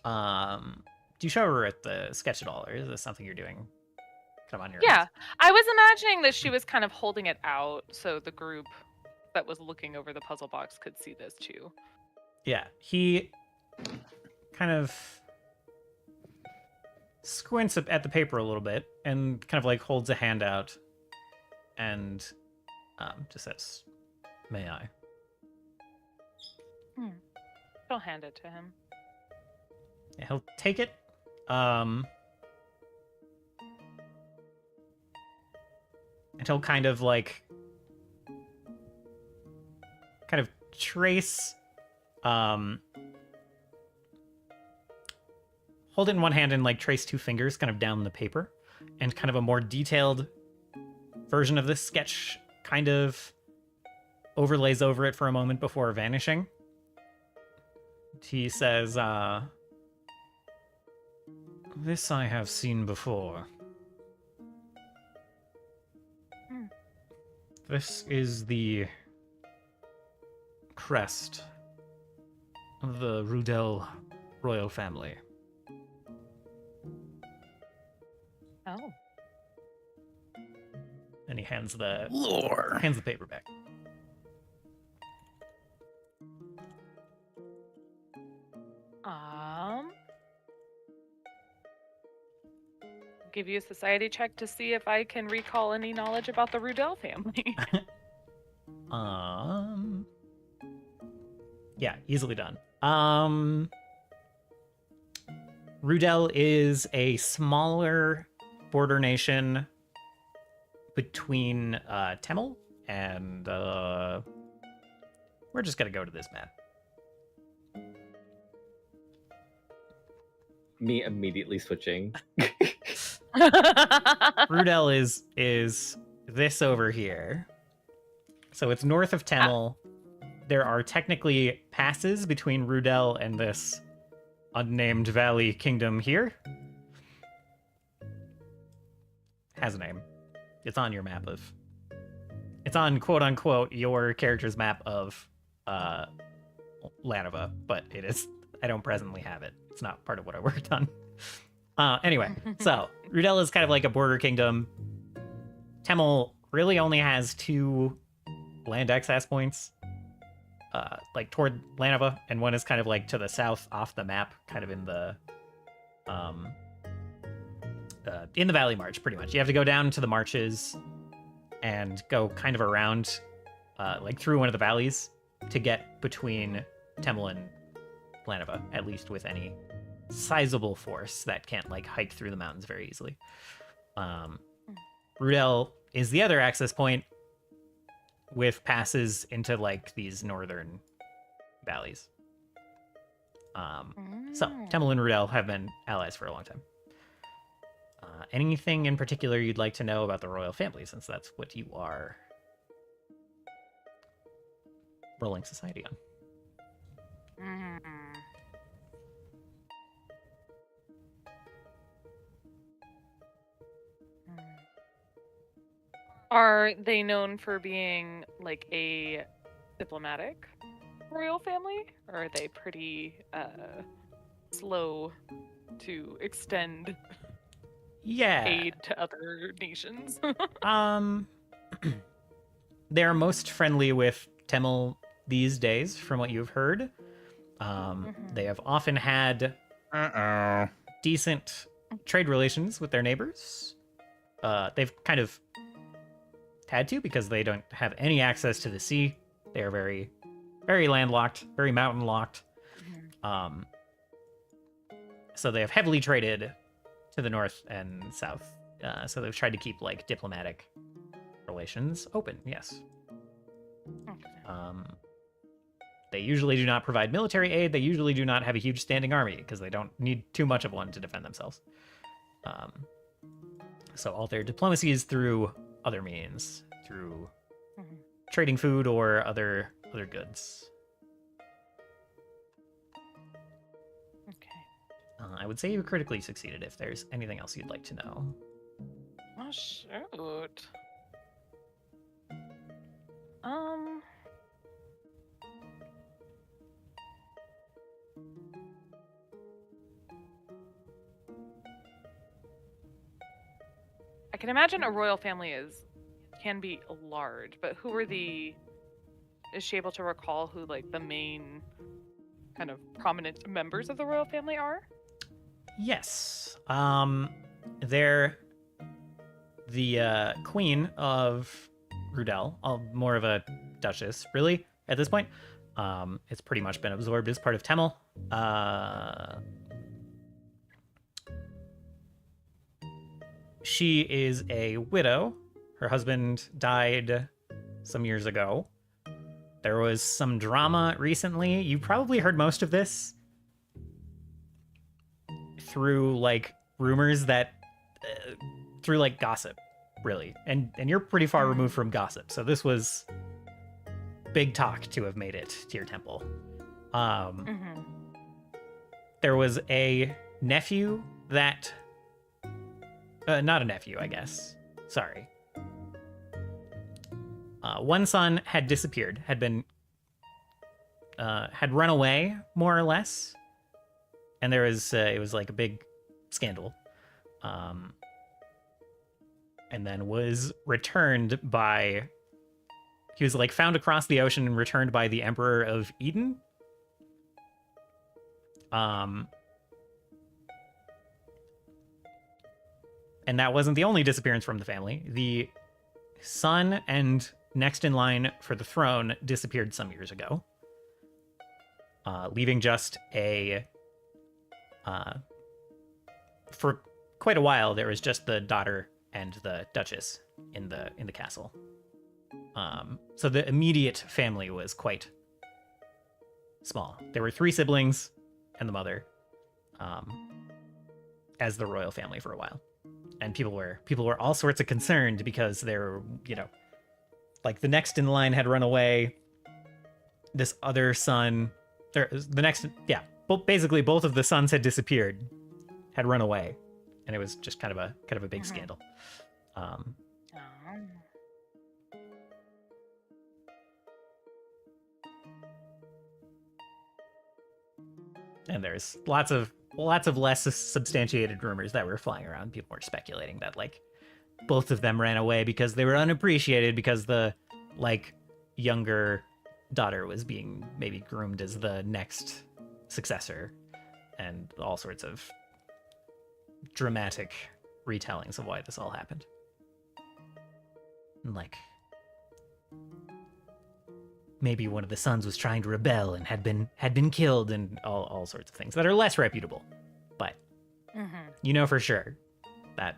do you show Rurath the sketch at all, or is this something you're doing kind of on your Yeah, own? I was imagining that she was kind of holding it out so the group that was looking over the puzzle box could see this too. Yeah, he kind of squints up at the paper a little bit and kind of like holds a hand out and just says, "May I?" She'll hand it to him. Yeah, he'll take it. And he'll kind of like trace hold it in one hand and like trace two fingers kind of down the paper, and kind of a more detailed version of this sketch kind of overlays over it for a moment before vanishing. He says, "This I have seen before. This is the crest of the Rudel royal family." Oh. And he hands the Lore. paper back. Give you a society check to see if I can recall any knowledge about the Rudel family. Yeah, easily done. Rudel is a smaller border nation between Temel and we're just gonna go to this map. Me immediately switching. Rudel is this over here. So it's north of Temel. There are technically passes between Rudel and this unnamed valley kingdom here. Has a name. It's on your map of... It's on, quote-unquote, your character's map of Lanova, but it is... I don't presently have it. It's not part of what I worked on. Anyway, so Rudel is kind of like a border kingdom. Temel really only has 2 land access points, like toward Lanova, and one is kind of like to the south off the map, kind of in the Valley March, pretty much. You have to go down to the marches and go kind of around, like through one of the valleys to get between Temel and Lanova, at least with any sizable force that can't like hike through the mountains very easily. Rudel is the other access point with passes into like these northern valleys. So Temel and Rudel have been allies for a long time. Anything in particular you'd like to know about the royal family, since that's what you are rolling society on? Are they known for being like a diplomatic royal family, or are they pretty slow to extend Yeah. aid to other nations? They're most friendly with Temel these days, from what you've heard. They have often had decent trade relations with their neighbors. They've kind of had to, because they don't have any access to the sea. They are very, very landlocked, very mountain locked. So they have heavily traded to the north and south. So they've tried to keep like diplomatic relations open. Yes. They usually do not provide military aid. They usually do not have a huge standing army, because they don't need too much of one to defend themselves. So all their diplomacy is through other means, through trading food or other goods. Okay. I would say you critically succeeded. If there's anything else you'd like to know. Oh shoot. I can imagine a royal family can be large, but who are is she able to recall who like the main kind of prominent members of the royal family are? Yes. They're the queen of Rudel, more of a duchess, really, at this point. It's pretty much been absorbed as part of Temel. She is a widow. Her husband died some years ago. There was some drama recently. You probably heard most of this through like rumors that through like gossip, really. And you're pretty far removed from gossip. So this was big talk to have made it to your temple. There was a nephew that not a nephew, I guess. Sorry. One son had disappeared, had run away, more or less. And there was, it was like a big scandal. And then was returned by, he was like found across the ocean and returned by the Emperor of Eden. And that wasn't the only disappearance from the family. The son and next in line for the throne disappeared some years ago, leaving just for quite a while, there was just the daughter and the duchess in the castle. So the immediate family was quite small. There were 3 siblings and the mother, as the royal family for a while. And people were all sorts of concerned because they're, like the next in line had run away. This other son, basically both of the sons had disappeared, had run away, and it was just kind of a big scandal. And there's lots of less substantiated rumors that were flying around. People were speculating that like both of them ran away because they were unappreciated, because the like younger daughter was being maybe groomed as the next successor, and all sorts of dramatic retellings of why this all happened. And like maybe one of the sons was trying to rebel and had been killed, and all sorts of things that are less reputable. You know for sure that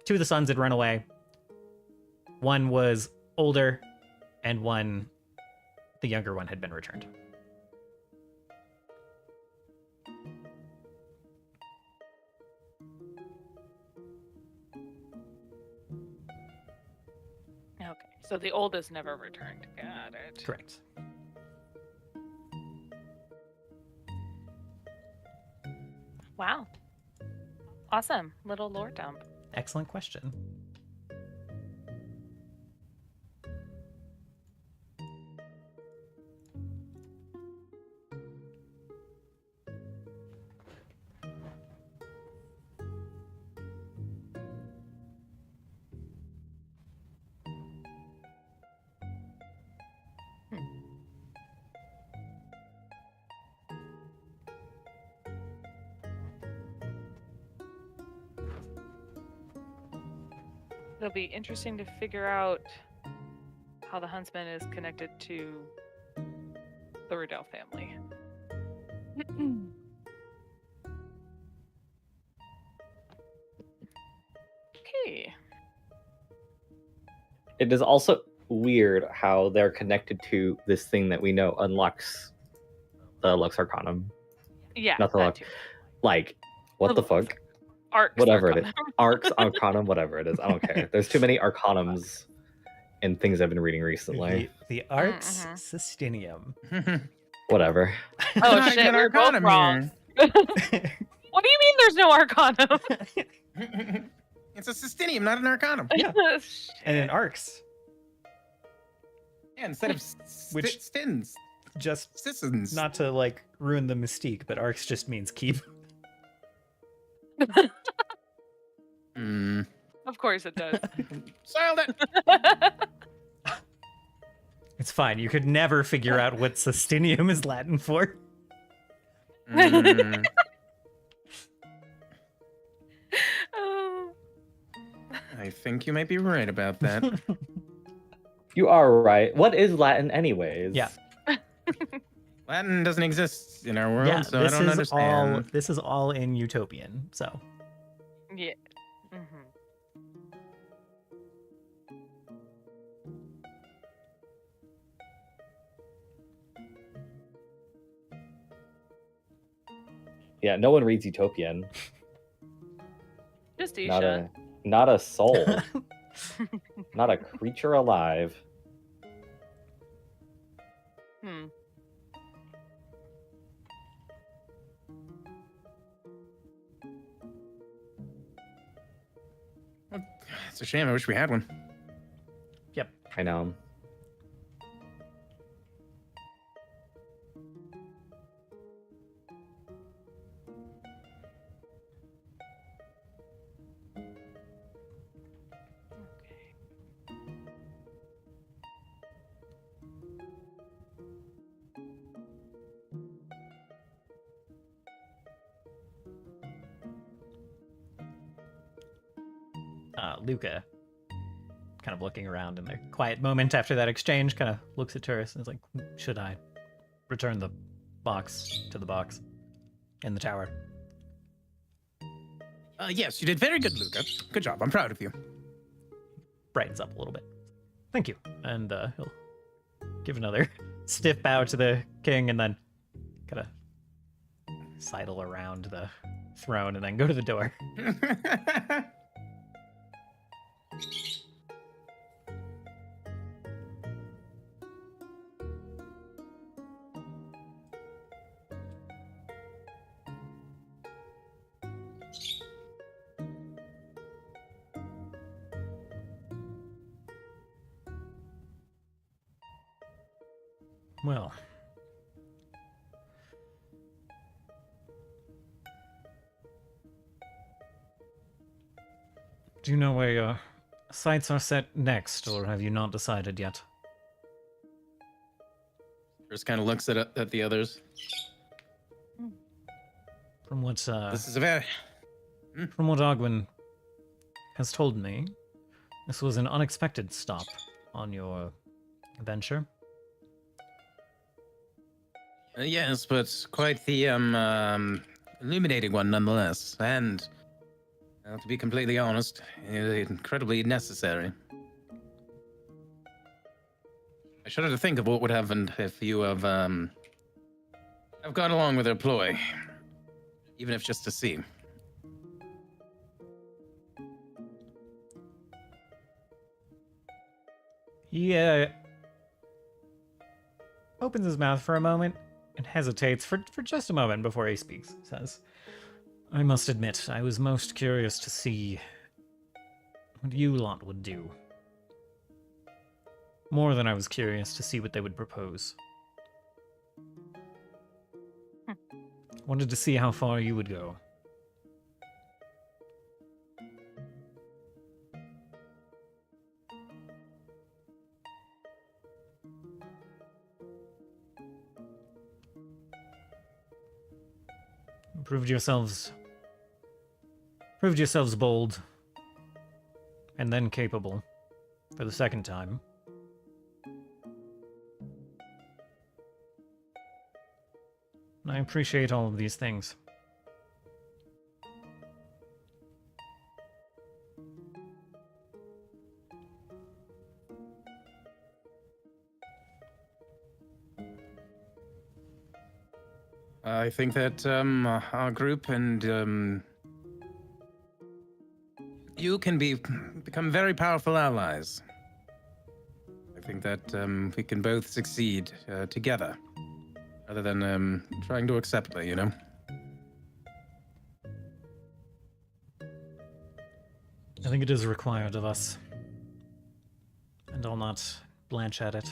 two of the sons had run away. One was older, and the younger one, had been returned. Okay, so the oldest never returned. Got it. Correct. Wow. Awesome. Little lore dump. Excellent question. It'll be interesting to figure out how the huntsman is connected to the Riddell family. Okay. It is also weird how they're connected to this thing that we know unlocks the Lux Arcanum. Yeah. Not the that luck. too. Like, what the The fuck? Arcs Whatever are it is. Arcs, Arcanum, whatever it is. I don't care. There's too many Arcanums in things I've been reading recently. The Arx Systinium. Whatever. Oh Not shit, even we're both Arcanum wrong. What do you mean there's no Arcanum? here. It's a Systinium, not an Arcanum. Yeah. Shit. And an Arx, Yeah, instead of Which- stins, just citizens. not to like ruin the mystique, but Arx just means keep. Of course it does. Soiled it. It's fine. You could never figure out what Systinium is Latin for. Mm. Oh. I think you might be right about that. You are right. What is Latin, anyways? Yeah. Latin doesn't exist in our world, Yeah, so I this don't is understand. all. This is all in Utopian. So Yeah. Yeah, no one reads Utopian. Just Not Isha. not a soul. Not a creature alive. Hmm. It's a shame. I wish we had one. I know. Luca, kind of looking around in the quiet moment after that exchange, kind of looks at Turris and is like, "Should I return the box to the box in the tower?" Yes, you did very good, Luca. Good job. I'm proud of you. Brightens up a little bit. Thank you. And he'll give another stiff bow to the king and then kind of sidle around the throne and then go to the door. Well, do you know where your sights are set next, or have you not decided yet? Just kind of looks at the others. From what This is a very... from what Ogwin has told me, this was an unexpected stop on your venture. Yes, but quite the illuminating one nonetheless. And, to be completely honest, incredibly necessary. I shudder to think of what would have happened if you have gone along with their ploy, even if just to see. He opens his mouth for a moment and hesitates for just a moment before he speaks. Says, I must admit, I was most curious to see what you lot would do. More than I was curious to see what they would propose. Wanted to see how far you would go. Proved yourselves bold, and then capable, for the second time. And I appreciate all of these things. I think that our group and you can become very powerful allies. I think that we can both succeed together, rather than trying to accept it, you know? I think it is required of us. And I'll not blanch at it.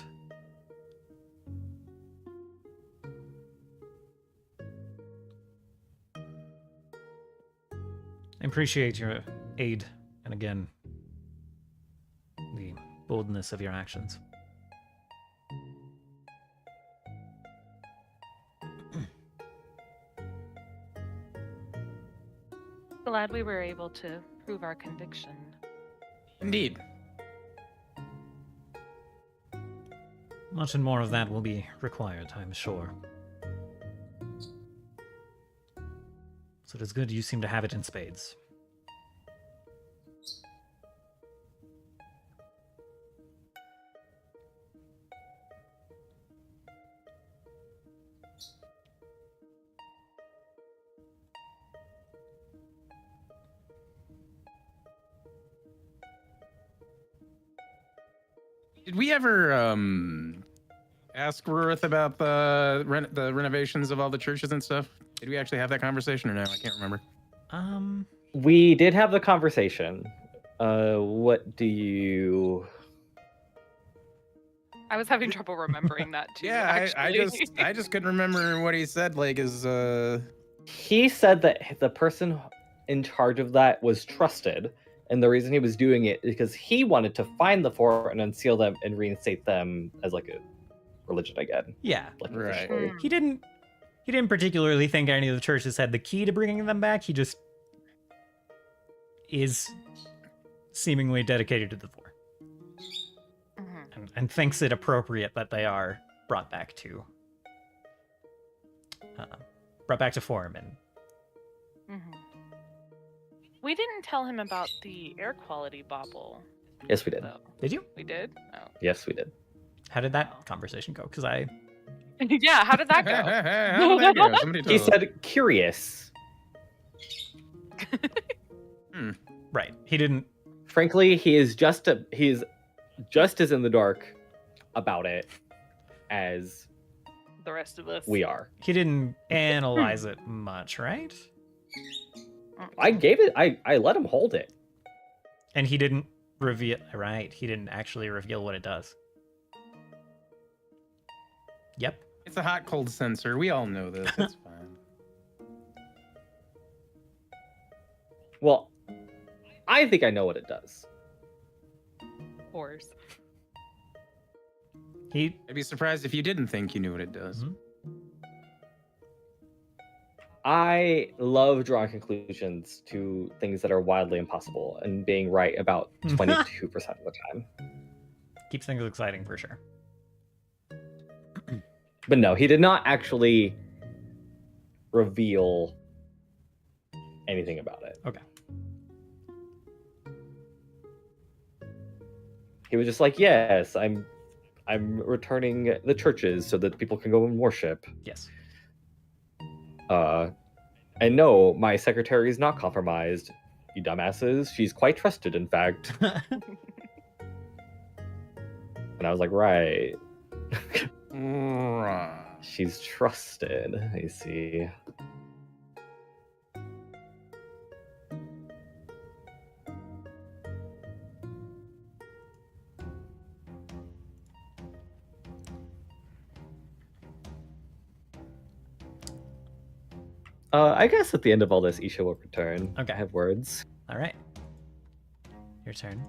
I appreciate your aid, and again, the boldness of your actions. Glad we were able to prove our conviction. Indeed. Much and more of that will be required, I'm sure. So it is good you seem to have it in spades. Did we ever ask Rurath about the renovations of all the churches and stuff? Did we actually have that conversation or no? I can't remember. We did have the conversation. What do you... I was having trouble remembering that too. Yeah, I actually. I just couldn't remember what he said. Like, He said that the person in charge of that was trusted, and the reason he was doing it is because he wanted to find the four and unseal them and reinstate them as like a religion again. Yeah. Like Right. officially. He didn't particularly think any of the churches had the key to bringing them back. He just is seemingly dedicated to the four. Mhm. And thinks it appropriate that they are brought back to form. And Mhm. We didn't tell him about the air quality bobble, Yes, we did. though. did you? We did? Oh. Yes, we did. How did that conversation go? Because I Yeah, how did that go? How did that go? Somebody He told us. said curious. right. He didn't. Frankly, he is just as in the dark about it as The rest of us. we are. He didn't analyze it much, right? I gave it. I let him hold it. And he didn't reveal. Right. He didn't actually reveal what it does. Yep. It's a hot cold sensor. We all know this. It's fine. Well, I think I know what it does. Of course. He. I'd be surprised if you didn't think you knew what it does. Mhm. I love drawing conclusions to things that are wildly impossible and being right about 22% of the time. Keeps things exciting for sure. But no, he did not actually reveal anything about it. Okay. He was just like, yes, I'm returning the churches so that people can go and worship. Yes. And no, my secretary is not compromised, you dumbasses. She's quite trusted, in fact. And I was like, right. She's trusted, I see. I guess at the end of all this, Isha will return. Okay. I have words. All right. Your turn.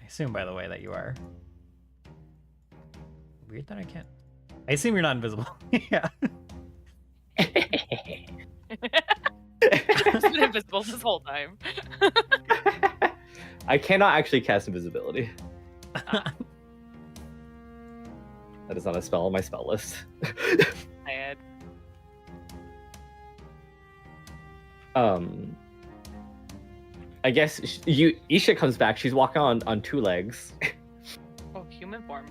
I assume, by the way, that you are. Weird that I can't. I assume you're not invisible. Yeah. I've been invisible this whole time. I cannot actually cast invisibility. That is not a spell on my spell list. Sad. I guess Isha comes back. She's walking on two legs. Oh, human form.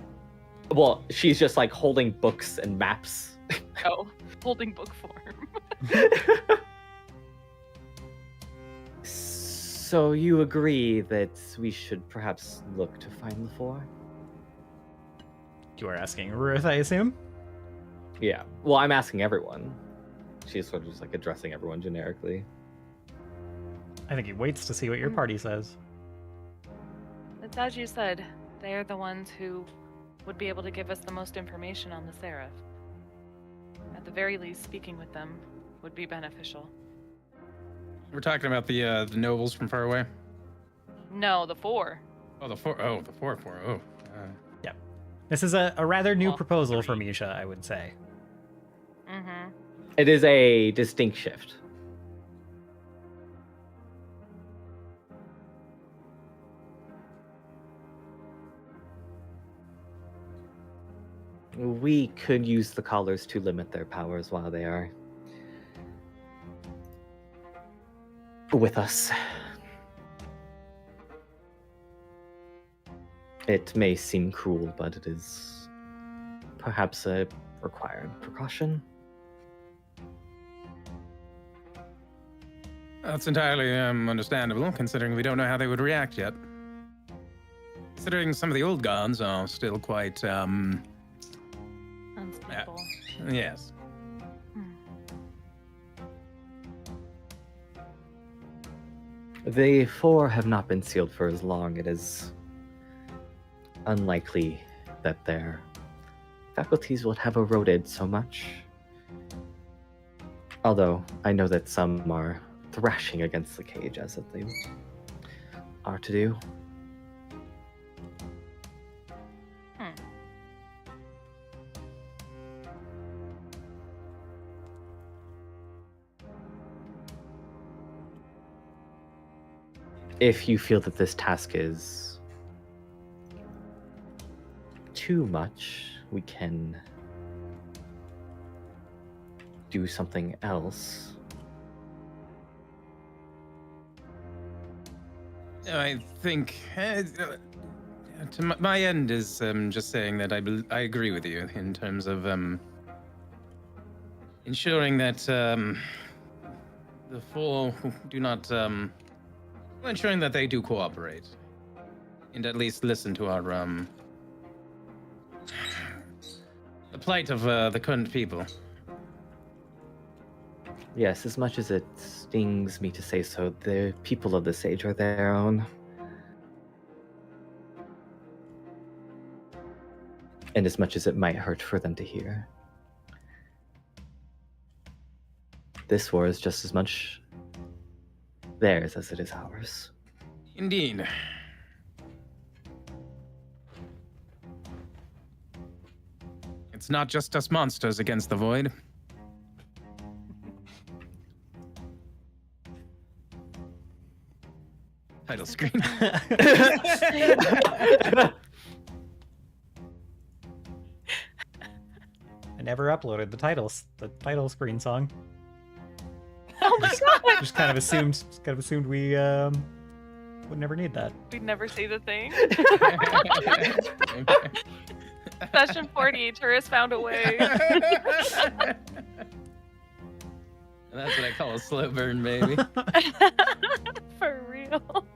Well, she's just like holding books and maps. Oh, holding book form. So you agree that we should perhaps look to find the four? You are asking Rurath, I assume? Yeah. Well, I'm asking everyone. She's sort of just like addressing everyone generically. I think he waits to see what your party says. It's as you said, they are the ones who would be able to give us the most information on the Seraph. At the very least, speaking with them would be beneficial. We're talking about the nobles from far away. No, the four. Oh, the four. Oh, the four. Oh. This is a rather new Well, proposal three. from Isha, I would say. Mm-hmm. It is a distinct shift. We could use the collars to limit their powers while they are with us. It may seem cruel, but it is perhaps a required precaution. That's entirely understandable, considering we don't know how they would react yet. Considering some of the old gods are still quite, Unstable. yes. The four have not been sealed for as long. It is unlikely that their faculties would have eroded so much. Although I know that some are thrashing against the cage as that they are to do. If you feel that this task is too much, we can do something else. I think to my end is just saying that I agree with you in terms of ensuring that the four do not ensuring that they do cooperate and at least listen to our the plight of the current people. Yes, as much as it stings me to say so, the people of this age are their own. And as much as it might hurt for them to hear, this war is just as much theirs as it is ours. Indeed. It's not just us monsters against the void. Title screen. I never uploaded the title screen song. Oh my god! Just kind of assumed we would never need that. We'd never say the thing. Session 40, tourist found a way. That's what I call a slow burn, baby. For real.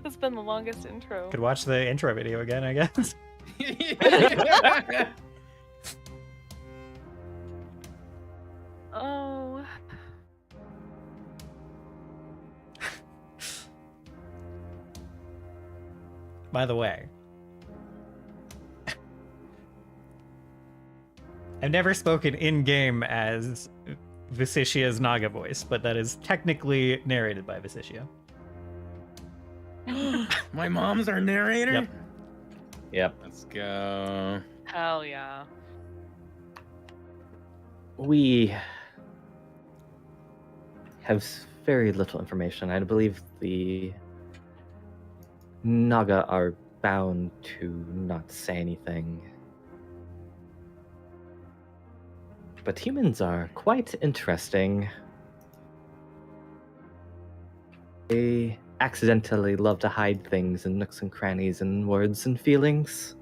It's been the longest intro. Could watch the intro video again, I guess. Oh. By the way, I've never spoken in-game as Visicia's Naga voice, but that is technically narrated by Visicia. My mom's our narrator? Yep. Yep. Let's go. Hell yeah. We have very little information. I believe the Naga are bound to not say anything. But humans are quite interesting. They accidentally love to hide things in nooks and crannies and words and feelings.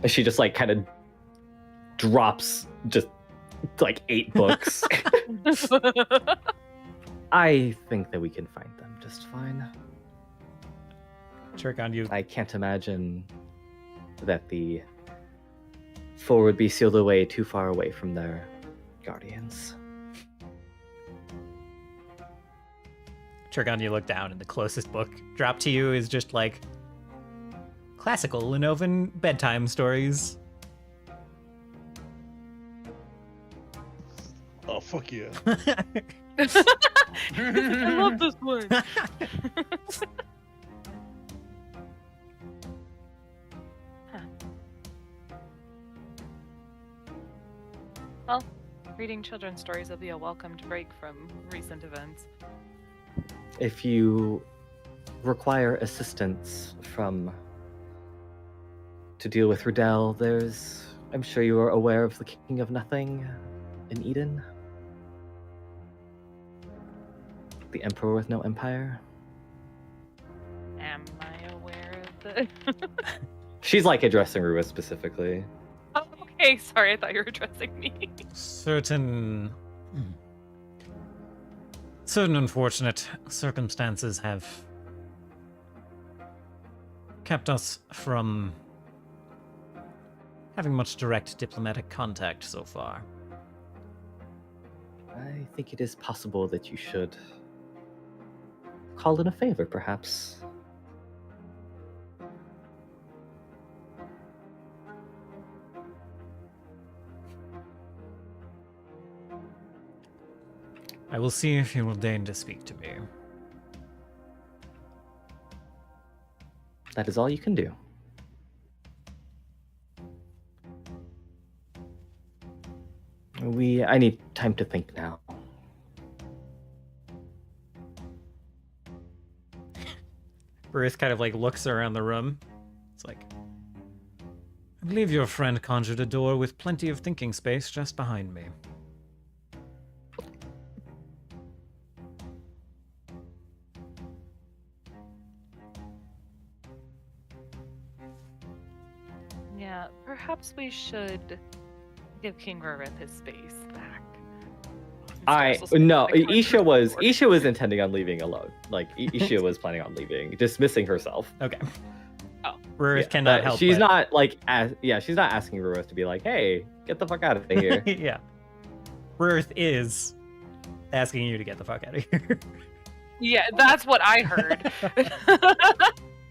And she just like kind of drops just like 8 books. I think that we can find them just fine. Trick on you. I can't imagine that the four would be sealed away too far away from their guardians. Trick on you look down, and the closest book dropped to you is just like classical Lenovan bedtime stories. Oh, fuck yeah. I love this one. Well, reading children's stories will be a welcomed break from recent events. If you require assistance to deal with Rudel, I'm sure you are aware of the King of Nothing in Eden. The Emperor with no empire. Am I aware of this? She's like addressing Rua specifically. Oh, okay, sorry, I thought you were addressing me. Certain unfortunate circumstances have kept us from having much direct diplomatic contact so far. I think it is possible that you should call in a favor, perhaps. I will see if he will deign to speak to me. That is all you can do. I need time to think now. Ruth kind of like looks around the room. It's like, I believe your friend conjured a door with plenty of thinking space just behind me. Yeah, perhaps we should give King Rurath his space back. Isha was intending on leaving alone. Like Isha was planning on leaving, dismissing herself. Okay. Oh. Ruth cannot help. She's but... not like she's not asking Ruth to be like, hey, get the fuck out of here. Yeah. Ruth is asking you to get the fuck out of here. Yeah, that's what I heard.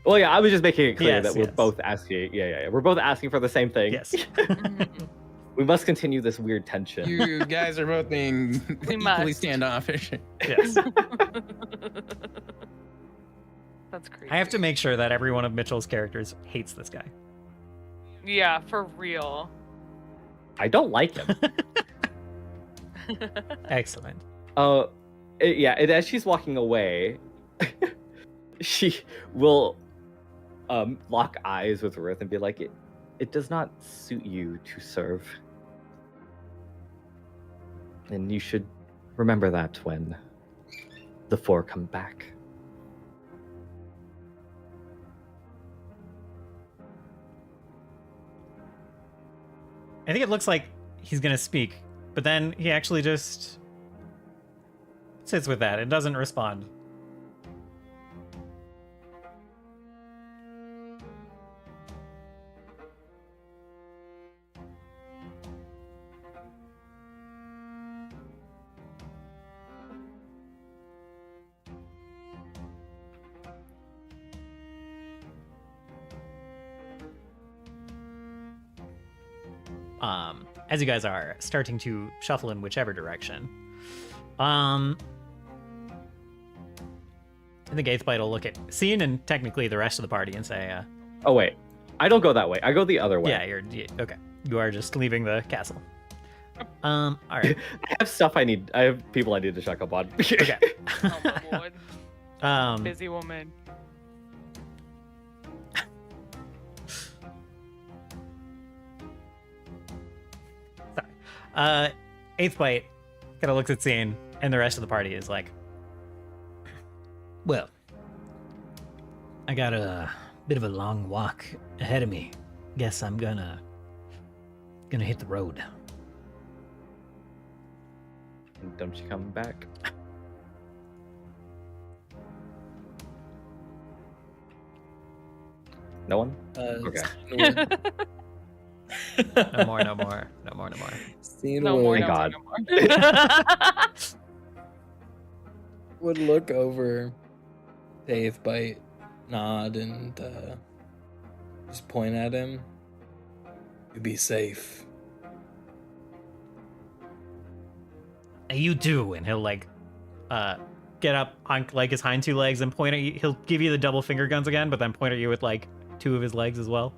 Well, yeah, I was just making it clear Yes, that we're yes. both asking. Yeah. We're both asking for the same thing. Yes. We must continue this weird tension. You guys are both being We equally must. standoffish. Yes. That's crazy. I have to make sure that every one of Mitchell's characters hates this guy. Yeah, for real. I don't like him. Excellent. As she's walking away, she will lock eyes with Ruth and be like, it does not suit you to serve. And you should Remember that when the four come back. I think it looks like he's gonna speak, but then he actually just sits with that and doesn't respond. As you guys are starting to shuffle in whichever direction, I think Eighth Bite will look at Scene and technically the rest of the party and say, Oh wait, I don't go that way. I go the other way. yeah, okay. You are just leaving the castle. All right. I have stuff I need. I have people I need to check up on. Okay. Oh my lord. Busy. Busy woman. Eighth Bite kind of looks at Scene, and the rest of the party is like, well, I got a bit of a long walk ahead of me. Guess I'm gonna hit the road. Don't you come back? No one? Okay. No more. Scene No more, would, no more, God. no more. would look over to Eighth Bite, nod, and just point at him. You be safe. Hey, you too, and he'll like get up on like his hind two legs and point at you. He'll give you the double finger guns again, but then point at you with like two of his legs as well.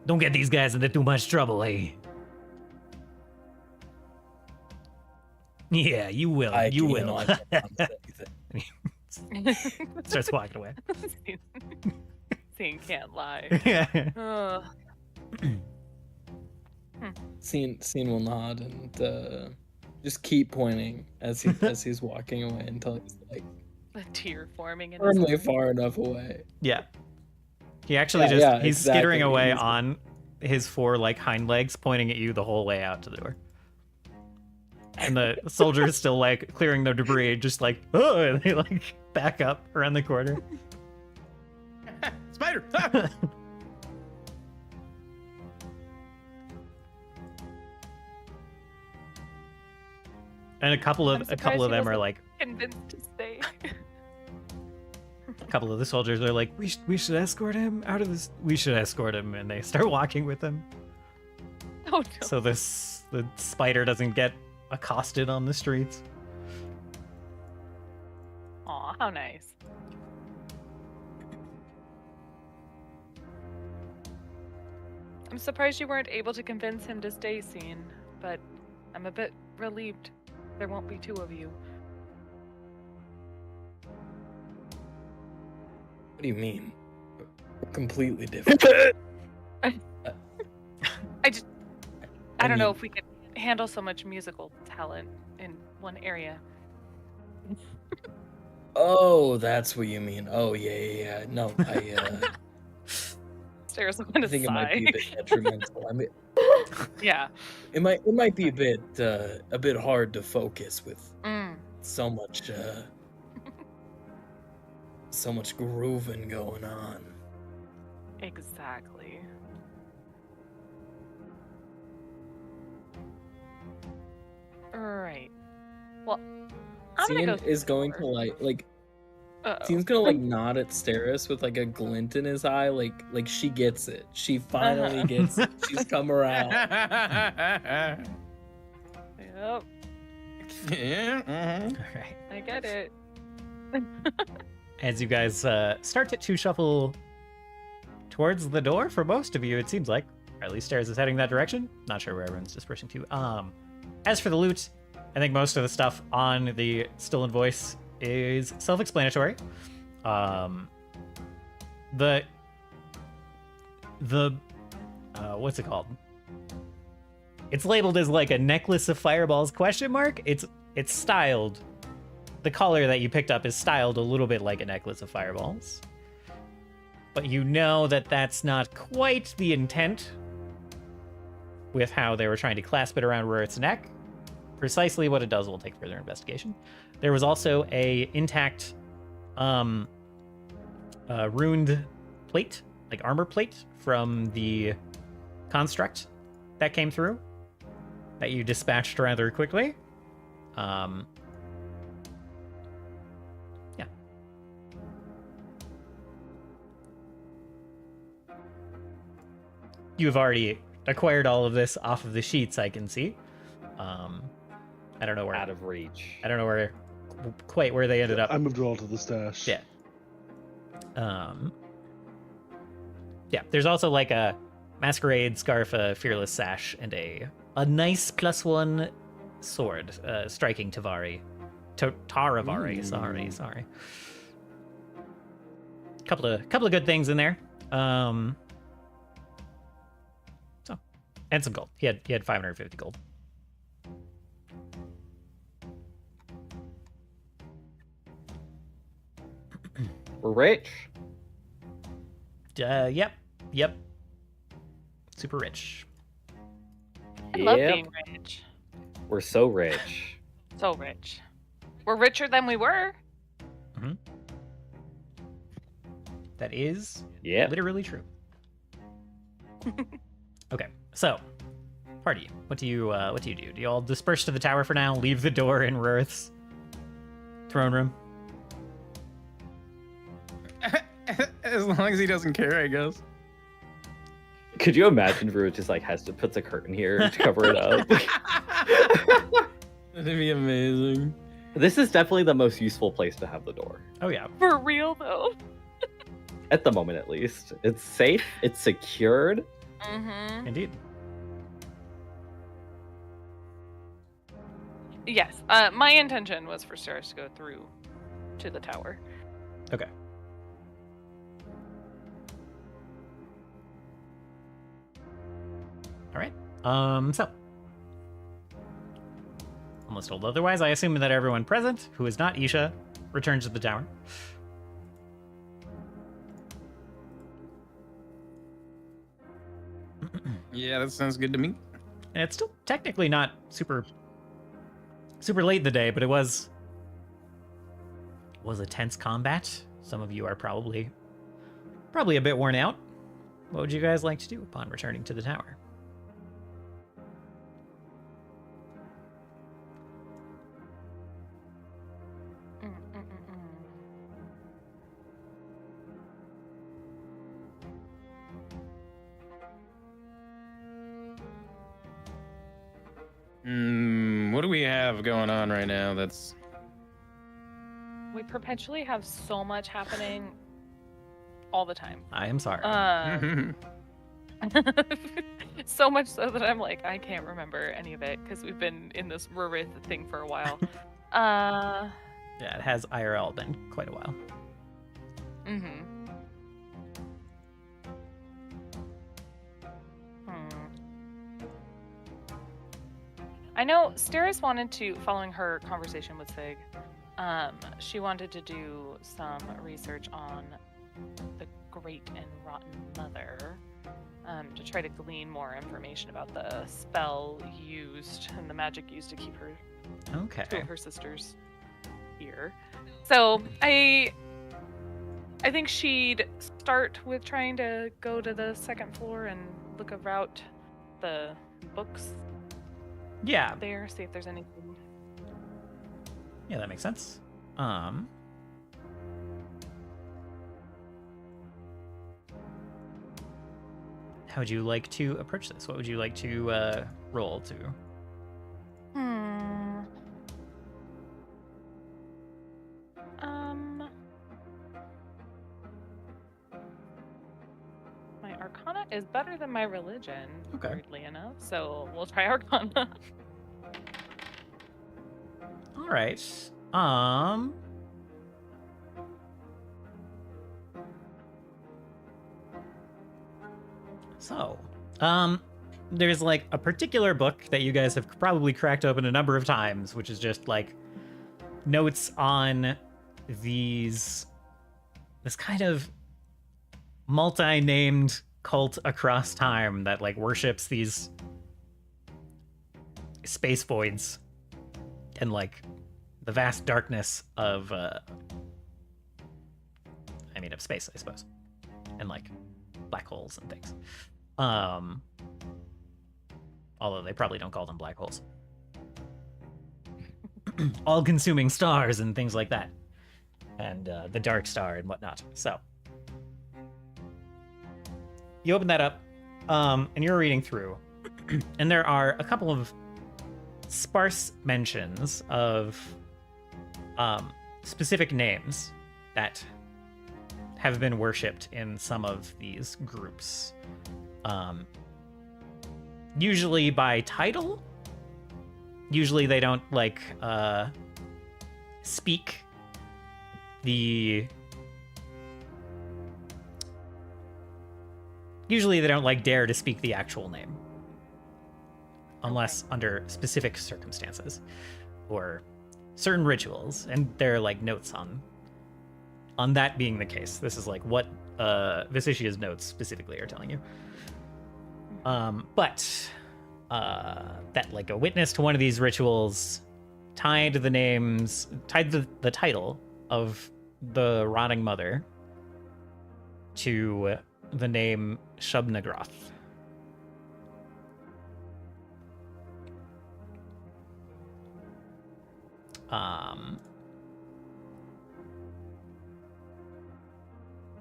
Don't get these guys into too much trouble, eh? Yeah, you will. You will. I can't promise anything. Starts walking away. Scene can't lie. Yeah. Ugh. Scene will nod and just keep pointing as he's walking away until he's like A tear forming in his firmly far enough away. Yeah. He actually he's skittering away on his four like hind legs, pointing at you the whole way out to the door. And the soldiers still like clearing the debris, just like, oh, and they like back up around the corner. Spider! Ah! And a couple of them are like, convinced to stay. a couple of the soldiers are like, we should escort him out of this. We should escort him, and they start walking with him. Oh no. So the spider doesn't get accosted on the streets. Aw, how nice. I'm surprised you weren't able to convince him to stay, Scene, but I'm a bit relieved there won't be two of you. What do you mean? We're completely different. I don't know mean- if we could handle so much musical talent in one area. Oh, that's what you mean. Oh, yeah. No, Stairs on I his think it might be a side. bit detrimental. I mean, Yeah. it might be a bit hard to focus with Mm. so much grooving going on. Exactly. Right. Well, I'm Scene gonna go is going to Scene's gonna nod at Steris with like a glint in his eye, like she gets it. She finally gets it. She's come around. Yep, Yeah, mhm. All right. I get it. As you guys start to shuffle towards the door, for most of you, it seems like, or at least Stairs is heading that direction. Not sure where everyone's dispersing to. As for the loot, I think most of the stuff on the Stolen Voice is self-explanatory. The what's it called? It's labeled as like a necklace of fireballs question mark. It's styled. The collar that you picked up is styled a little bit like a necklace of fireballs. But you know that that's not quite the intent with how they were trying to clasp it around Rurath's neck. Precisely what it does will take further investigation. There was also a intact ruined plate, like armor plate from the construct that came through that you dispatched rather quickly. Yeah. You've already acquired all of this off of the sheets, I can see. I don't know where. Out of reach. I don't know where, quite where they ended up. I moved it all to the stash. Yeah. Yeah, there's also like a masquerade scarf, a fearless sash, and a nice +1 sword, striking Tavari. Taravari, sorry. Couple of good things in there. So, and some gold. He had 550 gold. We're rich. Yep. Super rich. I love Yep. being rich. We're so rich. So rich. We're richer than we were. That is Yeah. literally true. Okay, so party. What do you do? Do you all disperse to the tower for now? Leave the door in Rurath's throne room? As long as he doesn't care, I guess. Could you imagine Rurath just like has to put a curtain here to cover it up? That'd be amazing. This is definitely the most useful place to have the door. Oh yeah. For real though. At the moment, at least. It's safe, it's secured. Mm-hmm. Indeed. Yes. My intention was for stairs to go through to the tower. Okay. All right. So, unless told otherwise, I assume that everyone present who is not Isha returns to the tower. Yeah, that sounds good to me. And it's still technically not super late in the day, but it was a tense combat. Some of you are probably a bit worn out. What would you guys like to do upon returning to the tower? What do we have going on right now? That's We perpetually have so much happening all the time. I am sorry. So much so that I'm like, I can't remember any of it because we've been in this Rurath thing for a while. Yeah, it has IRL been quite a while. I know Steris wanted to, following her conversation with Sig, she wanted to do some research on the Great and Rotten Mother, to try to glean more information about the spell used and the magic used to keep her two Okay. of her sisters here. So I think she'd start with trying to go to the second floor and look about the books Yeah. there, see if there's anything. Yeah, that makes sense. How would you like to approach this? What would you like to roll to? My Arcana is better than my religion, Okay. weirdly enough. So we'll try Arcana. All right. So, there's like a particular book that you guys have probably cracked open a number of times, which is just like notes on this kind of multi-named cult across time that like worships these space voids and like the vast darkness of of space, I suppose, and like black holes and things. Although they probably don't call them black holes. All-consuming stars and things like that, and the dark star and whatnot. So you open that up, and you're reading through, and there are a couple of sparse mentions of specific names that have been worshipped in some of these groups. Usually by title. Usually they don't like speak the... Usually they don't like dare to speak the actual name. Unless under specific circumstances or certain rituals, and there are like notes on that being the case. This is like what Visicia's notes specifically are telling you. But that like a witness to one of these rituals tied the title of the rotting mother to the name Shubnagroth.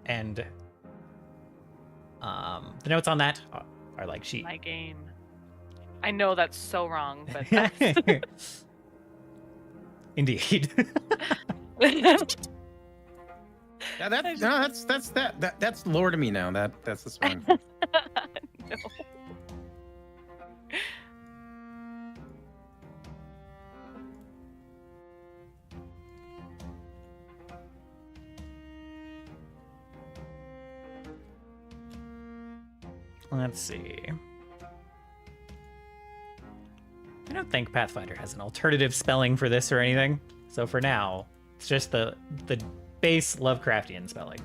And the notes on that are like she... My game. I know that's so wrong, but that's... Indeed. Yeah, that's lore to me now. That's the song. No. Let's see. I don't think Pathfinder has an alternative spelling for this or anything. So for now, it's just the base Lovecraftian spelling.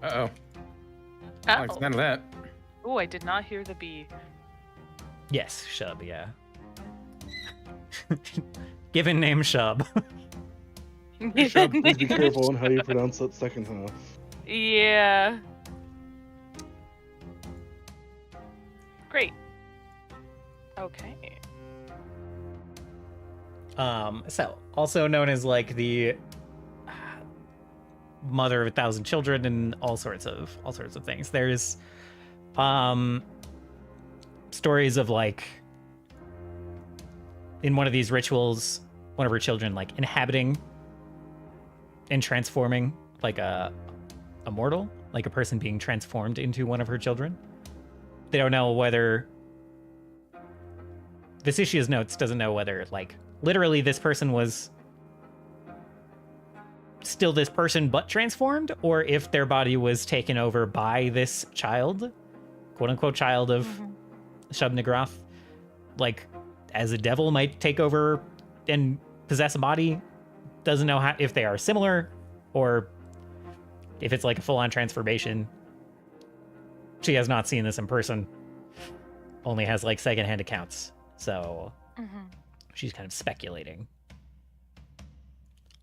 Uh-oh. Oh. It's none of that. Oh, I did not hear the B. Yes, Shub, yeah. Given name Shub. Shub, please be careful on how you pronounce that second half. Yeah. Great. Okay. So also known as like the mother of 1,000 children and all sorts of things. There's stories of like in one of these rituals, one of her children like inhabiting and transforming like a mortal, like a person being transformed into one of her children. They don't know whether Visicia's notes doesn't know whether like literally this person was still this person but transformed, or if their body was taken over by this child, quote unquote child of Shubnagroth, like as a devil might take over and possess a body. Doesn't know how, if they are similar or if it's like a full-on transformation. She has not seen this in person, only has like secondhand accounts, so she's kind of speculating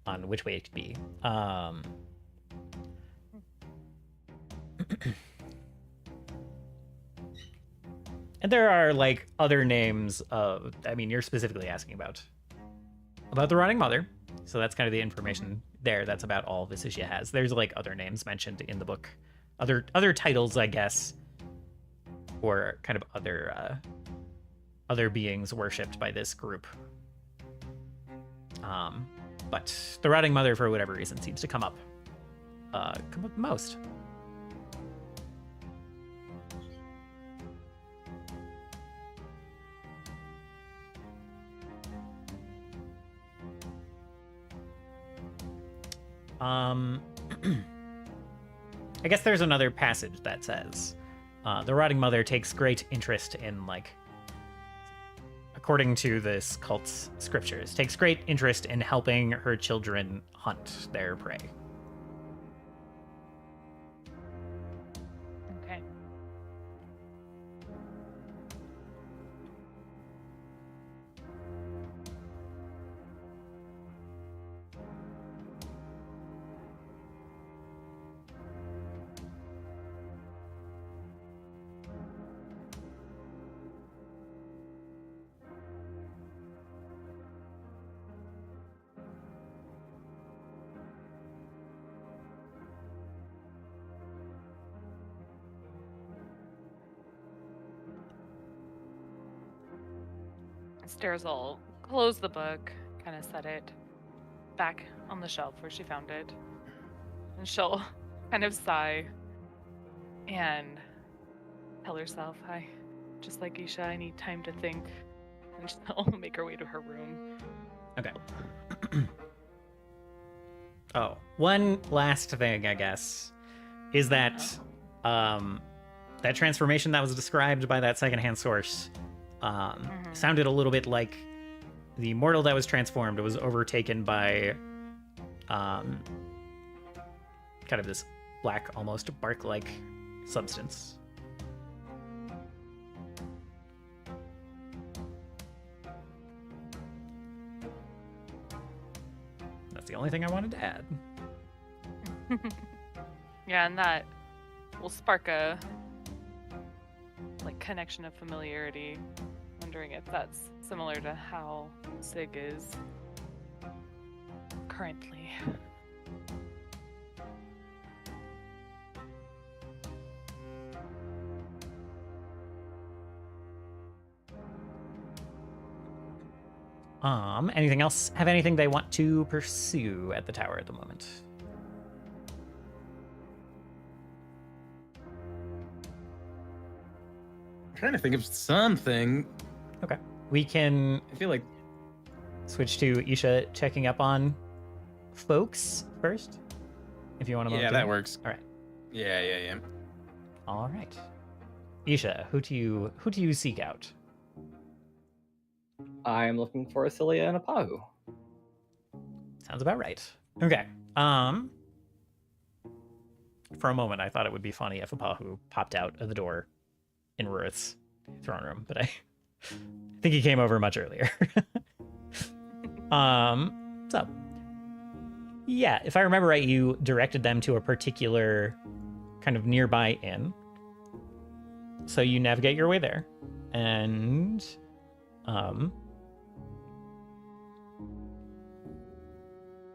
on which way it could be. And there are like other names of, I mean, you're specifically asking about the rotting mother, so that's kind of the information there. That's about all Visicia has. There's like other names mentioned in the book, other titles, I guess, or kind of other beings worshipped by this group. But the rotting mother, for whatever reason, seems to come up most. I guess there's another passage that says, the rotting mother takes great interest in, like, according to this cult's scriptures, takes great interest in helping her children hunt their prey. Okay. Stairs will close the book, kind of set it back on the shelf where she found it. And she'll kind of sigh and tell herself, just like Isha, I need time to think. And she'll make her way to her room. Okay. Oh, one last thing, I guess, is that that transformation that was described by that secondhand source sounded a little bit like the mortal that was transformed was overtaken by kind of this black, almost bark-like substance. That's the only thing I wanted to add. Yeah, and that will spark a connection of familiarity. Wondering if that's similar to how Sig is currently. Anything else? Have anything they want to pursue at the tower at the moment? I'm trying to think of something. Okay. We can I feel like switch to Isha checking up on folks first, if you want to. yeah, that works. All right. Yeah. All right. Isha, who do you seek out? I'm looking for a Cilia and a Pahu. Sounds about right. Okay. For a moment, I thought it would be funny if a Pahu popped out of the door in Rurath's throne room, but I think he came over much earlier. So yeah, if I remember right, you directed them to a particular kind of nearby inn. So you navigate your way there, and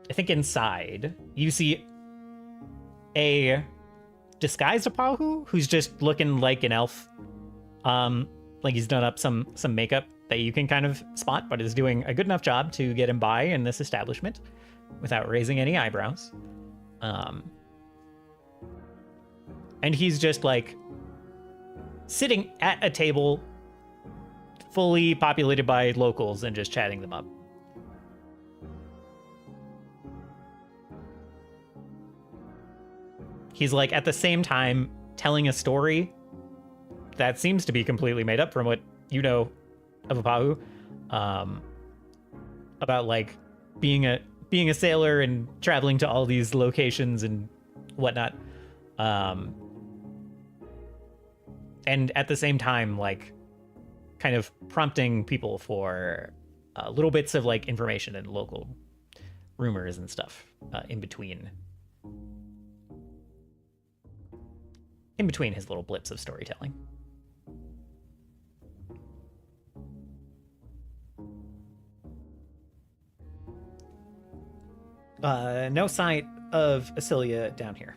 I think inside you see a disguised Apahu who's just looking like an elf. Like he's done up some makeup that you can kind of spot, but is doing a good enough job to get him by in this establishment without raising any eyebrows. And he's just like sitting at a table fully populated by locals and just chatting them up. He's like at the same time telling a story that seems to be completely made up from what you know of Apahu, about like being a sailor and traveling to all these locations and whatnot, and at the same time like kind of prompting people for little bits of like information and local rumors and stuff in between his little blips of storytelling. No sign of Cilia down here.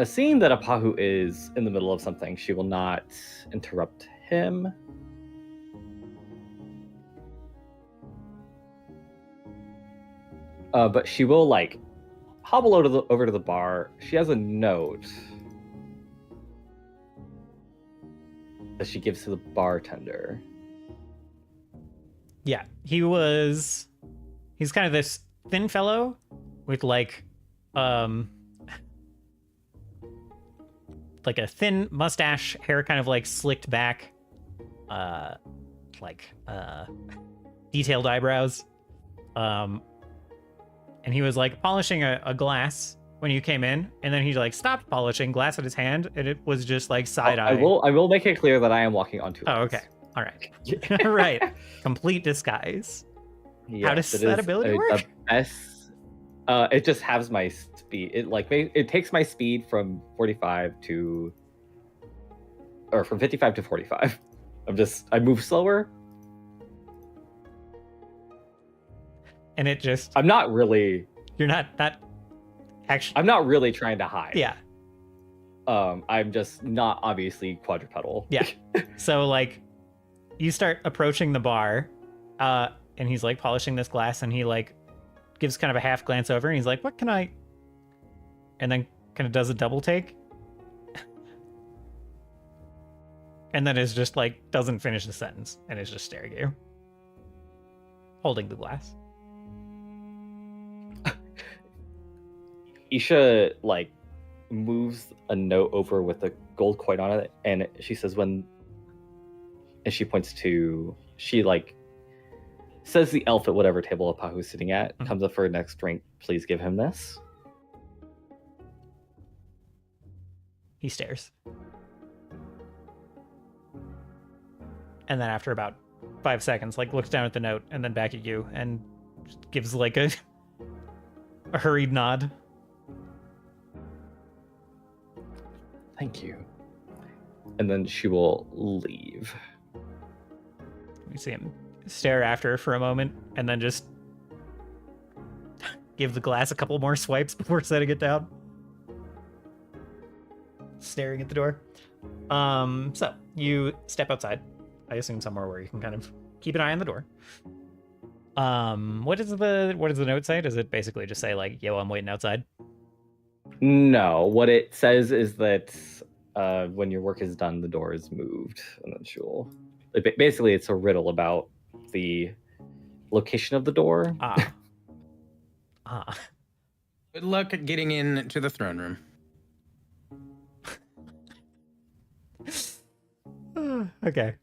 Seeing that Apahu is in the middle of something, she will not interrupt him. But she will like hobble over to the bar. She has a note that she gives to the bartender. Yeah, he's kind of this thin fellow with like a thin mustache, hair kind of like slicked back, detailed eyebrows. And he was like polishing a glass when you came in, and then he like stopped polishing, glass in his hand, and it was just like side eye. I will make it clear that I am walking on two legs. Oh, okay. All right. All right. Complete disguise. Yes, how does that ability work? It just halves my speed. It takes my speed from 55 to 45. I move slower. And it just I'm not really actually I'm not really trying to hide. Yeah. I'm just not obviously quadrupedal. Yeah. So like you start approaching the bar, and he's like polishing this glass, and he like gives kind of a half glance over, and he's like, "What can I?" And then kind of does a double take, and then is just like doesn't finish the sentence, and is just staring at you, holding the glass. Isha like moves a note over with a gold coin on it, and she says and she points to, she like says the elf at whatever table Apahu's sitting at comes up for her next drink. Please give him this. He stares. And then after about 5 seconds, like looks down at the note and then back at you and just gives like a hurried nod. Thank you. And then she will leave. We see him stare after her for a moment and then just give the glass a couple more swipes before setting it down. Staring at the door. So you step outside. I assume somewhere where you can kind of keep an eye on the door. What does the note say? Does it basically just say like, "Yo, I'm waiting outside"? No, what it says is that when your work is done, the door is moved, and then she'll. Basically, it's a riddle about the location of the door. Good luck at getting into the throne room. Okay.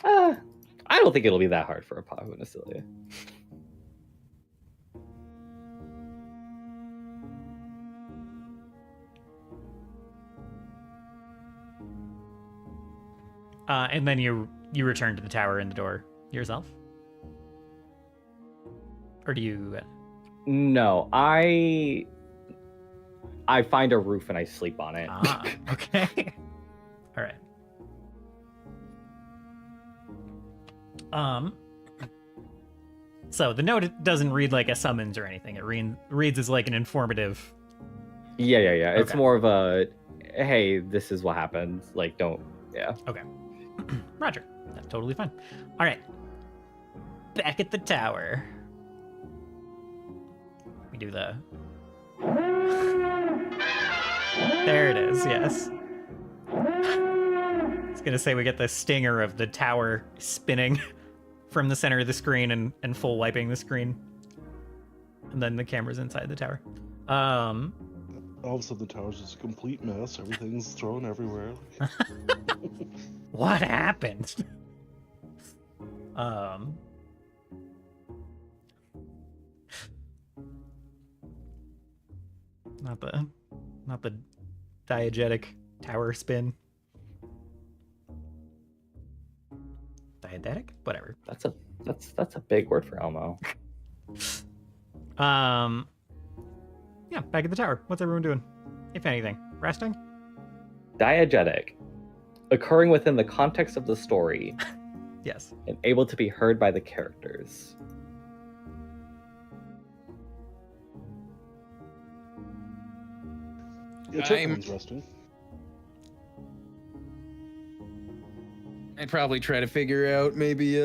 I don't think it'll be that hard for Apahu and Asilia. And then you return to the tower and the door yourself? Or do you... No, I find a roof and I sleep on it. Okay. All right. So the note doesn't read like a summons or anything. It reads as like an informative. Yeah. It's Okay. more of a, hey, this is what happens. Like, don't. Yeah. Okay. Roger. That's totally fine. All right. Back at the tower. We do the... There it is, yes. I was gonna say we get the stinger of the tower spinning from the center of the screen and full wiping the screen. And then the camera's inside the tower. All of a sudden, the tower's just a complete mess. Everything's thrown everywhere. What happened? Not the diegetic tower spin. Diegetic? Whatever. That's a big word for Elmo. Yeah, back at the tower. What's everyone doing? If anything, resting? Diegetic, occurring within the context of the story Yes. and able to be heard by the characters. Yeah, everyone's resting. I'd probably try to figure out maybe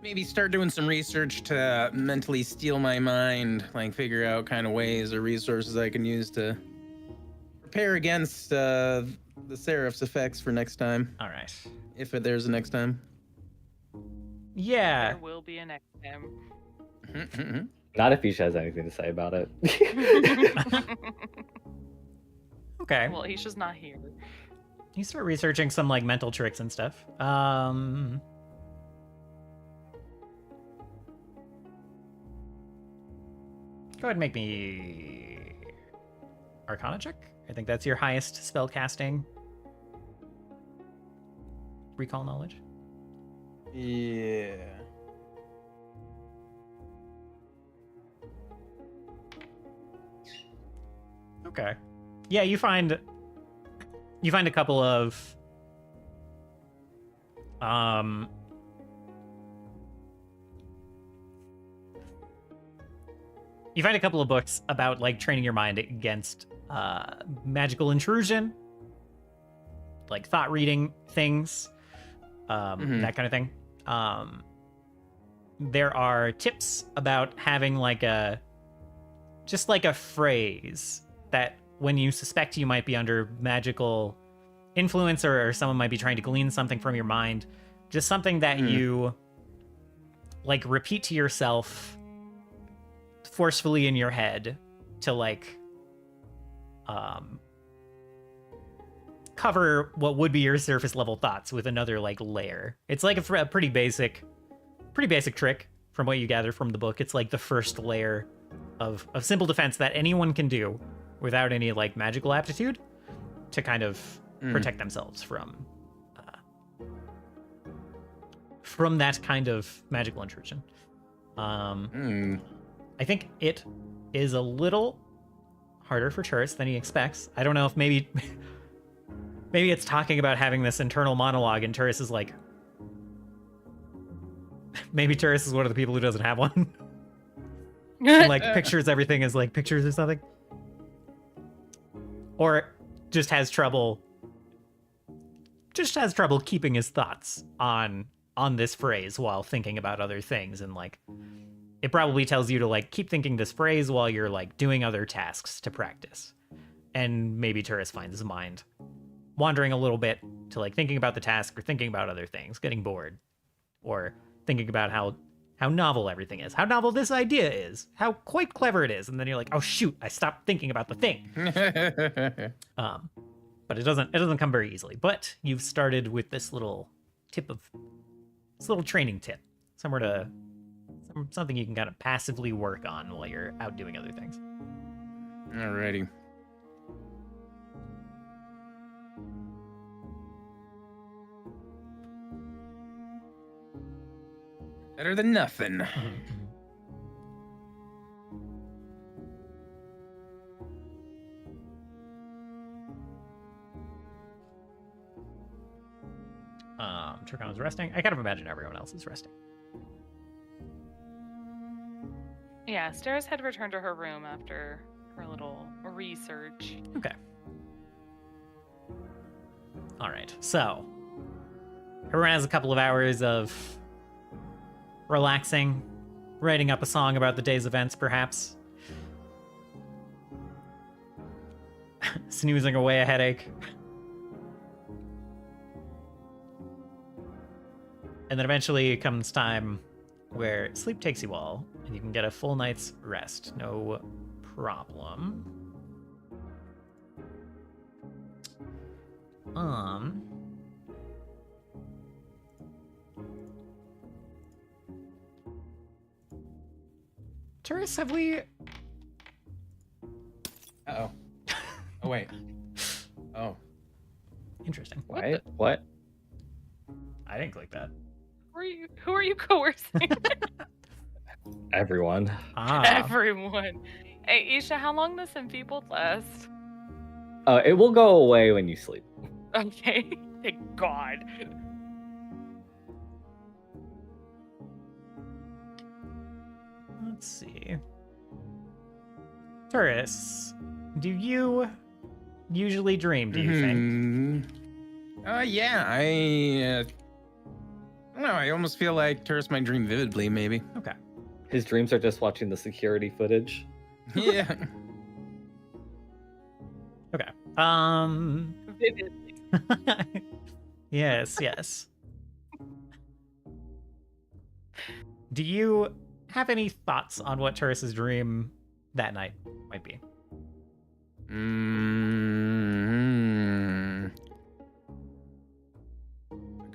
maybe start doing some research to mentally steal my mind, like figure out kind of ways or resources I can use to prepare against the Seraph's effects for next time, All right. if there's a next time. Yeah. There will be a next time. Not if Isha has anything to say about it. Okay. Well, he's just not here. You start researching some like mental tricks and stuff. Go ahead and make me Arcana check. I think that's your highest spell casting. Recall knowledge. Yeah. Okay. Yeah, you find a couple of you find a couple of books about like training your mind against magical intrusion, like thought reading things, that kind of thing. There are tips about having like a phrase that when you suspect you might be under magical influence or someone might be trying to glean something from your mind, just something that you like repeat to yourself forcefully in your head to like cover what would be your surface level thoughts with another like layer. It's like a pretty basic trick from what you gather from the book. It's like the first layer of simple defense that anyone can do without any like magical aptitude to kind of protect themselves from that kind of magical intrusion. I think it is a little harder for Turris than he expects. I don't know if maybe it's talking about having this internal monologue and Turris is like, maybe Turris is one of the people who doesn't have one. And, like pictures everything as like pictures or something, or just has trouble keeping his thoughts on this phrase while thinking about other things. And like it probably tells you to like keep thinking this phrase while you're like doing other tasks to practice. And maybe Turris finds his mind wandering a little bit to like thinking about the task or thinking about other things, getting bored, or thinking about how novel everything is, how novel this idea is, how quite clever it is, and then you're like, oh shoot, I stopped thinking about the thing. But it doesn't come very easily. But you've started with this little training tip, something you can kind of passively work on while you're out doing other things. Alrighty. Better than nothing. Turcon's resting. I kind of imagine everyone else is resting. Yeah, Stairs had returned to her room after her little research. Okay. All right. So, everyone has a couple of hours of relaxing, writing up a song about the day's events, perhaps. Snoozing away a headache. And then eventually it comes time where sleep takes you all, and you can get a full night's rest. No problem. Turris, have we... Uh-oh. Oh, wait. Oh. Interesting. What? I didn't click that. Who are you coercing? Everyone. Everyone. Hey, Isha, how long does enfeebled last? It will go away when you sleep. Okay. Thank God. Let's see. Turris, do you usually dream, do you think? Yeah, I don't know. I almost feel like Turris might dream vividly, maybe. Okay. His dreams are just watching the security footage. Yeah. Okay. Vividly. Yes. Do you have any thoughts on what Turris's dream that night might be?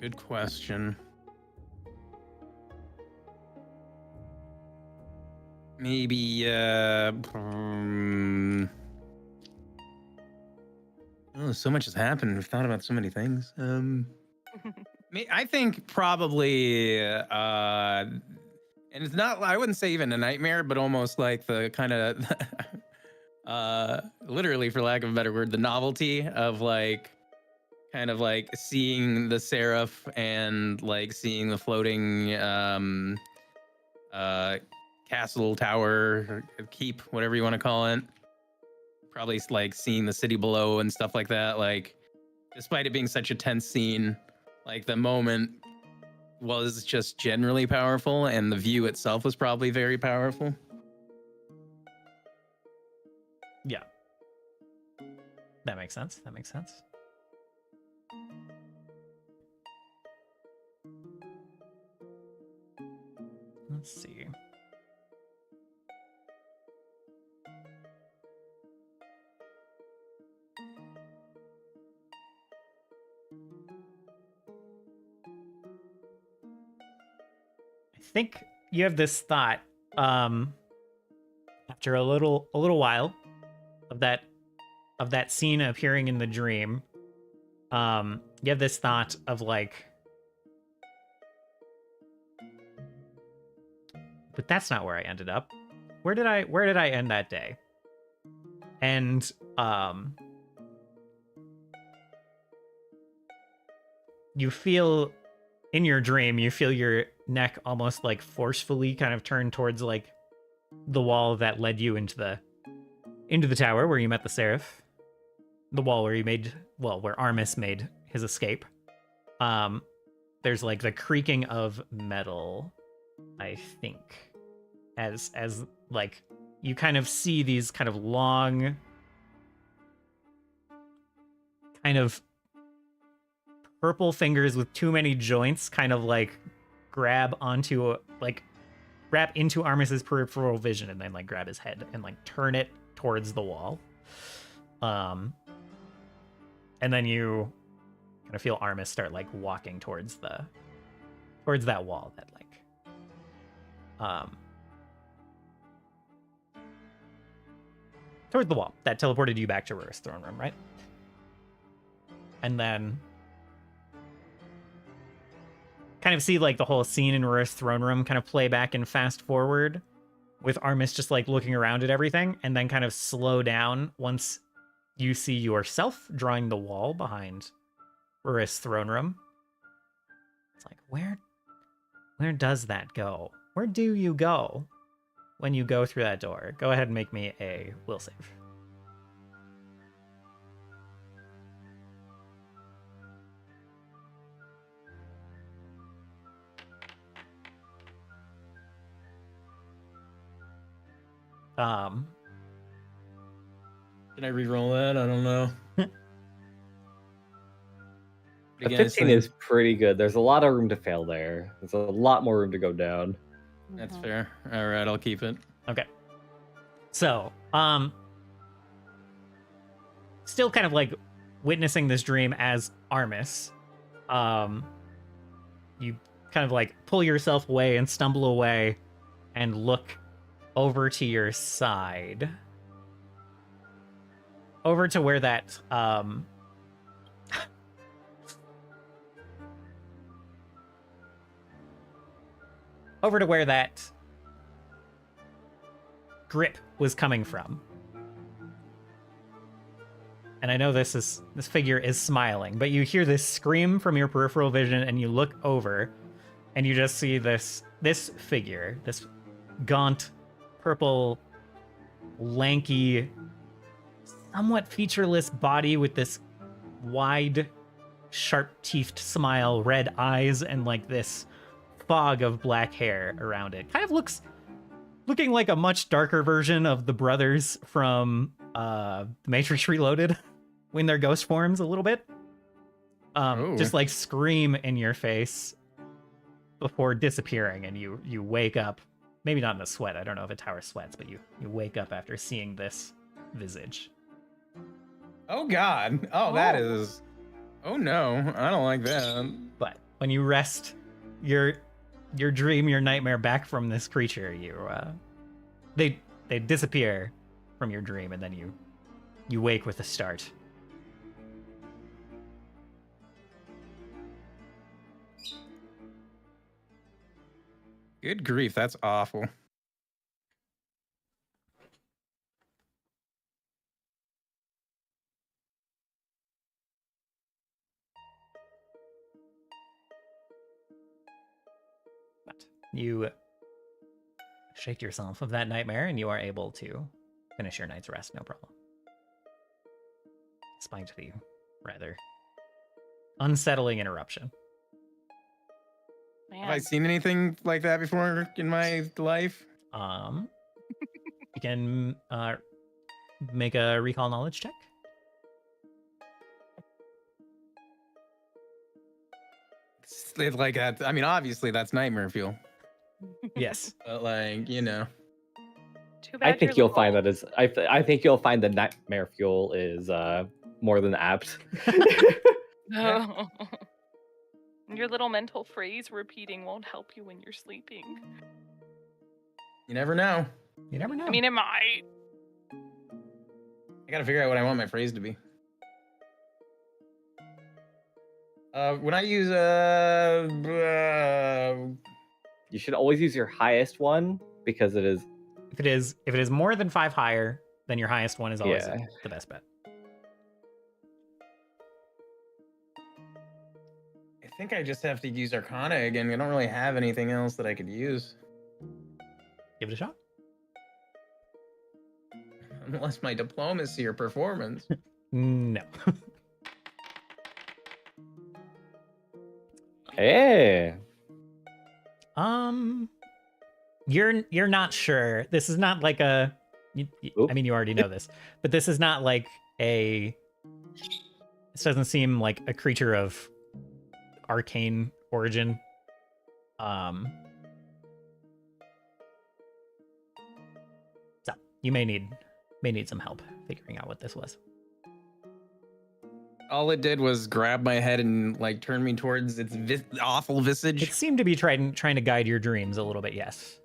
Good question. Maybe, oh, so much has happened. We've thought about so many things. I think probably, and it's not, I wouldn't say even a nightmare, but almost like the kind of, literally, for lack of a better word, the novelty of like, kind of like seeing the seraph and like seeing the floating castle, tower, keep, whatever you want to call it. Probably like seeing the city below and stuff like that. Like, despite it being such a tense scene, like the moment was just generally powerful, and the view itself was probably very powerful. Yeah. That makes sense. Let's see. I think you have this thought after a little while of that scene appearing in the dream. You have this thought of like, but that's not where I ended up. Where did I end that day? And you feel in your dream, you feel your neck almost like forcefully kind of turn towards like the wall that led you into the tower where you met the Seraph. The wall where where Armis made his escape. There's like the creaking of metal, I think, as like you kind of see these kind of long kind of purple fingers with too many joints kind of like grab into wrap into Armis's peripheral vision and then like grab his head and like turn it towards the wall. And then you kind of feel Armis start like walking towards that wall that like towards the wall that teleported you back to Rurath's throne room, right? And then kind of see like the whole scene in Rurath's throne room kind of play back and fast forward with Armis just like looking around at everything, and then kind of slow down once you see yourself drawing the wall behind Rurath's throne room. It's like, where does that go? Where do you go when you go through that door? Go ahead and make me a will save. Can I re-roll that? I don't know. A 15 is pretty good. There's a lot of room to fail there. There's a lot more room to go down. That's fair. All right, I'll keep it. Okay. So, still kind of like witnessing this dream as Armis, you kind of like pull yourself away and stumble away and look over to your side. Over to where that, over to where that grip was coming from. And I know this figure is smiling, but you hear this scream from your peripheral vision and you look over and you just see this figure, this gaunt, purple, lanky, somewhat featureless body with this wide, sharp-teethed smile, red eyes, and like this fog of black hair around it. Kind of looking like a much darker version of the brothers from The Matrix Reloaded when their ghost forms a little bit. Just like scream in your face before disappearing, and you wake up. Maybe not in a sweat. I don't know if a tower sweats, but you wake up after seeing this visage. Oh God! Oh, that is. Oh no! I don't like that. But when you rest your dream, your nightmare back from this creature, they disappear from your dream, and then you wake with a start. Good grief, that's awful. But you shake yourself of that nightmare, and you are able to finish your night's rest, no problem. Despite the rather unsettling interruption. Man. Have I seen anything like that before in my life? You can make a recall knowledge check. It's like that. I mean, obviously that's nightmare fuel. Yes. But like, you know. Too bad I think you're you'll find little. that is. I think you'll find the nightmare fuel is more than apt. No. Your little mental phrase repeating won't help you when you're sleeping. You never know. You never know. I mean, it might. I gotta figure out what I want my phrase to be. When I use You should always use your highest one because it is. if it is more than 5 higher, then your highest one is always Yeah. the best bet. I think I just have to use Arcana again. I don't really have anything else that I could use. Give it a shot. Unless my diplomacy or performance. No. Hey. You're not sure. This is not like a. Oop. I mean, you already know this, but this is not like a. This doesn't seem like a creature of arcane origin. So you may need some help figuring out what this was. All it did was grab my head and like turn me towards its awful visage. It seemed to be trying to guide your dreams a little bit. Yes.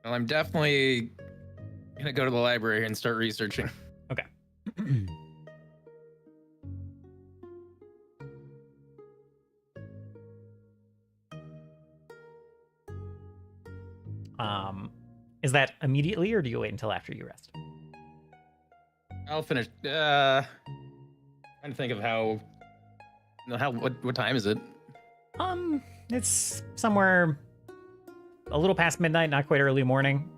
Well, I'm definitely gonna go to the library and start researching. Okay. Is that immediately, or do you wait until after you rest? I'll finish. Trying to think of what time is it? It's somewhere a little past midnight, not quite early morning.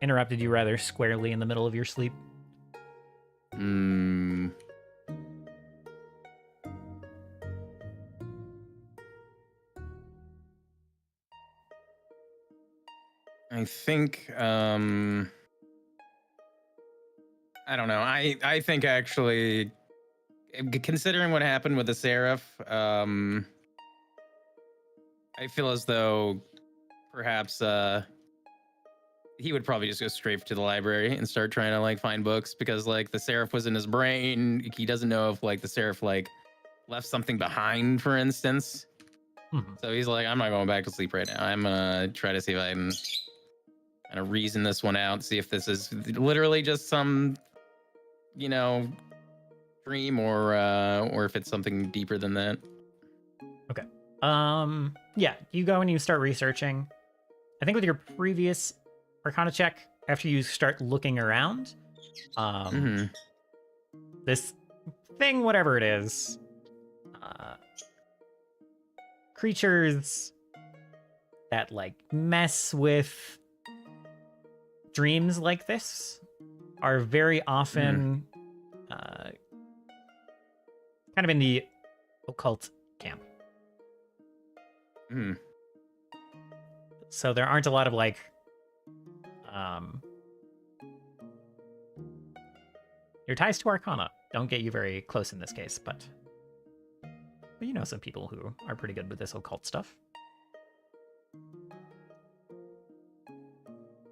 Interrupted you rather squarely in the middle of your sleep. I think I don't know. I think actually, considering what happened with the Seraph, I feel as though perhaps he would probably just go straight to the library and start trying to like find books, because like the Seraph was in his brain. He doesn't know if like the Seraph like left something behind, for instance. So he's like, I'm not going back to sleep right now. I'm gonna try to see if I can kind of reason this one out, see if this is literally just some, you know, dream or if it's something deeper than that. Okay. Yeah, you go and you start researching. I think with your previous Arcana check, after you start looking around, this thing, whatever it is, creatures that like mess with dreams like this are very often kind of in the occult camp. Hmm. So there aren't a lot of like your ties to Arcana don't get you very close in this case, but you know some people who are pretty good with this occult stuff. I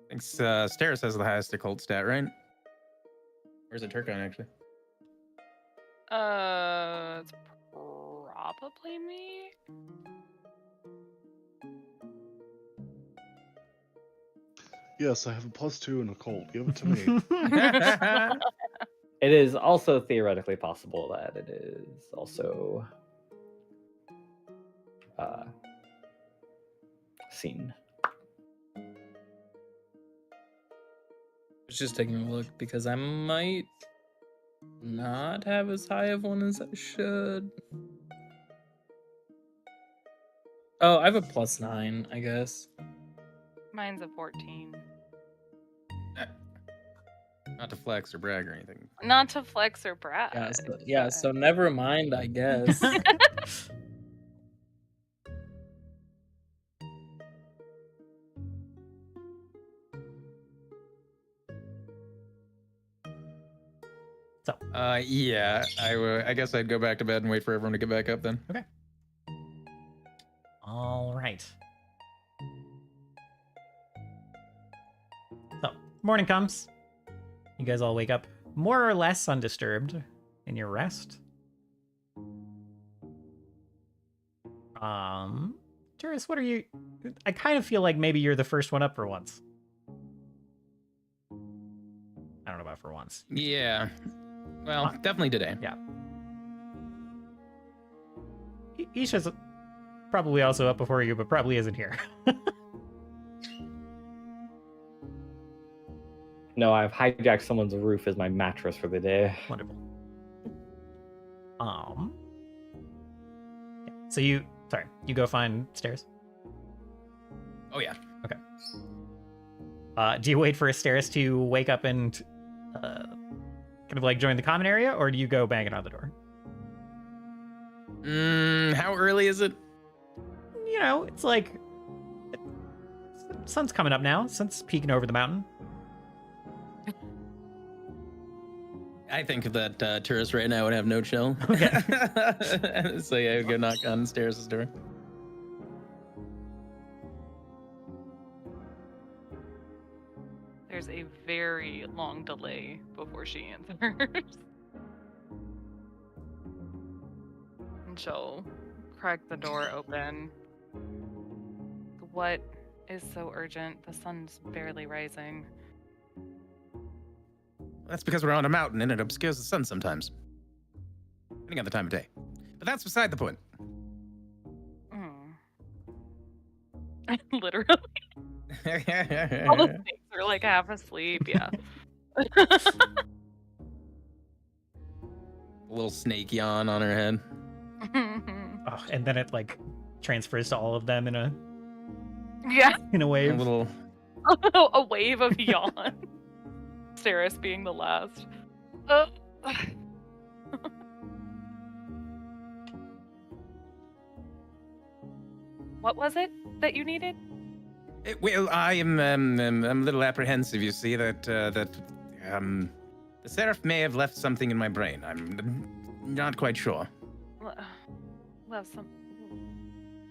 think Steris has the highest occult stat, right? Or is it Turkon, actually? It's probably me. Yes, I have a +2 in occult. Give it to me. It is also theoretically possible that it is also seen. I was just taking a look because I might not have as high of one as I should. Oh, I have a +9, I guess. Mine's a 14. Not to flex or brag or anything. Not to flex or brag. So never mind, I guess. So yeah, I guess I'd go back to bed and wait for everyone to get back up then. okay. All right. So morning comes. You guys all wake up more or less undisturbed in your rest. Juris, what are you? I kind of feel like maybe you're the first one up for once. I don't know about for once. Yeah. Well, definitely today. Yeah. Isha's probably also up before you, but probably isn't here. No, I've hijacked someone's roof as my mattress for the day. Wonderful. So you go find stairs. Oh yeah. Okay. Do you wait for Asteris to wake up and kind of like join the common area, or do you go banging on the door? How early is it? You know, it's like sun's coming up now. Sun's peeking over the mountain. I think that tourists right now would have no chill. Okay. So yeah, I would go knock on Steris' door. There's a very long delay before she answers. And she'll crack the door open. What is so urgent? The sun's barely rising. That's because we're on a mountain and it obscures the sun sometimes. Depending on the time of day. But that's beside the point. Literally. All the snakes are like half asleep, yeah. A little snake yawn on her head. Oh, and then it like transfers to all of them in a Yeah. wave. A little. A wave of yawn. Steris being the last. What was it that you needed? Well, I am I'm a little apprehensive. You see that the Seraph may have left something in my brain. I'm not quite sure. Left some.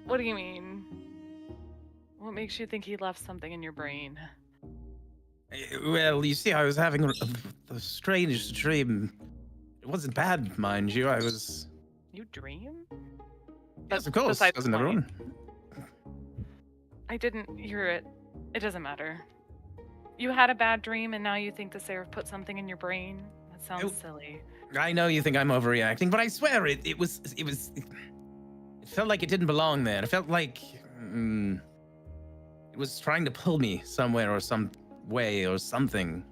What do you mean? What makes you think he left something in your brain? Well, you see, I was having a strange dream. It wasn't bad, mind you. I was. You dream? Yes, of course. Besides Doesn't the point. everyone? I didn't hear it. It doesn't matter. You had a bad dream and now you think the Seraph put something in your brain? That sounds silly. I know you think I'm overreacting, but I swear it felt like it didn't belong there. It felt like it was trying to pull me somewhere or some way or something.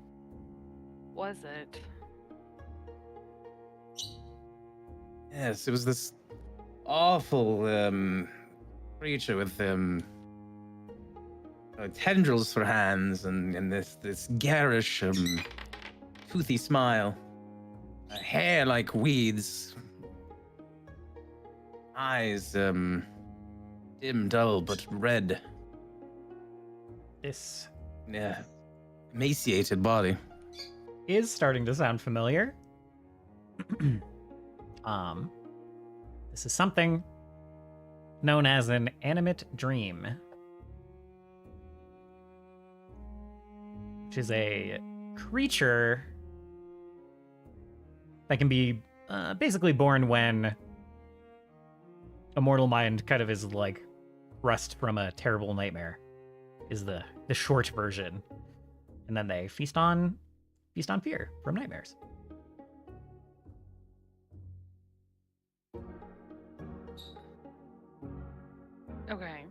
Was it? Yes, it was this awful creature with tendrils for hands and this garish toothy smile, hair like weeds, eyes dim, dull but red. This Yeah, emaciated body. is starting to sound familiar. This is something known as an animate dream, which is a creature that can be basically born when a mortal mind kind of is like rust from a terrible nightmare, is the short version, and then they feast on fear from nightmares. Okay.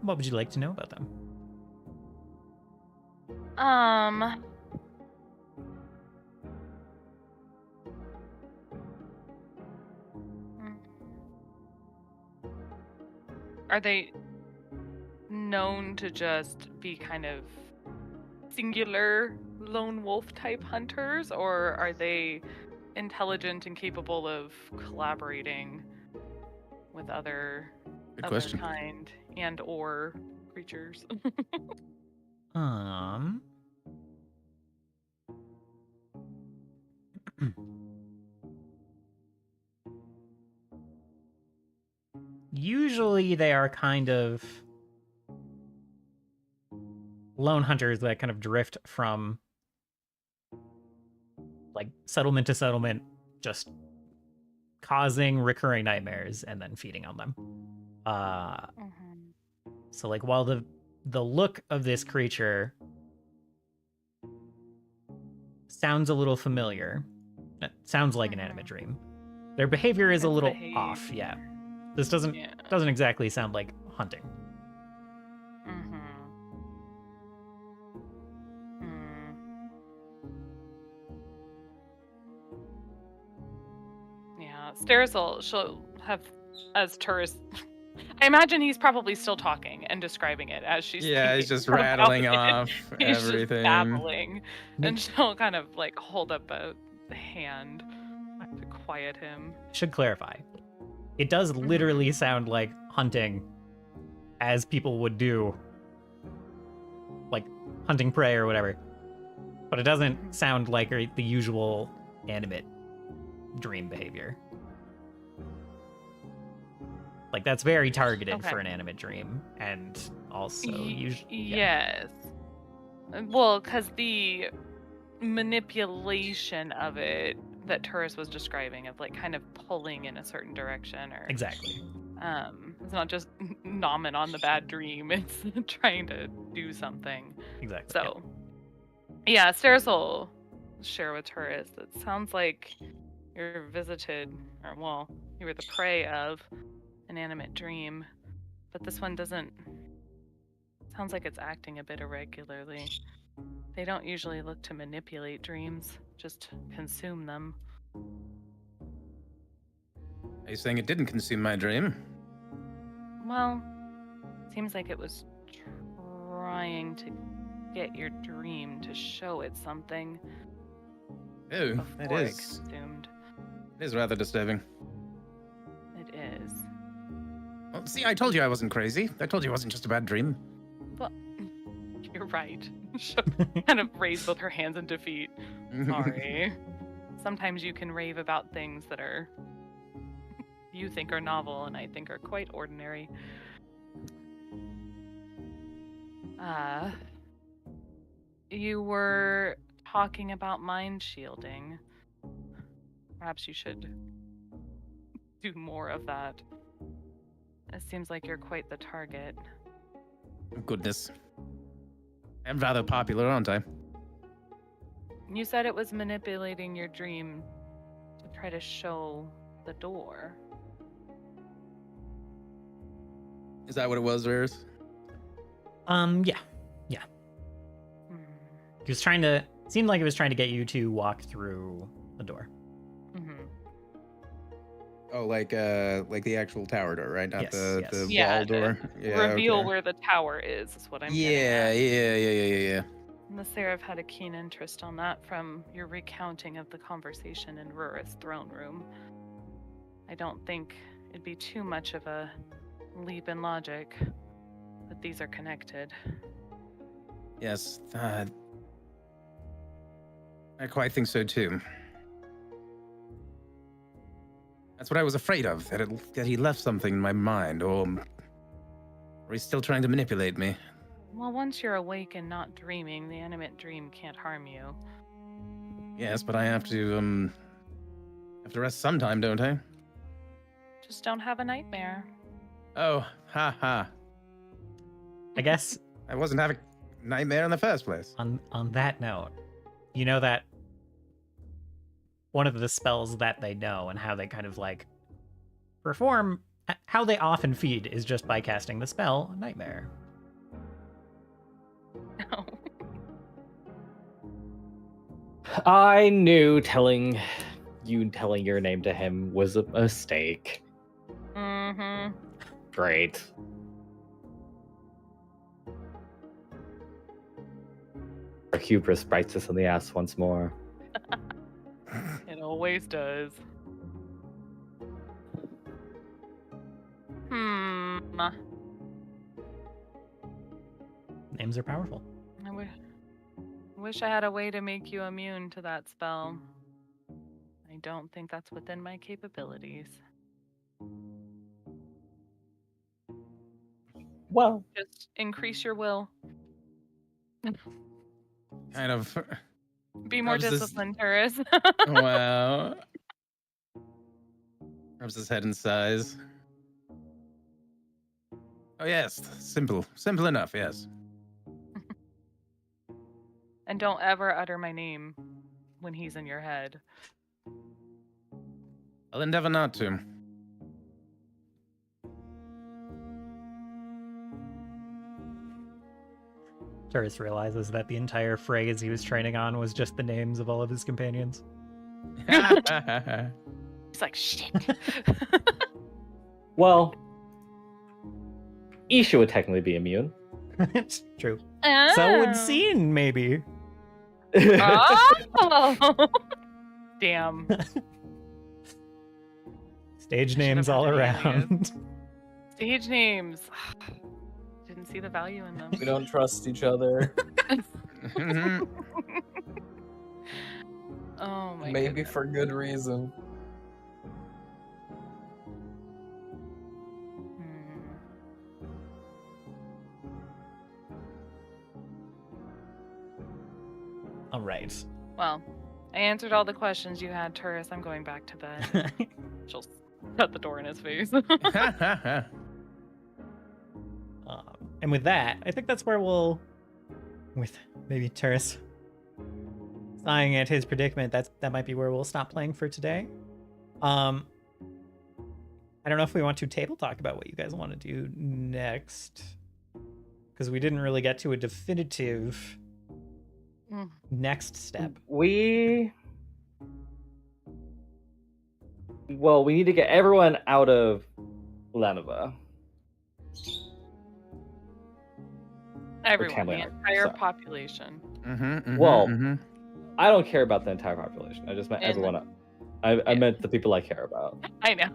What would you like to know about them? Are they known to just be kind of singular lone wolf type hunters, or are they intelligent and capable of collaborating with other Good of question. their kind and or creatures? Usually they are kind of lone hunters that kind of drift from like settlement to settlement, just causing recurring nightmares and then feeding on them. So like while the look of this creature sounds a little familiar, it sounds like an animate dream, their behavior is a Its little off. Yeah, this doesn't exactly sound like hunting. Yeah, she'll have as tourists. I imagine he's probably still talking and describing it as she's Yeah, he's thinking just about rattling it. off He's just everything. babbling, and she'll kind of like hold up a hand to quiet him. Should clarify, it does literally sound like hunting as people would do, like hunting prey or whatever, but it doesn't sound like the usual animate dream behavior. Like that's very targeted for an animate dream, and also usually yes. Well, because the manipulation of it that Turris was describing, of like kind of pulling in a certain direction, or exactly. It's not just nomming on the bad dream; it's trying to do something. Exactly. So, yeah, Steris will share with Turris. It sounds like you're visited, or well, you were the prey of an animate dream, but this one doesn't. Sounds like it's acting a bit irregularly. They don't usually look to manipulate dreams, just consume them. Are you saying it didn't consume my dream? Well, seems like it was trying to get your dream to show it something. Oh, before it consumed. It is rather disturbing. It is. Well, see, I told you I wasn't crazy. I told you it wasn't just a bad dream. Well, you're right. She'll kind of raise both her hands in defeat. Sorry. Sometimes you can rave about things that are you think are novel and I think are quite ordinary. You were talking about mind shielding. Perhaps you should do more of that. It seems like you're quite the target. Goodness. I'm rather popular, aren't I? You said it was manipulating your dream to try to show the door. Is that what it was, Rurath? Yeah. He was trying to. Seemed like it was trying to get you to walk through the door. Oh, like the actual tower door, right? Not Yes, the yes. Yeah, wall door. Yeah. Reveal okay. where the tower is what I'm getting Yeah, at. yeah. And the Seraph had a keen interest on that from your recounting of the conversation in Rurath's throne room. I don't think it'd be too much of a leap in logic that these are connected. Yes. I quite think so too. That's what I was afraid of, that he left something in my mind, or he's still trying to manipulate me. Well, once you're awake and not dreaming, the animate dream can't harm you. Yes, but I have to rest sometime, don't I? Just don't have a nightmare. Oh, ha. I guess I wasn't having a nightmare in the first place. on that note, you know that one of the spells that they know and how they kind of like perform, how they often feed is just by casting the spell Nightmare. No. I knew telling your name to him was a mistake. Mm-hmm. Great. Our hubris bites us in the ass once more. It always does. Names are powerful. I wish I had a way to make you immune to that spell. I don't think that's within my capabilities. Well, Just increase your will. Kind of. Be more Rubs this- disciplined, Turris. Wow. Rubs his head and sighs. Oh yes, simple enough. Yes. And don't ever utter my name when he's in your head. I'll endeavor not to. Turris realizes that the entire phrase he was training on was just the names of all of his companions. He's like, shit. well, Isha would technically be immune. It's true. So would Scene, maybe. Oh! Damn. Stage I should names have all had an around. Stage names. Didn't see the value in them. We don't trust each other. Oh my Maybe goodness. for good reason. All right. Well, I answered all the questions you had, Turris. I'm going back to bed. She'll shut the door in his face. And with that, I think that's where we'll, with maybe Turris sighing at his predicament, that might be where we'll stop playing for today. I don't know if we want to table talk about what you guys want to do next, because we didn't really get to a definitive next step. We need to get everyone out of Lenova. Everyone, the Tamlion, entire sorry. population. I don't care about the entire population. I just meant And everyone. I meant the people I care about. I know.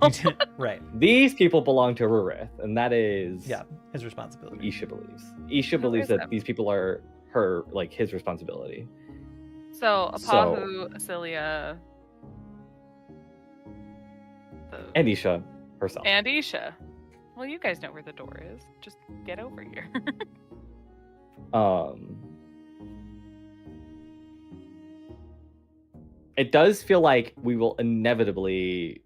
Right. These people belong to Rurath, and that is His responsibility. Isha believes. Isha believes that these people are his responsibility. So, Apahu, Asilia, And Isha herself. and Isha. Well, you guys know where the door is. Just get over here. It does feel like we will inevitably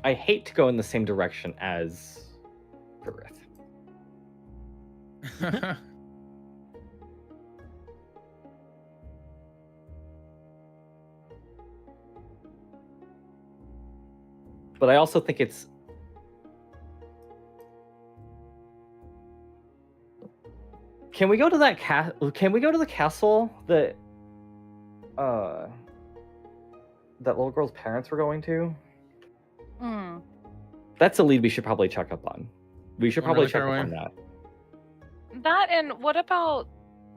I hate to go in the same direction as Rurath. But I also think it's... Can we go to that Can we go to the castle that that little girl's parents were going to? Hmm. That's a lead we should probably check up on. We should probably check up on that. That, and what about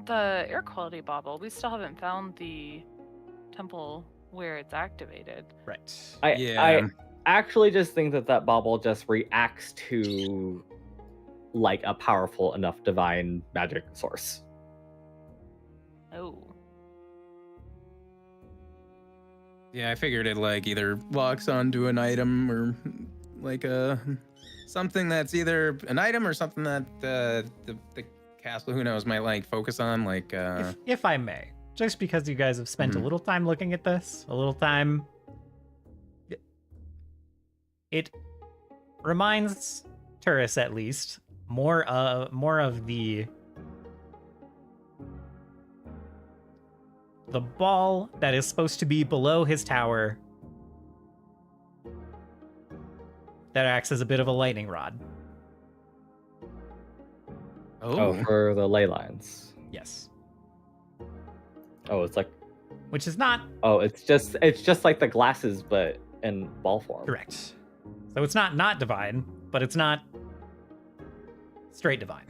the air quality bauble? We still haven't found the temple where it's activated. Right. I actually just think that bauble just reacts to like a powerful enough divine magic source. Oh. Yeah, I figured it like either locks onto an item or like something that's either an item or something that the castle, who knows, might like focus on, like If I may, just because you guys have spent a little time looking at this, a little time, it reminds Turris at least more of the ball that is supposed to be below his tower that acts as a bit of a lightning rod. Oh, for the ley lines. Yes. Oh, it's like... Which is not... Oh, it's just like the glasses, but in ball form. Correct. So it's not divine, but it's not straight divine.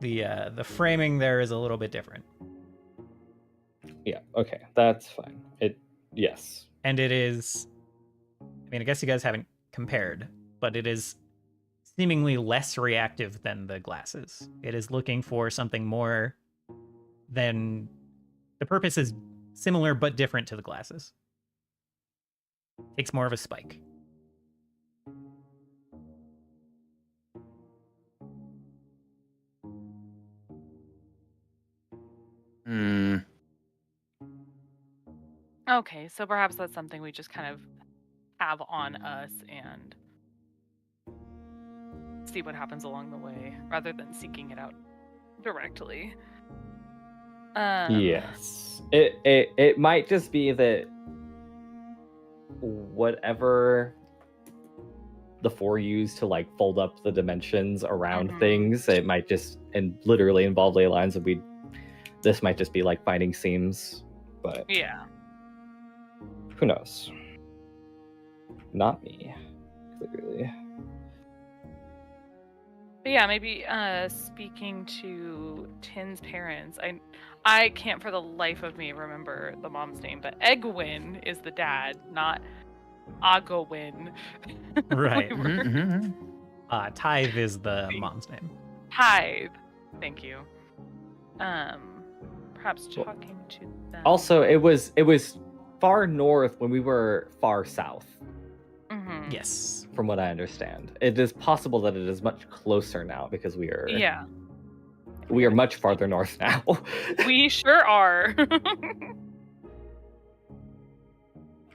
The framing there is a little bit different. Yeah, okay. That's fine. Yes. And it is... I mean, I guess you guys haven't compared, but it is seemingly less reactive than the glasses. It is looking for something more than... The purpose is similar but different to the glasses. Takes more of a spike. Okay, so perhaps that's something we just kind of have on us and see what happens along the way, rather than seeking it out directly. Yes. It might just be that whatever the four use to like fold up the dimensions around things, it might just literally involve ley lines, and this might just be like finding seams, but yeah. Who knows? Not me, clearly. But yeah, maybe speaking to Tin's parents, I can't for the life of me remember the mom's name, but Egwin is the dad, not Agawin. Right. Tithe is the mom's name. Tithe. Thank you. Perhaps talking to them. Also, it was far north when we were far south. Yes. From what I understand. It is possible that it is much closer now because we are much farther north now. We sure are.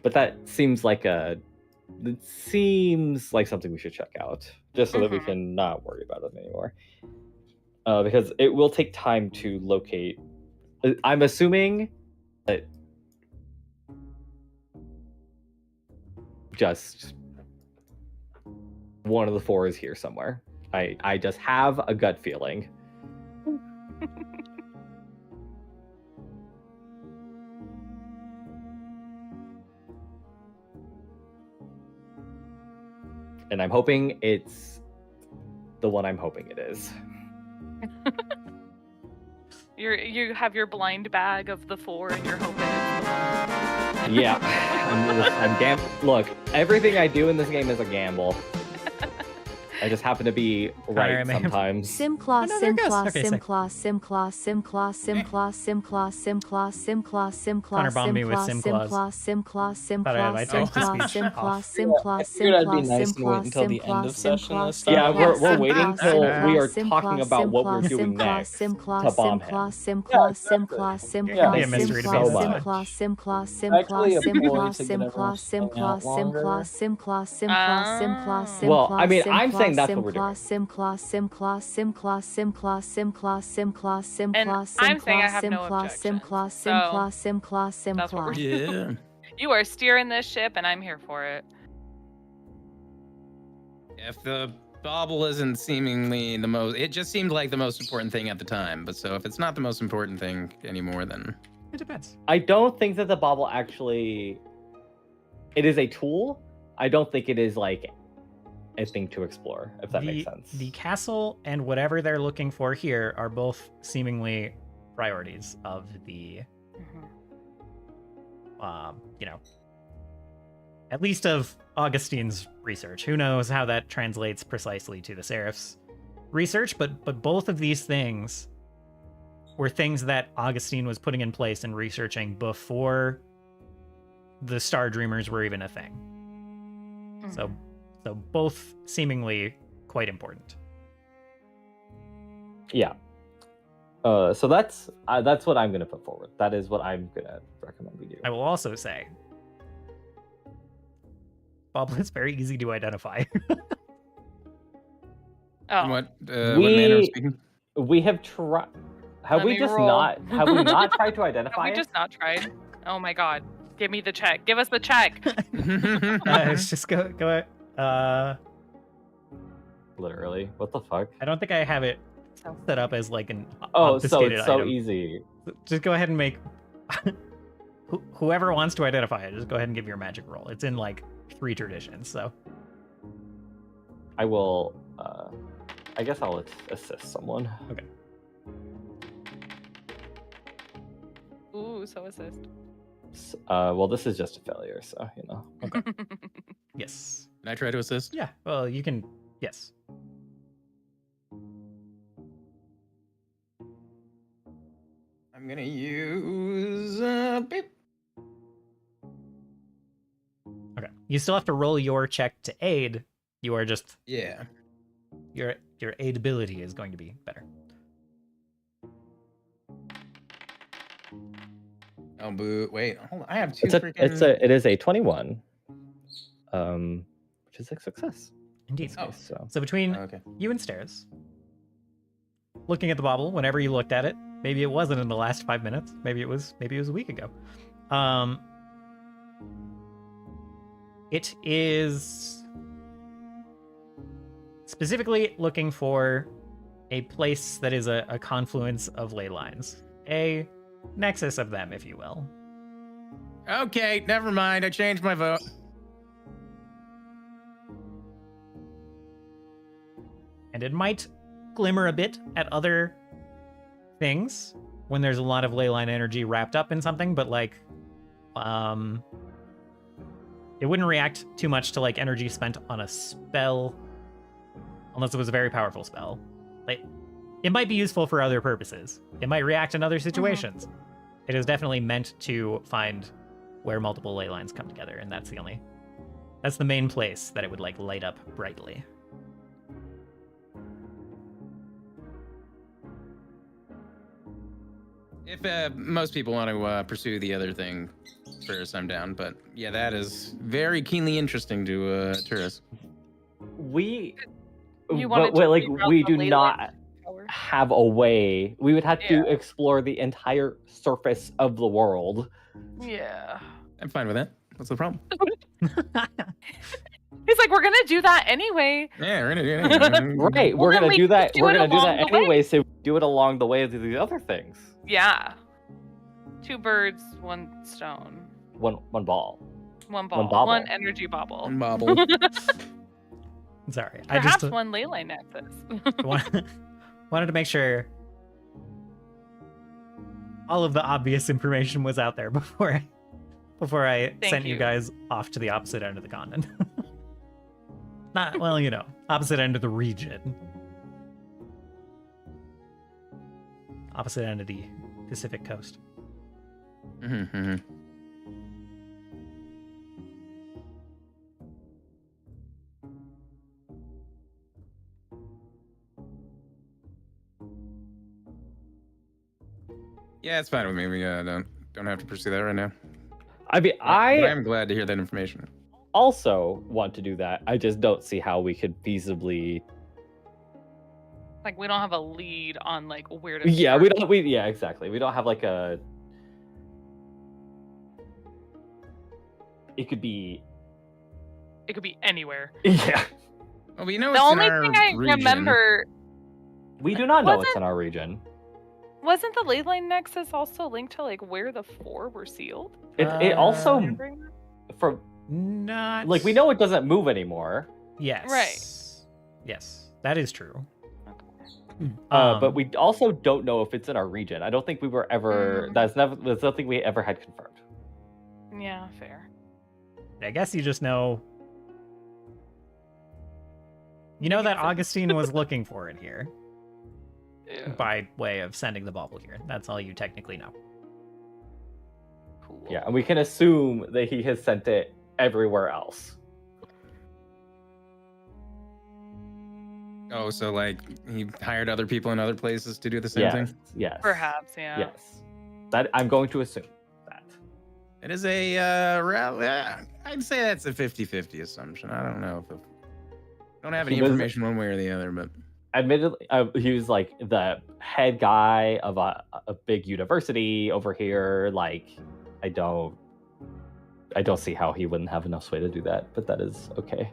But that seems like something we should check out, just so that we can not worry about it anymore. Because it will take time to locate. I'm assuming that just one of the four is here somewhere. I just have a gut feeling. And I'm hoping it's the one I'm hoping it is. You have your blind bag of the four, and you're hoping it's the one. Yeah, Look, everything I do in this game is a gamble. I just happen to be right sometimes. Simclaw, Simclaw, Simclaw, Simclaw, Simclaw, Simclaw, Simclaw, Simclaw, Simclaw, Simclaw, Connor bombed me with Simclaw, Simclaws. Simclaw, Thought I had my Simclaw, text-to-speech Simclaw, off. Simclaw, I figured I'd be nice and wait Simclaw, until the end of session Simclaw, this time. Yeah, we're Simclaw, waiting till we are Simclaw, talking about what we're doing Simclaw, next Simclaw, to bomb him. Simclaw, Simclaw, Simclaw, Be a mystery to Simclaw, me so Simclaw, much. Simclaw, Actually, Simclaw, a ploy Simclaw, to get everyone Simclaw, to hang Simclaw, out longer. Simclaw, Simclaw, Simclaw, Simclaw, Well, I mean, Simclaw, I'm saying that's what we're doing. Simclaw, Simclaw, Simclaw, Simclaw, Simclaw, Simclaw, Simclaw, And I'm saying I have no objection. Simclaw, So, Simclaw, Simclaw, That's what we're Simclaw. Yeah. You are steering this ship, and I'm here for it. If the bauble isn't seemingly the most, it just seemed like the most important thing at the time. But so if it's not the most important thing anymore, then It depends. I don't think that the bauble actually. It is a tool. I don't think it is like a thing to explore. If that makes sense. The castle and whatever they're looking for here are both seemingly priorities of the, at least of Augustine's research. Who knows how that translates precisely to the Seraph's research, but both of these things were things that Augustine was putting in place and researching before the Star Dreamers were even a thing. So both seemingly quite important. Yeah. So that's what I'm going to put forward. That is what I'm going to recommend we do. I will also say, bauble is very easy to identify. Oh, what manner of speaking? We have tried. Have Let we me just roll. not? Have we not tried to have identify we it? just not tried? Oh my god. Give me the check. Give us the check. Let's just go. Literally. What the fuck? I don't think I have it So set up as like an Oh, so obfuscated it's so item. easy. Just go ahead and make whoever wants to identify it. Just go ahead and give your magic roll. It's in like 3 traditions, so I will. I guess I'll assist someone. okay. Ooh, so assist. Well, this is just a failure, so you know. Yes. Can I try to assist? Yeah. Well, you can. Yes. I'm gonna use beep. Okay. You still have to roll your check to aid. You are just Yeah. your aid ability is going to be better. Oh boo! Wait, hold on. I have two It is a 21, which is a success. Indeed. Oh. So between Okay. you and Stairs, looking at the bauble, whenever you looked at it, maybe it wasn't in the last 5 minutes, maybe it was a week ago. It is specifically looking for a place that is a confluence of ley lines, a nexus of them, if you will. Okay, never mind. I changed my vote. And it might glimmer a bit at other things when there's a lot of ley line energy wrapped up in something, but like it wouldn't react too much to like energy spent on a spell unless it was a very powerful spell. Like it might be useful for other purposes. It might react in other situations. It is definitely meant to find where multiple ley lines come together, and that's the main place that it would like light up brightly. If most people want to pursue the other thing first, I'm down. But yeah, that is very keenly interesting to tourists. We, You wanted but to like figure out we the do ley not line power? have a way. We would have to Yeah. explore the entire surface of the world. Yeah. I'm fine with that. What's the problem? He's like, we're gonna do that anyway. Yeah, we're gonna do it. Right, Well, we're then gonna we do can that. do We're it gonna do along that the way. anyway. So do it along the way of these other things. Yeah. 2 birds, 1 stone. One ball. 1 ball. bauble. 1 energy bauble. Bobble. Sorry, Perhaps I just 1 ley line nexus. wanted to make sure all of the obvious information was out there before I Thank sent you you. guys off to the opposite end of the continent. Not well, you know, opposite end of the region. Opposite end of the Pacific coast. Mm-hmm. Yeah, it's fine with me. We don't have to pursue that right now. I mean, But I am glad to hear that information. also want to do that. I just don't see how we could feasibly. Like, we don't have a lead on, like, where to Yeah, start. we don't. Yeah, exactly. We don't have like a. it could be. It could be anywhere. Yeah. Well, we know The it's only in our thing I region. remember We do not know it's Wasn't- in our region. wasn't the ley line nexus also linked to like where the 4 were sealed? It also Remembering that? from Not like we know it doesn't move anymore. Yes. Right. Yes, that is true. Okay. But we also don't know if it's in our region. I don't think we were ever. That's nothing we ever had confirmed. Yeah, fair. I guess you just know. You know that Augustine was looking for it here Yeah. by way of sending the bauble here. That's all you technically know. Cool. Yeah, and we can assume that he has sent it everywhere else. Oh, so like he hired other people in other places to do the same Yes, thing? yes, Perhaps, yeah. yes. That I'm going to assume that. It is a, I'd say that's a 50-50 assumption. I don't know if don't have any He doesn't- information one way or the other, but Admittedly, he was like the head guy of a big university over here. Like, I don't see how he wouldn't have enough sway to do that, but that is okay.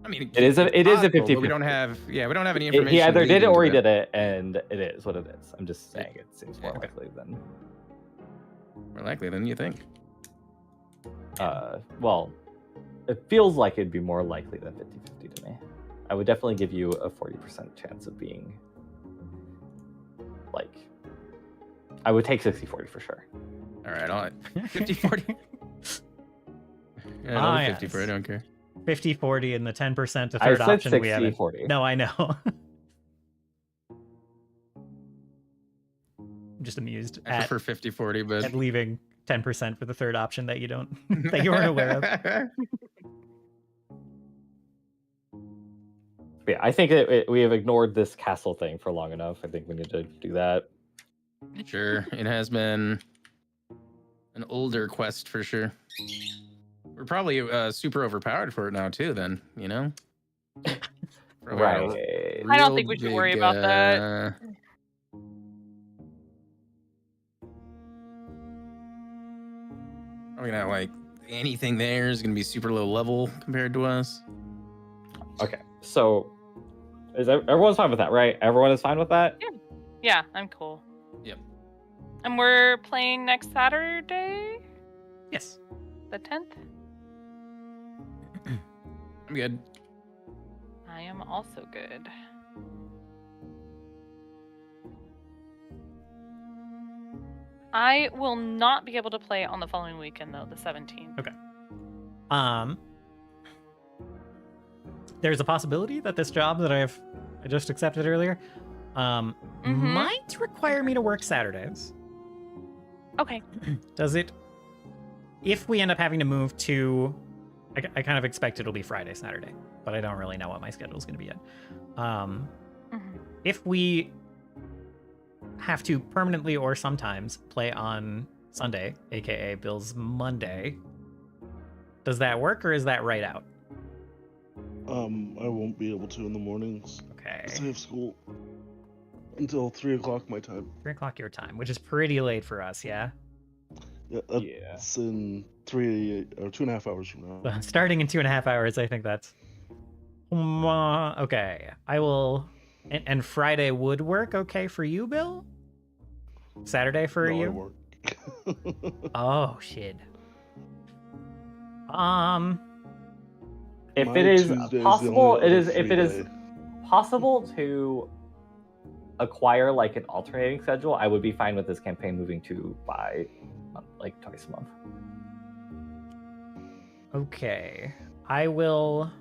I mean, It is a possible, 50-50. but we don't have any He information. either did it leading or to he that. did it, and it is what it is. I'm just saying it seems more Yeah. likely than. More likely than you think. Well, it feels like it'd be more likely than 50-50 to me. I would definitely give you a 40% chance of being like. I would take 60-40 for sure. All right, I'll 50-40. Yeah, I'll 50 for it. I don't care. 50-40 and the 10% to I third said option we haven't. 60-40. No, I know. I'm just amused I at, prefer 50-40, but at leaving 10% for the third option that you don't that you weren't aware of. Yeah, I think we have ignored this castle thing for long enough. I think we need to do that. Sure, it has been an older quest for sure. We're probably super overpowered for it now too. Then you know, Right. I don't think we should worry about that. Probably not like anything there is gonna be super low level compared to us. Okay, so everyone's fine with that, right? Everyone is fine with that? Yeah, I'm cool. Yep. And we're playing next Saturday, Yes. the 10th. I'm good. I am also good. I will not be able to play on the following weekend though, the 17th. Okay. There's a possibility that this job that I just accepted earlier might require me to work Saturdays. Okay. Does it? If we end up having to move to, I kind of expect it'll be Friday, Saturday, but I don't really know what my schedule is going to be yet. If we have to permanently or sometimes play on Sunday, aka Bill's Monday, does that work or is that right out? I won't be able to in the mornings. Okay. 'Cause I have school until 3 o'clock my time. 3 o'clock your time, which is pretty late for us, yeah? Yeah, that's in 3 or 2.5 hours from now. So starting in 2.5 hours, I think that's... Okay, I will... And Friday would work okay for you, Bill? Saturday for No, I you? work. Oh, shit. If My it is Tuesday the possible, only it other is if free it is day. possible to acquire like an alternating schedule, I would be fine with this campaign moving to by like twice a month. Okay. I will...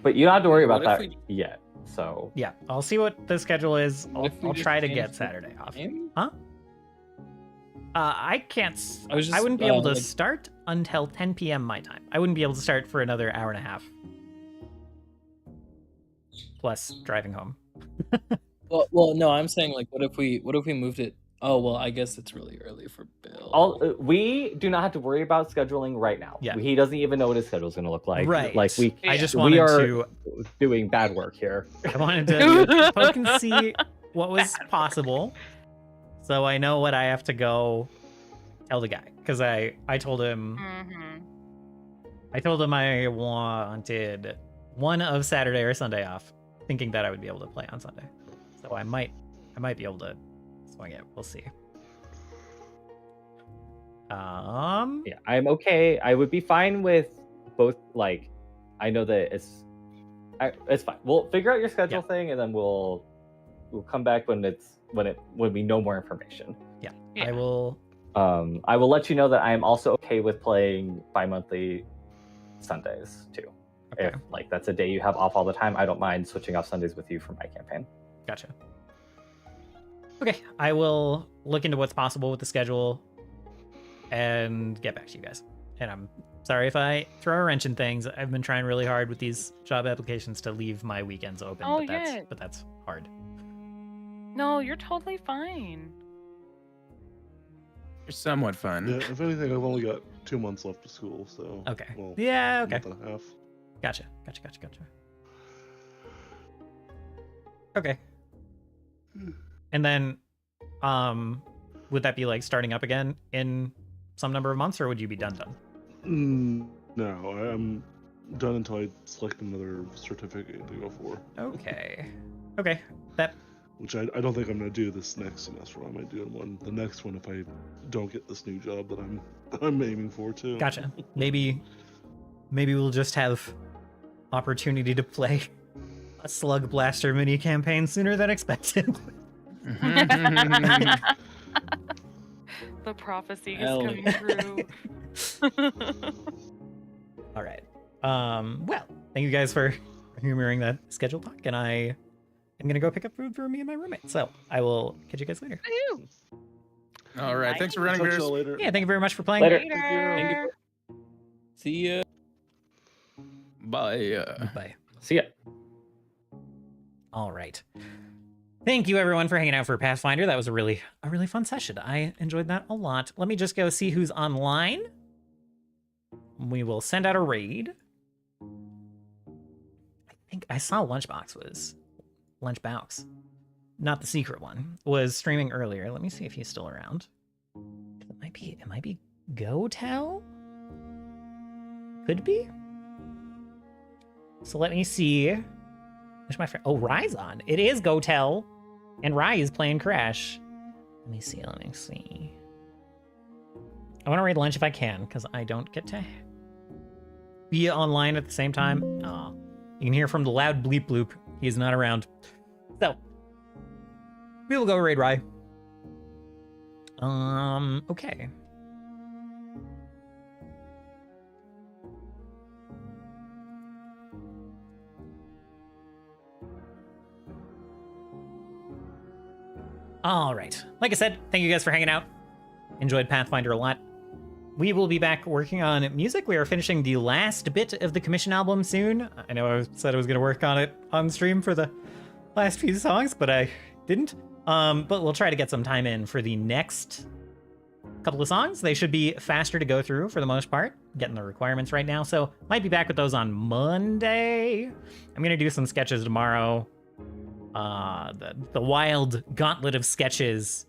But you don't have to worry about What if that yet. So Yeah, I'll see what the schedule is. What if we I'll just try to change get the Saturday off. time? I can't... I was I just, wouldn't be able to like- start until 10 p.m. my time. I wouldn't be able to start for another hour and a half. Plus driving home. Well, no, I'm saying like, what if we moved it? Oh, well, I guess it's really early for Bill. we do not have to worry about scheduling right now. Yeah. He doesn't even know what his schedule is going to look like. Right. Like I just we wanted are to... doing bad work here. I wanted to poke and see what was possible, so I know what I have to go tell the guy. because I told him Mm-hmm. I wanted one of Saturday or Sunday off, thinking that I would be able to play on Sunday. So I might be able to swing it. We'll see. Yeah, I'm okay. I would be fine with both. Like, I know that it's fine. We'll figure out your schedule thing, and then we'll come back when we know more information. Yeah. Yeah. I will let you know that I am also okay with playing bi-monthly Sundays too. Okay. If like that's a day you have off all the time, I don't mind switching off Sundays with you for my campaign. Gotcha. Okay, I will look into what's possible with the schedule and get back to you guys. And I'm sorry if I throw a wrench in things. I've been trying really hard with these job applications to leave my weekends open, Oh, but that's hard. No, you're totally fine. You're somewhat fun. Yeah, if anything, I've only got 2 months left of school, so. Okay. Well, Yeah, okay. month and a half. Gotcha. Okay. And then, would that be like starting up again in some number of months, or would you be done? No, I'm done until I select another certificate to go for. Okay. Which I don't think I'm going to do this next semester. I might do the next one if I don't get this new job that I'm aiming for too. Gotcha. Maybe we'll just have opportunity to play a Slug Blaster mini campaign sooner than expected. The prophecy is Hell coming yeah. true. All right. Well, thank you guys for humoring that schedule talk, and I am gonna go pick up food for me and my roommate. So I will catch you guys later. All right. Thanks for running, Talk to Bears. y'all later. Yeah, thank you very much for playing. Later. Later. See ya. Bye. Bye. See ya. All right. Thank you everyone for hanging out for Pathfinder. That was a really fun session. I enjoyed that a lot. Let me just go see who's online. We will send out a raid. I think I saw Lunchbox, not the secret one, was streaming earlier. Let me see if he's still around. It might be GoTel? Could be. So let me see. Where's my friend? Oh, Rye's on. It is GoTel. And Rye is playing Crash. Let me see. I want to raid lunch if I can, because I don't get to be online at the same time. Oh, you can hear from the loud bleep bloop. He is not around. So, we will go raid Rye. Okay. All right. Like I said, thank you guys for hanging out. Enjoyed Pathfinder a lot. We will be back working on music. We are finishing the last bit of the commission album soon. I know I said I was going to work on it on stream for the last few songs, but I didn't. But we'll try to get some time in for the next couple of songs. They should be faster to go through for the most part, getting the requirements right now. So might be back with those on Monday. I'm going to do some sketches tomorrow. The wild gauntlet of sketches.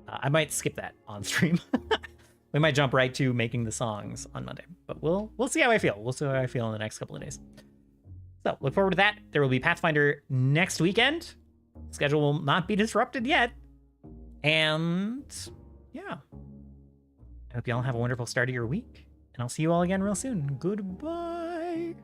I might skip that on stream. We might jump right to making the songs on Monday, but we'll see how I feel. We'll see how I feel in the next couple of days. So look forward to that. There will be Pathfinder next weekend. Schedule will not be disrupted yet. And yeah, I hope you all have a wonderful start of your week, and I'll see you all again real soon. Goodbye.